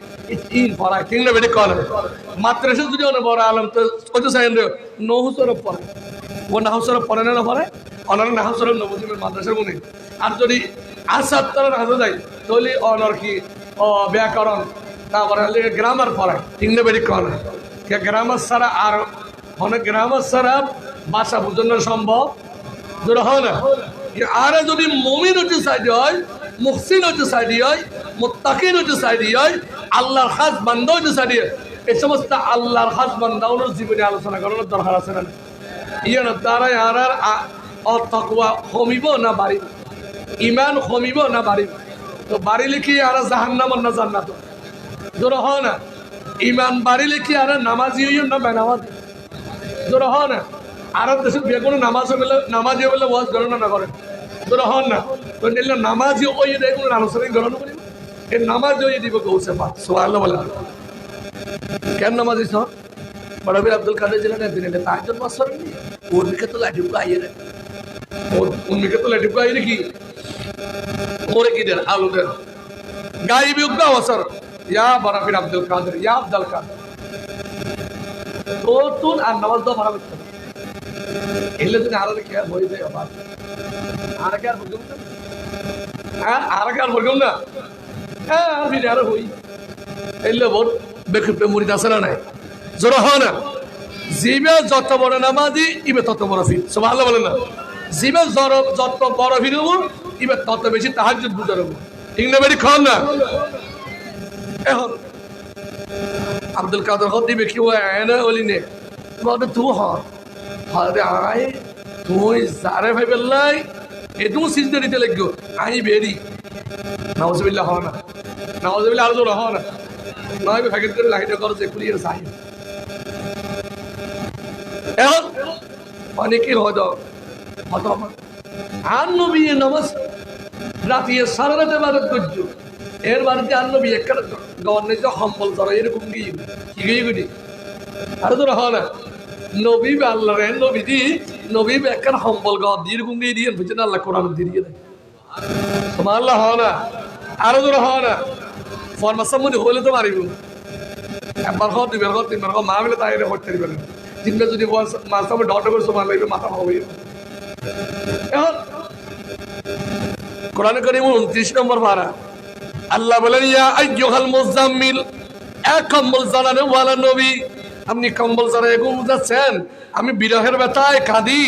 পড়ায় ঠিক না বেটে কল মাদ্রাসা যদি অনেক বড় আলম তো ওই তো সাইন নহুসরফ পড়ে ও নাহসরফ পড়ে না পড়ে অনার নাহসরফ নবজিমের মাদ্রাসার মনে আর যদি আসাদ তারা হাজা যায় তাহলে অনর কি ব্যাকরণ তারপরে গ্রামার পড়ায় ঠিক না বেটে কল গ্রামার ছাড়া আর অনেক গ্রামার ছাড়া ভাষা বোঝানো সম্ভব যেটা হয় না আর যদি মুমিন হতে সাইডে হয় মুহসিন হতে সাইডে হয় মুত্তাকিন হতে সাইডে হয় আল্লাহর খাস বান্দা হতে সাইডে এই সমস্ত আল্লাহর খাস বান্দাওর জীবনে আলোচনা করার দরকার আছে না ইয়ার দ্বারা আর তাকওয়া কমিব না বাড়িব ঈমান কমিব না বাড়িব তো বাড়িলে কি আর জাহান্নাম না জান্নাত জোর হয় না ঈমান বাড়িলে কি আর নামাজি হইও না বেনামাজি জোর হয় না আর দেশে বেগুন নামাজি বলে ওয়াজ গণনা না করে তোর হন না তো নিলে নামাজি ওই কোনো আলোচনায় গণনা করিব এই নামাজ ওই দিব গৌসে পাক সুবহানাল্লাহ বলে কেন নামাজি সব বড় বীর আব্দুল কাদের জিলানী দিন এলে তাহাজ্জুদ মাসর নি উনকে তো লাঠি আইয়ে রে উনকে তো লাঠি আইয়ে কি ওরে কি দেন আলু দেন গাইবি উগা ওসর ইয়া বরাফির আব্দুল কাদের ইয়া আব্দুল কাদের তো তুন আর নামাজ দাও ভাড়া করতে এলে তুমি আরো কি বই দেয় আবার আর কি আর বলুন না হ্যাঁ আর কি আর বলুন না হ্যাঁ আর ফিরে আরো হই এলে বল বেকুপে মুরিদ আছে না নাই জোর হয় না জিবে যত বড় নামাজি ইবে তত বড় ফির সুবহানাল্লাহ বলেন না জিবে যত বড় ফির ইবে তত বেশি তাহাজ্জুদ গুজার হবো ঠিক না বেরি খান না এখন আব্দুল কাদের হদ দিবে কি ওই না ওলি নে বলতে তুই হরে আয় তুই সারে ভাই বেল্লাই এটু সিজদা দিতে লাগো আই বেরি নাউজুবিল্লাহ হয় না নাউজুবিল্লাহ আর জোর হয় না নয় ভাগের করে লাইটা করো যে কুলিয়ে সাই এখন অনেকের হয়তো হতো আর নবী নামাজ রাতিয়ে সারা রাতে বাদত করছো এর বাড়িতে আর নবী একটা গভর্নের যে সম্বল ধরো এরকম গিয়ে কি গিয়ে গুলি আরে তোরা হয় না নবী আল্লাহ রে নবী দি নবী একটা সম্বল গভ দিয়ে এরকম গিয়ে দিয়ে বুঝছেন আল্লাহ কোরআন দিয়ে দেয় তোমার আল্লাহ হয় না আরো তোরা হয় না ফরমাসার মধ্যে হলে তো মারিব একবার হওয়া দুইবার হওয়া তিনবার হওয়া মা বলে তাই হতে পারে তিনবার যদি মাছ আমার ডট করে সমান লাগবে মাথা হবে এখন কোরআন কারীম 29 নম্বর পারা আল্লাহ বলেন ইয়া আইয়ুহাল মুজাম্মিল এক কম্বল জানানে ওয়ালা নবী আপনি কম্বল জানায় ঘুম যাচ্ছেন আমি বিরহের ব্যথায় কাঁদি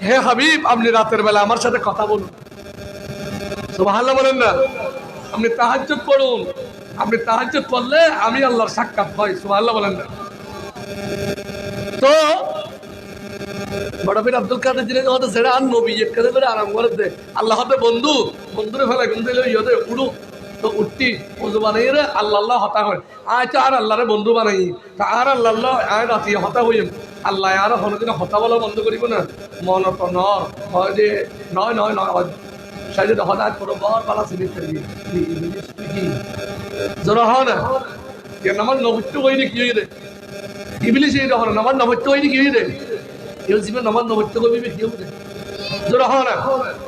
হে হাবিব আপনি রাতের বেলা আমার সাথে কথা বলুন সুবহানাল্লাহ বলেন না আপনি তাহাজ্জুদ পড়ুন আপনি তাহাজ্জুদ পড়লে আমি আল্লাহর সাক্ষাৎ পাই সুবহানাল্লাহ বলেন না তো বড় পীর আব্দুল কাদের জিলানী হতে সেরা আর নবী একবারে করে আরাম করে দে আল্লাহ হতে বন্ধুরে ফেলে ঘুম দিলে ইয়তে উড়ু তো উঠতি বন্ধু বানাই রে আল্লাহ হতা হয় আয় তো আর আল্লাহরে বন্ধু বানাই তা আর আল্লাহ আয় রাতি হতা হইম আল্লাহ আর হনদিন হতা বলা বন্ধ করিব না মন তো নর হয় যে নয় নয় নয় সাইজে হদায়ত করো বড় বালা সিলেক্ট করবি কি জোর হয় না যে নামাজ নবত্য হইনি কি হই রে ইবলিস এই রহমান নামাজ নবত্য হইনি কি হই রে কেউ জীবন নামাজ নবত্য কবিবে কি হবে জোর হয় না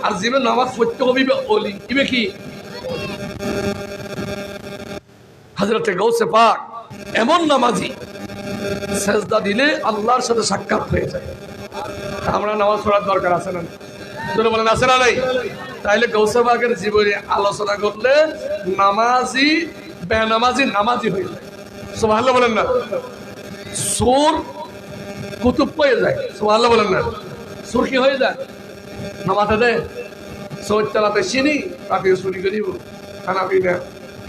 আর জীবন নামাজ সত্য কবিবে ওলি ইবে কি হযরতে গাউসে পাক এমন নামাজি সেজদা দিলে আল্লাহর সাথে সাক্ষাৎ হয়ে যায় আমরা নামাজ পড়ার দরকার আছে না জোরে বলেন আছে না নাই তাইলে গাউসে পাকের জীবনে আলোচনা করলে নামাজি বেনামাজি নামাজি হয়ে যায় সুবহানাল্লাহ বলেন না সুর কুতুব হয়ে যায় সুবহানাল্লাহ বলেন না সুর কি হয়ে যায় নামাজে দেয় সোচ চালাতে চিনি তাকে চুরি করিব খানা পিনা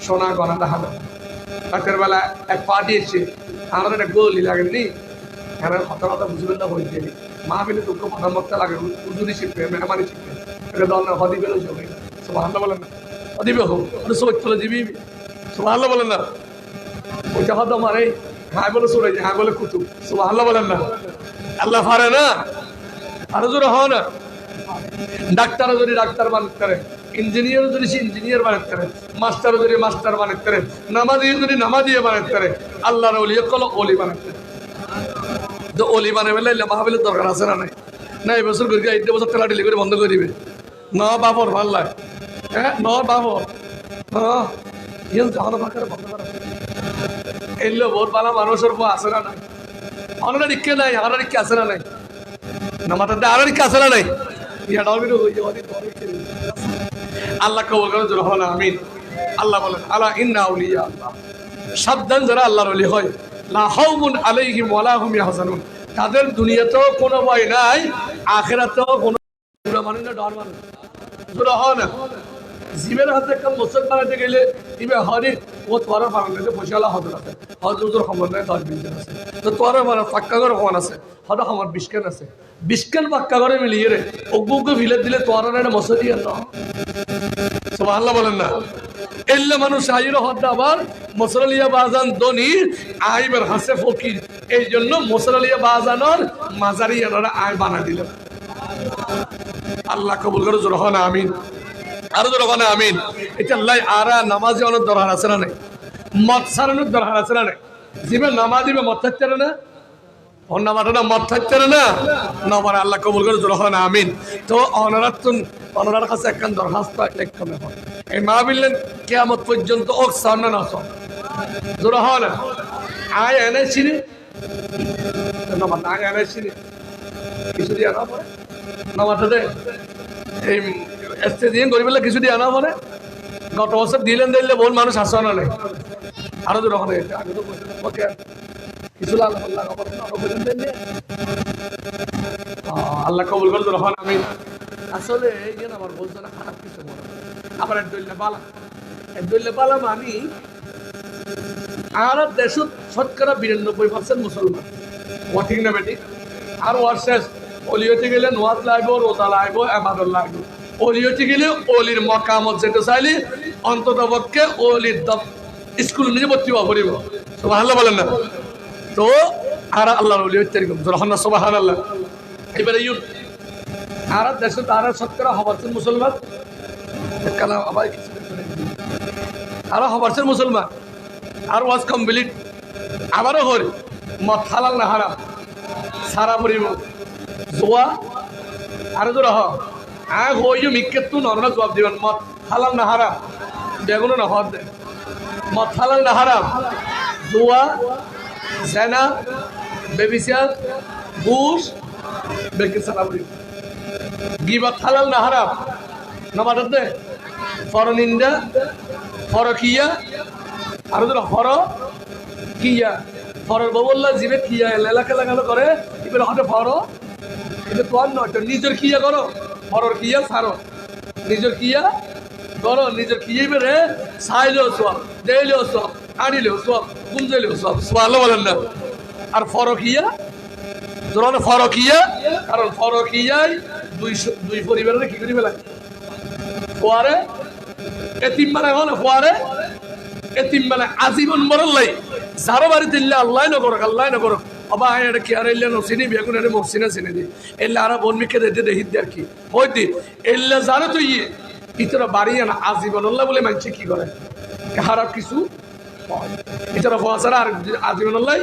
সোনা গনা দেখানো রাতের বেলা এক পার্টি এসছে আমার একটা গোলি লাগেনি এখানে কথা কথা বুঝবেন না হয়ে যাবে মা পেলে দুঃখ প্রধানমন্ত্রী লাগে উজুরি শিখবে মেহমানি শিখবে এটা দল না হদিবে যাবে সুবহানাল্লাহ বলেন না হদিবে হোক ওটা সোচ চলে যাবি সুবহানাল্লাহ বলেন না ওইটা হয়তো মারে হ্যাঁ বলে চলে যায় হ্যাঁ বলে কুতুব সুবহানাল্লাহ বলেন না আল্লাহ পারে না আরো জোরে হয় না ডাক্তারও যদি ডাক্তার বানিয়ে করে ইঞ্জিনিয়ারও যদি সে ইঞ্জিনিয়ার বানিয়ে করে মাস্টারও যদি মাস্টার বানিয়ে করে নামাজিও যদি নামাজিয়ে বানিয়ে করে আল্লাহর ওলি কল ওলি বানিয়ে করে তো ওলি বানিয়ে ফেললে মাহফিলের দরকার আছে না নাই না এই বছর করে 8 বছর তেলা ডিলি করে বন্ধ করে দিবে ন বাবর ভাল লাগে হ্যাঁ ন বাবর হ্যাঁ ইয়ে জাহানো বাঁকার বন্ধ করা এলো বহুত ভালো মানুষের বউ আছে না নাই আমরা রিক্কে নাই আমরা রিক্কে আছে না নাই নামাজে আর রিক্কে আছে না নাই আল্লাহ কবুল করেন জোরে বলেন আমিন আল্লাহ বলেন আলা ইন্না আউলিয়া আল্লাহ সাবধান যারা আল্লাহর ওলি হয় লা খাউফুন আলাইহিম ওয়া লা হুম ইয়াহজানুন তাদের দুনিয়াতেও কোনো ভয় নাই আখিরাতেও কোনো মানে না ডর মানে জোরে হয় না জীবের হাতে একটা মোসল বানাতে গেলে ইবে হরি ও তোর বানাতে পয়সালা হতে আছে হজুর খবর নাই 10-20 জন আছে তো তোর মানে পাক্কা করে হন আছে হদা আমার 20 কেন আছে 20 কেন পাক্কা করে মিলিয়ে রে ওগুকে ভিলে দিলে তোর না মসলি আর না সুবহানাল্লাহ বলেন না এল্লা মানুষ আইর হদা আবার মুসলিয়া বাজান দনি আইবার হাসে ফকির এই জন্য মুসলিয়া বাজানোর মাজারিয়ারা আয় বানা দিল আল্লাহ কবুল করে জোরে হন আমিন আরো তো ওখানে আমিন এটা আল্লাহ আরা নামাজে অনেক দরকার আছে না নাই মদ সারানোর দরকার আছে না নাই জীবে নামাজ দিবে মদ থাকতে না অন্য মাঠটা মত থাকতে না নবার আল্লাহ কবুল করে জোর হয় না আমিন। তো অনারার কাছে একখান দরখাস্ত লেখা হয় এই মাহবিলেন কিয়ামত পর্যন্ত ওক সামনে না জোর হয় না আয় এনে চিনি নবার আয় এনে চিনি কিছু দিয়ে আনা পরে নবারটাতে এই স্টেডিয়াম গরিব কিছু দিয়ে আনা পরে গত বছর দিলেন দিলে বহু মানুষ আসা না নেই আরো জোর হয় আগে তো কিছু আল্লাহ কবুল করে রহমান আমি আসলে এই যে আমার বলতো না খারাপ কিছু মনে আবার একদলে পালাম আমি আর দেশ শতকরা 92% মুসলমান ও ঠিক না বেটি আর ওর শেষ অলিয়তে গেলে নোয়াজ লাগবো রোজা লাগবো এবাদত লাগবো অলিয়তে গেলে অলির মকামত যেতে চাইলে অন্তত পক্ষে অলির স্কুল নিয়ে ভর্তি হওয়া পড়িব ভালো বলেন না তো আর আল্লাহর ওলি হইতে এরকম যখন সুবহানাল্লাহ এবারে ইউট আর দেশে তারা শতকরা হবারছেন মুসলমান কালা আবার কিছু আর হবারছেন মুসলমান আর ওয়াজ কমপ্লিট আবারও হল মদ হালাল না হারাম সারা পড়িব জোয়া আর জোর হ আগ হইও মিক্কেত তু নরনা জবাব দিবেন মদ হালাল না হারাম বেগুনো না হদ মদ হালাল না হারাম জোয়া জেনা বেবিচার ঘুষ বেকির সালাবরি গিবত হালাল না হারাম নমাজত দে ফরনিন্দা ফরকিয়া আর ধরো ফর কিয়া ফরের ববল্লা জিবে কিয়া এলাকা লাগানো করে এবার হঠাৎ ফর এটা তো আর নয় নিজের কিয়া করো ফরর কিয়া ছাড়ো নিজের কিয়া করো নিজের কিয়ে বেড়ে সাইলেও সব দেইলেও সব আনিলেও সব গুঞ্জাইলেও সব ভালো বলেন না আর ফরকিয়া ধরুন ফরকিয়া কারণ ফরকিয়ায় দুই পরিবারের কি করি ফেলা ফোয়ারে এতিম মানে হল ফোয়ারে এতিম মানে আজীবন মরল লাই যারো বাড়িতে ইল্লা আল্লাহ না করো অবা এটা কি আর এল্লা নসিনি বেগুন এটা মসিনা চিনে দি এল্লা আর বনমিকে দিতে দেহিত দেয় কি হইতে এল্লা যারো তো ইয়ে ইতরা বাড়ি না আজীবন আল্লাহ বলে মানছে কি করে খারাপ কিছু ইতরা ফসারা আর আজীবন আল্লাহ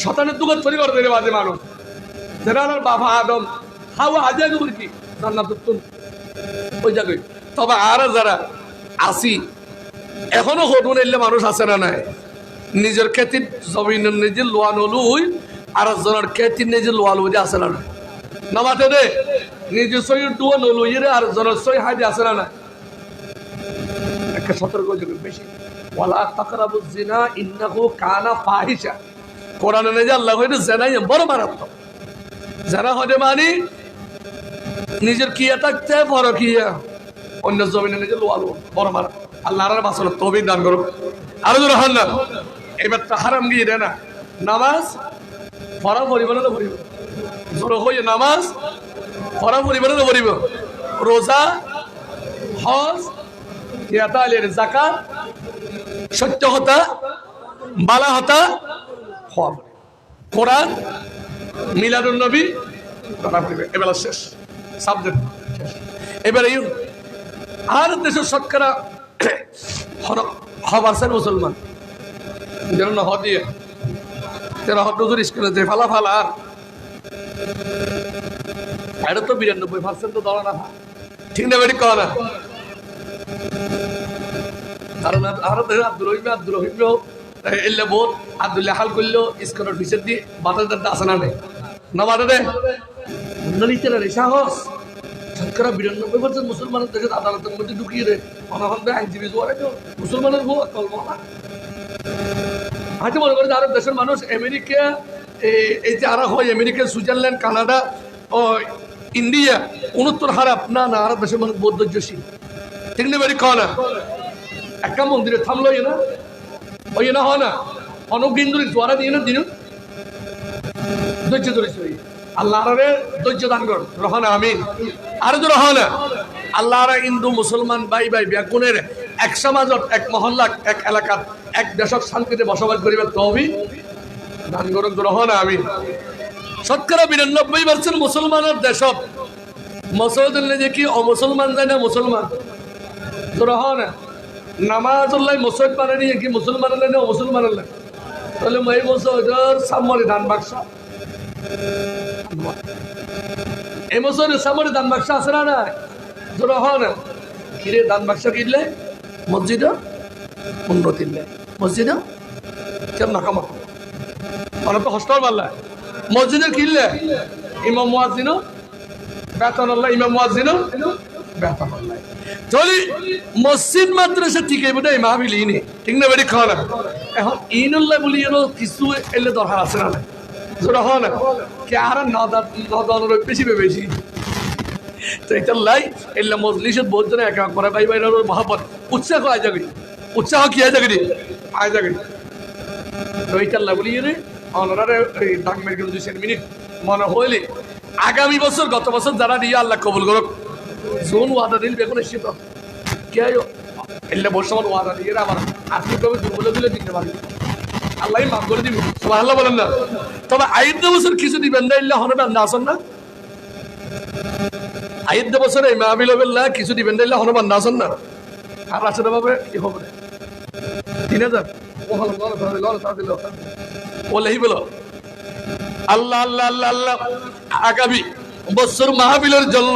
শতানের দুগত তৈরি করে দেবে বাজে মানুষ যারা বাবা আদম হাওয়া আজা করে কি জান্নাত ওই জায়গায় তবে আর যারা আসি এখনো হটুন এলে মানুষ আছে না নাই নিজের খেতির জমিন নিজে লোয়া নলুই আর জনের খেতির নিজে লোয়া লুই আছে না নামাতে দে নিজের সই ডুয়া নলুই রে আর জনের সই হাইতে আছে না একটা সতর্ক বেশি ওয়ালা তাকরাবুজ জিনা ইন্নাহু কানা ফাহিশা কোরআনে নেই যে আল্লাহ কইতে জেনাই বড় মারাত্মক যারা হতে মানে নিজের কিয়া থাকতে বড় কিয়া অন্য জমিনে নিজে লোয়ালো বড় মারা আল্লাহ আর বাসল তৌফিক দান করুক আরো জোরে হন না এবার তো হারাম গিয়ে দেয় না নামাজ পড়া পরিবারে তো পড়িব জোর হয়ে নামাজ পড়া পরিবারে তো পড়িব রোজা হজ ইয়াতালের যাকাত সত্য হতা বালা হতা হওয়া কোরআন মিলাদুন নবী করা পড়িবে এবার শেষ সাবজেক্ট এবারে আর দেশের শতকরা হবারছেন মুসলমান যেন হদিয়ে তেরা হদুর স্কুলে যে ফালা ফালা আর এটা তো 92% তো ধরা না ঠিক না বেটি করা না কারণ আর আব্দুল রহিম এলে বোধ আব্দুল্লাহ হাল করলো স্কুলের ফিসের দিয়ে বাতাস আসে না নেই না বাতা দে নিতে সাহস শতকরা 92% মুসলমানের দেশে আদালতের মধ্যে ঢুকিয়ে দেয় অনাহত আইনজীবী মুসলমানের হয়তো মনে করে আরব দেশের মানুষ আমেরিকা এই যে আরব হয় আমেরিকা সুইজারল্যান্ড কানাডা ও ইন্ডিয়া 69 হারাপ না না আরব দেশের মানুষ বহুত ধৈর্যশীল ঠিক না বেরি খাওয়া না একটা মন্দিরে থামলো না ওই না হয় না অনেক দিন ধরে জোয়ারা দিয়ে না দিন ধৈর্য ধরে আল্লাহ ধৈর্য দান কর রহনা আমিন আর তো রহনা আল্লাহ হিন্দু মুসলমান ভাই ভাই ব্যাকুনের এক সমাজত এক মহল্লা এক এলাকার এক দেশক শান্তিতে বসবাস করিবার তৌফিক দান করুন রহনা আমিন শতকরা 92% মুসলমানের দেশত মসজিদ যে কি অমুসলমান যায় না মুসলমান তো রহনা নামাজ মসজিদ বানানি কি মুসলমান না অমুসলমান তাহলে মই মসজিদের সামনে ধান বাক্স এই বছরের সামনে দান বাক্স আছে না নাই? জোড়া হয় না কিরে দান বাক্স কিনলে মসজিদ উন্নতি নেই মসজিদ কেমন কামা মানে তো হস্টাল পাল্লা মসজিদে কিনলে ইমাম মুয়াজ্জিনও বেতন আল্লাহ ইমাম মুয়াজ্জিনও বেতন আল্লাহ চলি মসজিদ মাদ্রাসা ঠিক এই বোধহয় মাহফিল ইনি ঠিক না বেড়ি খাওয়া না এখন ইনুল্লাহ বলি এর কিছু এলে দরকার আছে না জোড়া হয় না কে আর নদানোর বেশি বেশি তো এটা লাই এলে মজলিসের বহুত জন এক এক করে ভাই ভাই মহাপত উৎসাহ আয় যাবে উৎসাহ কি আয় যাবে আয় যাবে তো এইটা লাই বলি রে অনারে এই ডাক মেরে গেল 2 মিনিট মনে হইলে আগামী বছর গত বছর যারা দিয়ে আল্লাহ কবুল করুক জোন ওয়াদা দিল বেগুন এসে তো কে এলে বর্ষমান ওয়াদা দিয়ে আমার আর্থিকভাবে দুর্বল দিলে দিতে পারবে আল্লাহ মাফ করে দিবে সুবহানাল্লাহ বলেন না তবে আইদ বছর কিছু দিবেন না ইল্লাহ হবে না আসেন না আইদ বছর এই মাহফিল বিল্লাহ কিছু দিবেন না ইল্লাহ হবে না আসেন না আর আছে না ভাবে কি হবে 3000 ও হলো লড় তাহলে ওলেই বলো আল্লাহ আল্লাহ আল্লাহ আল্লাহ আগামী বছর মাহফিলের জন্য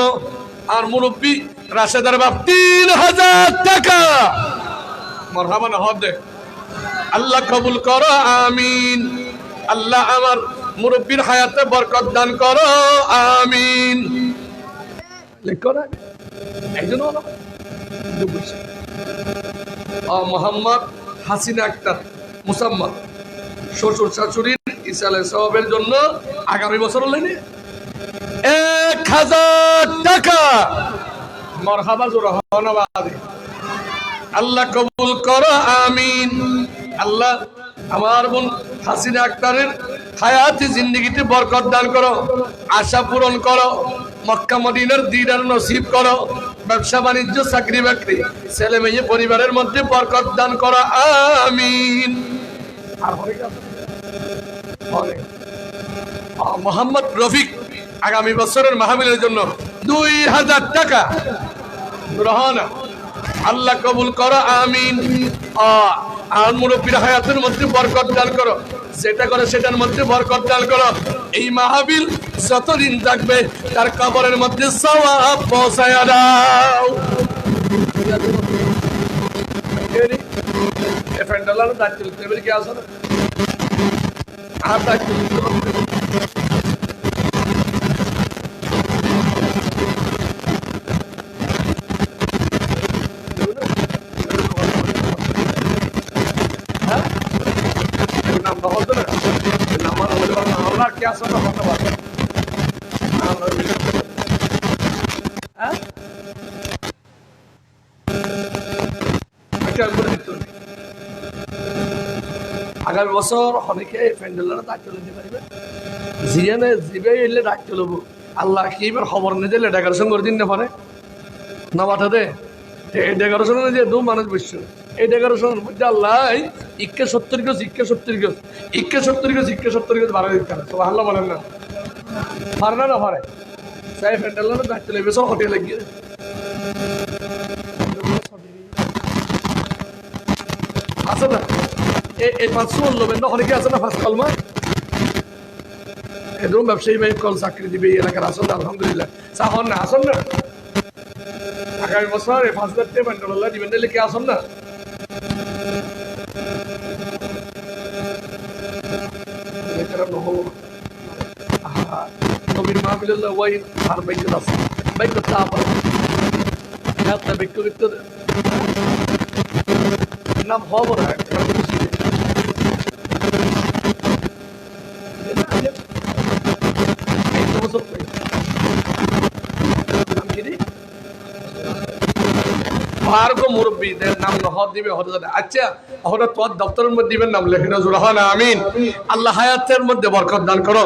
আর মুরব্বী রাশেদার বাপ 3000 টাকা মারহাবা না হবে আল্লাহ কবুল করো আমিন আল্লাহ আমার মুরব্বীর হায়াতে বরকত দান করো আমিন লেখো না একজন হলো মোহাম্মদ হাসিনা আক্তার মুসাম্মদ শ্বশুর শাশুড়ির ইসালে সওয়াবের জন্য আগামী বছর হলেন 1000 টাকা মারহাবা জোরা হনবাদে আল্লাহ কবুল করো আমিন আল্লাহ আমার বোন হাসিনা আক্তারের হায়াতে জিন্দেগিতে বরকত দান করো আশা পূরণ করো মক্কা মদিনার দিদার নসিব করো ব্যবসা বাণিজ্য চাকরি বাকরি ছেলে মেয়ে পরিবারের মধ্যে বরকত দান করো আমিন আর মোহাম্মদ রফিক আগামী বছরের মাহফিলের জন্য 2000 টাকা গ্রহণ আল্লাহ কবুল করো আমিন আর মুরব্বীর হায়াতের মধ্যে বরকত দান করো যেটা করে সেটার মধ্যে বরকত দান করো এই মাহফিল যতদিন থাকবে তার কবরের মধ্যে সওয়াব পৌঁছায়া দাও এফেন্ডালার দাঁড়িয়ে তুলতে পারি কি আসো না আর দাঁড়িয়ে আগামী বছর অনেকে প্যান্ডেলের দায়িত্ব নিতে পারবে জিয়ানে জিবে এলে দায়িত্ব লব আল্লাহ কি এবার খবর নিয়ে দিলে ডেকোরেশন করে দিন না পারে না পাঠাতে এই ডেকোরেশনের যে দু মানুষ বসছ এই ডেকোরেশনের মধ্যে আল্লাহ 70 গজ 70 গজ 70 গজ 70 গজ বাড়াই দিতে তো আল্লাহ বলেন না পারে না পারে সাই প্যান্ডেলের দায়িত্ব নেবে সব হোটেল লাগিয়ে আছে না এই 500 লোবেন না অনেকে আছে না ফার্স্ট কলমা এরকম ব্যবসায়ী ভাই কল চাকরি দিবে এই এলাকার আসল আলহামদুলিল্লাহ সাহন না আসন না আগামী বছর এই 5000 টাকা বান্ডাল্লাহ দিবেন দিলে কি আসন না নবীর মাহফিলুল্লাহ ওয়াই আর বাইকে আছে বাইকে চাপ আছে ব্যক্তিগত নাম হবো না মুরব্বীদের নাম নহর দিবে আচ্ছা ওরা তোর দপ্তরের মধ্যে দিবেন নাম লেখেন জুরহান আমিন আল্লাহ হায়াতের মধ্যে বরকত দান করো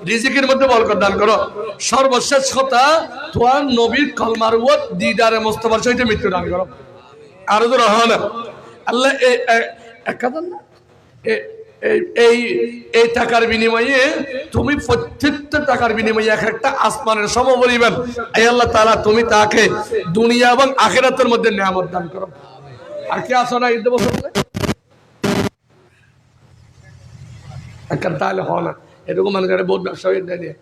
রিজিকের মধ্যে বরকত দান করো সর্বশেষ কথা তোর নবীর কলমার ওয়াত দিদারে মুস্তাফার সহিত মৃত্যু দান করো আর জুরহান আল্লাহ এই টাকার বিনিময়ে তুমি প্রত্যেকটা টাকার বিনিময়ে এক একটা আসমানের সমপরিমাণ এই আল্লাহ তাআলা তুমি তাকে দুনিয়া এবং আখিরাতের মধ্যে নিয়ামত দান করো আর কি আসো না ঈদ বছর একটা তাহলে হয় না এরকম মানুষের বহুত ব্যবসা হয়ে যায়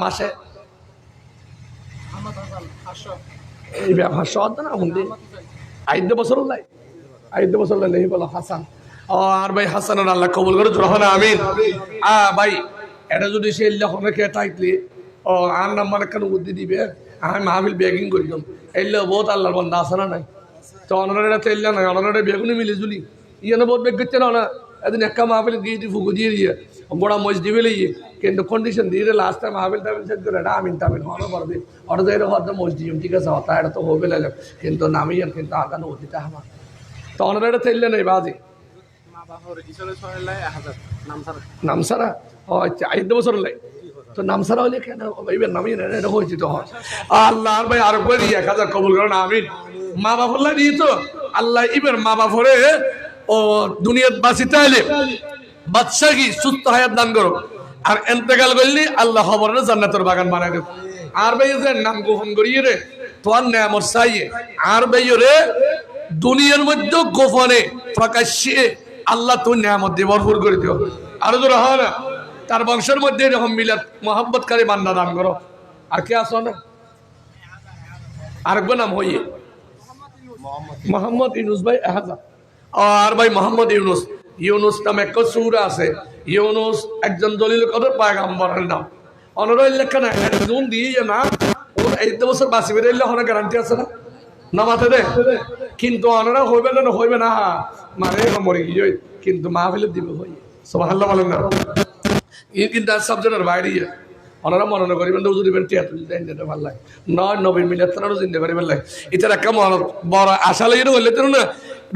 মাসে এই ব্যবহার সহজ না হুন্দি 5 বছর লাই 5 বছর লাই নেই বলো হাসান আর ভাই হাসানের আল্লাহ কবুল করে জোড়া না আমিন ভাই এটা যদি সে অনেকে টাইটলি আর নাম্বার কেন বুদ্ধি দিবে আমি মাহফিল বেগিং করি যাম এলে বহুত আল্লাহর বন্ধা আছে না নাই তো অনারা তেল্লা নাই অনারা বেগুনি মিলে জুলি ইয়ে বহুত বেগ করছে না এদিন একটা মাহফিল দিয়ে দিয়ে ফুকু দিয়ে দিয়ে গোড়া মজ দিবে লিয়ে কিন্তু কন্ডিশন দিয়ে লাস্টে মাহফিল টাহফিল শেষ করে এটা আমিন টামিন হওয়ার পারবে ওটা তো এরকম হয়তো মজ দিয়ে ঠিক আছে হতা এটা তো হবে লাগে কিন্তু নামিয়েন কিন্তু আগানো অতিটা আমার তো অনারা তেল্লা নেই বাজি নাম সারা ও আচ্ছা 5 বছর লাই তো নাম সারা হলে কেন এবার নামিয়ে নেন এটা হয়েছে তো আল্লাহ ভাই আরো করে 1000 কবুল করেন আমিন মা বাপল্লা দিয়ে তো আল্লাহ এবার মা বাপরে ও দুনিয়াত বাঁচিতে হলে বাদশা কি সুস্থ হায়াত দান করো আর এন্তেকাল করলি আল্লাহ খবরের জান্নাতের বাগান বানাই দেব আর ভাই যে নাম গোপন করিয়ে রে তোর নেয়ামত চাইয়ে আর ভাই রে দুনিয়ার মধ্যে গোপনে প্রকাশ্যে আল্লাহ তোর নেয়ামত দিয়ে ভরপুর করে দিও আরো তো হয় না তার বংশের মধ্যে এরকম মিলাদ মোহাম্মতকারী বান্দা দান করো আর কে আসো না আরেকবার নাম হইয়ে মোহাম্মদ ইউনুস ভাই এহাজা আর ভাই মোহাম্মদ ইউনুস ইউনুস নামে এক সূরা আছে ইউনুস একজন দলিল কদর পয়গম্বরের নাম অনরাই লেখা না জুন দিয়ে না ওর 8 বছর বাঁচিবে দিলে হনে গ্যারান্টি আছে না নামাতে দে কিন্তু অনরা হইবে না হইবে না মানে মরে গিয়ে কিন্তু মাহফিলে দিবে হই সুবহানাল্লাহ বলেন না এই কিন্তু সাবজেক্টের বাইরে ওনারা মনে করিবেন হুজুর ইভেন্ট টিয়া তুলি দেন যেটা ভালো লাগে নয় নবীন মিলাতনারও চিন্তা করিবেন লাগে এটা একটা বড় আশা লাগে হইলে তো না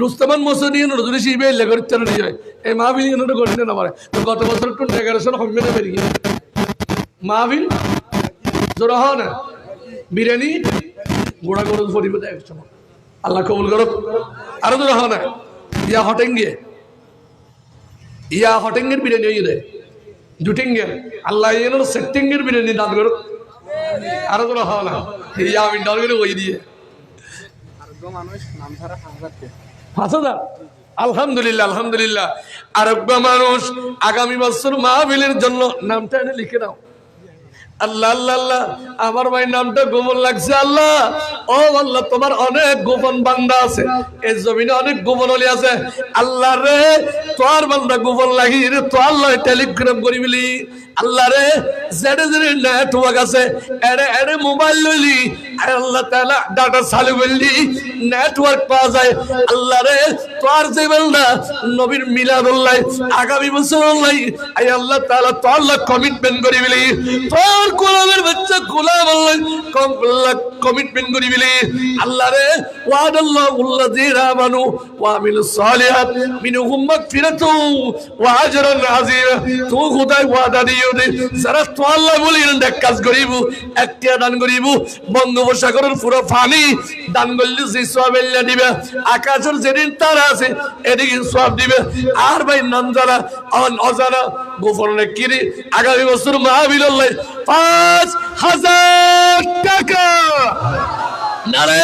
রুস্তমান মসজিদ নিয়ে নজরুল শিবে এলে করতে না যায় এই মাহফিল নিয়ে করিতে না পারে তো গত বছর টু ডেকোরেশন হবে না বেরিয়ে মাহফিল জোর হয় না বিরিয়ানি গোড়া গরু ফরিবে দেয় এক সময় আল্লাহ কবুল করো আরো জোর হয় না ইয়া হটেঙ্গের বিরিয়ানি হয়ে দেয় জুটিঙ্গের আল্লাহ সেটিঙ্গের বিরিয়ানি দান করো আরো তো হয় না ইয়া আমি ডাল করে ওই দিয়ে 5,000 আলহামদুলিল্লাহ আলহামদুলিল্লাহ আরোগ্য মানুষ আগামী বছর মাহফিলের জন্য নামটা এনে লিখে দাও আল্লাহ আল্লাহ আল্লাহ আমার ভাই নামটা গোপন লাগছে আল্লাহ ও আল্লাহ তোমার অনেক গোপন বান্দা আছে এই জমিনে অনেক গোপন ওলি আছে আল্লাহ রে তোর বান্দা গোপন লাগি রে তো আল্লাহ টেলিগ্রাম করিবলি আল্লাহ রে জেডে জেডে নেটওয়ার্ক আছে এরে এরে মোবাইল লইলি আল্লাহ তাআলা ডাটা চালু করলি নেটওয়ার্ক পাওয়া যায় আল্লাহ রে তোর যে বান্দা নবীর মিলাদুল্লাহ আগামী বছর আল্লাহ আই আল্লাহ তাআলা তো আল্লাহ কমিটমেন্ট করিবলি তোর গোলামের বাচ্চা গোলাম আল্লাহ কমিটমেন্ট করিবলি আল্লাহ রে ওয়াদাল্লাহুল্লাযীনা আমানু ওয়া আমিলুস সালিহাত মিনহুম মাগফিরাতু ওয়া আজরুন আযীম তো খোদাই ওয়াদা দিও দে যারা তো আল্লাহ বলি দেখ কাজ করিব একটা দান করিব বঙ্গোপসাগরের পুরো পানি দান করলে যে সওয়াব আল্লাহ দিবে আকাশের যেদিন তারা আছে এদিকে সওয়াব দিবে আর ভাই নাম যারা অজানা গোপনে কিরে আগামী বছর মাহফিল আল্লাহ 5,000 টাকা নারে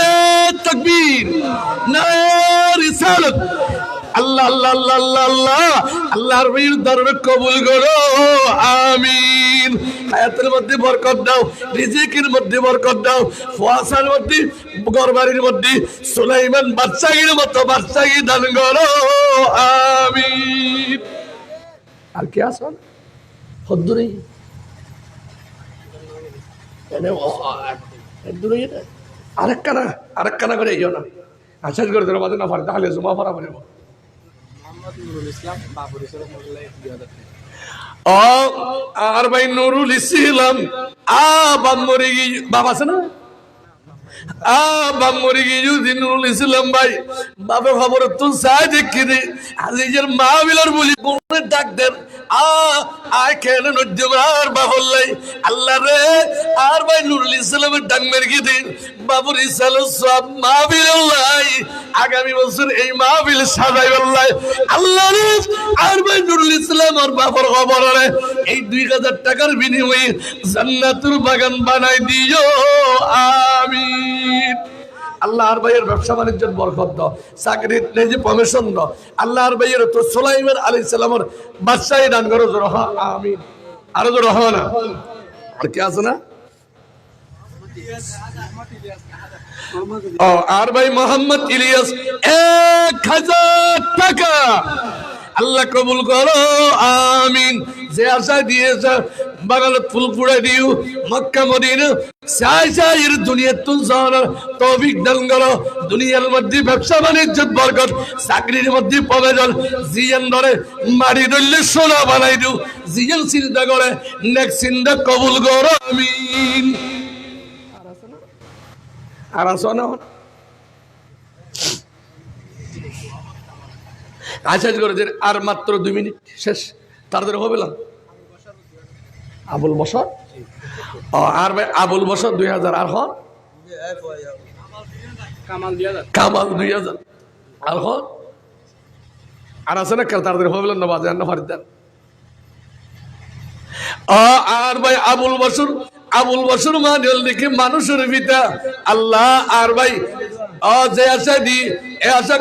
তাকবীর নারে রিসালাত আল্লাহ আল্লাহ আল্লাহ আল্লাহ আল্লাহ আল্লাহর বীর দরবে কবুল করো আমিন হায়াতের মধ্যে বরকত দাও রিজিকের মধ্যে বরকত দাও ফুয়াসার মধ্যে গরবারির মধ্যে সুলাইমান বাদশাহীর মতো বাদশাহী দান করো আমিন আর কি আসল হদ্দুরি আরেকখানা করে ইও না আশাস করে তোর মাঝে না পারে তাহলে জমা ভরা পড়ে আর ভাই নুরুল ইসলাম বাবা আছে না মরে গিয়ে নুরুল ইসলাম ভাই বাবা খবর তো চাই দেখি রে আজিজের মাহফিলের বলি কোন ডাক দেন আয় কেন নজ্জমার বাবল্লাই আল্লাহ রে আর ভাই নুরুল ইসলামের ডাক মেরে গিয়ে দিন বাবুর ইসাল সব মাহফিল আগামী বছর এই মাহফিল সাজাই বললাই আল্লাহ রে আর ভাই নুরুল ইসলাম আর বাবার খবর রে এই 2,000 টাকার বিনিময়ে জান্নাতুল বাগান বানাই দিও আমিন আল্লাহর ভাইয়ের ব্যবসা বাণিজ্যের বরকত দাও চাকরির নিজে প্রমোশন দাও আল্লাহর ভাইয়ের তো সুলাইমান আলাইহিস সালামের বাদশাহী দান করো আমিন আরো তো রহ না, আর কি আছে না? ও আর ভাই মোহাম্মদ ইলিয়াস 1000 টাকা আল্লাহ কবুল করো, আমিন। যে আশা দিয়েছে বাগানত ফুল পুড়ে দিও, মক্কা মদিনা চাই চাইর দুনিয়া তুল যাওয়ার তৌফিক দান করো। দুনিয়ার মধ্যে ব্যবসা বাণিজ্য বরকত, চাকরির মধ্যে প্রবেদন, জিয়ান ধরে মারি ধরলে সোনা বানাই দিও, জিয়ান চিন্তা করে নেক্সট চিন্তা কবুল করো, আমিন। আর আসো না আচ্ছা করে যে আর মাত্র 2 মিনিট শেষ, তাড়াতাড়ি হবে না। আবুল বসর, ও আর ভাই আবুল বসর 2000, আর হন কামাল 2000, আর হন আর আছে না? তাড়াতাড়ি হবে না, বাজে না ফারিদান। আর ভাই আবুল বসর মানে দেখে মানুষের পিতা আল্লাহ। আর ভাই যে আশা দি এ আশা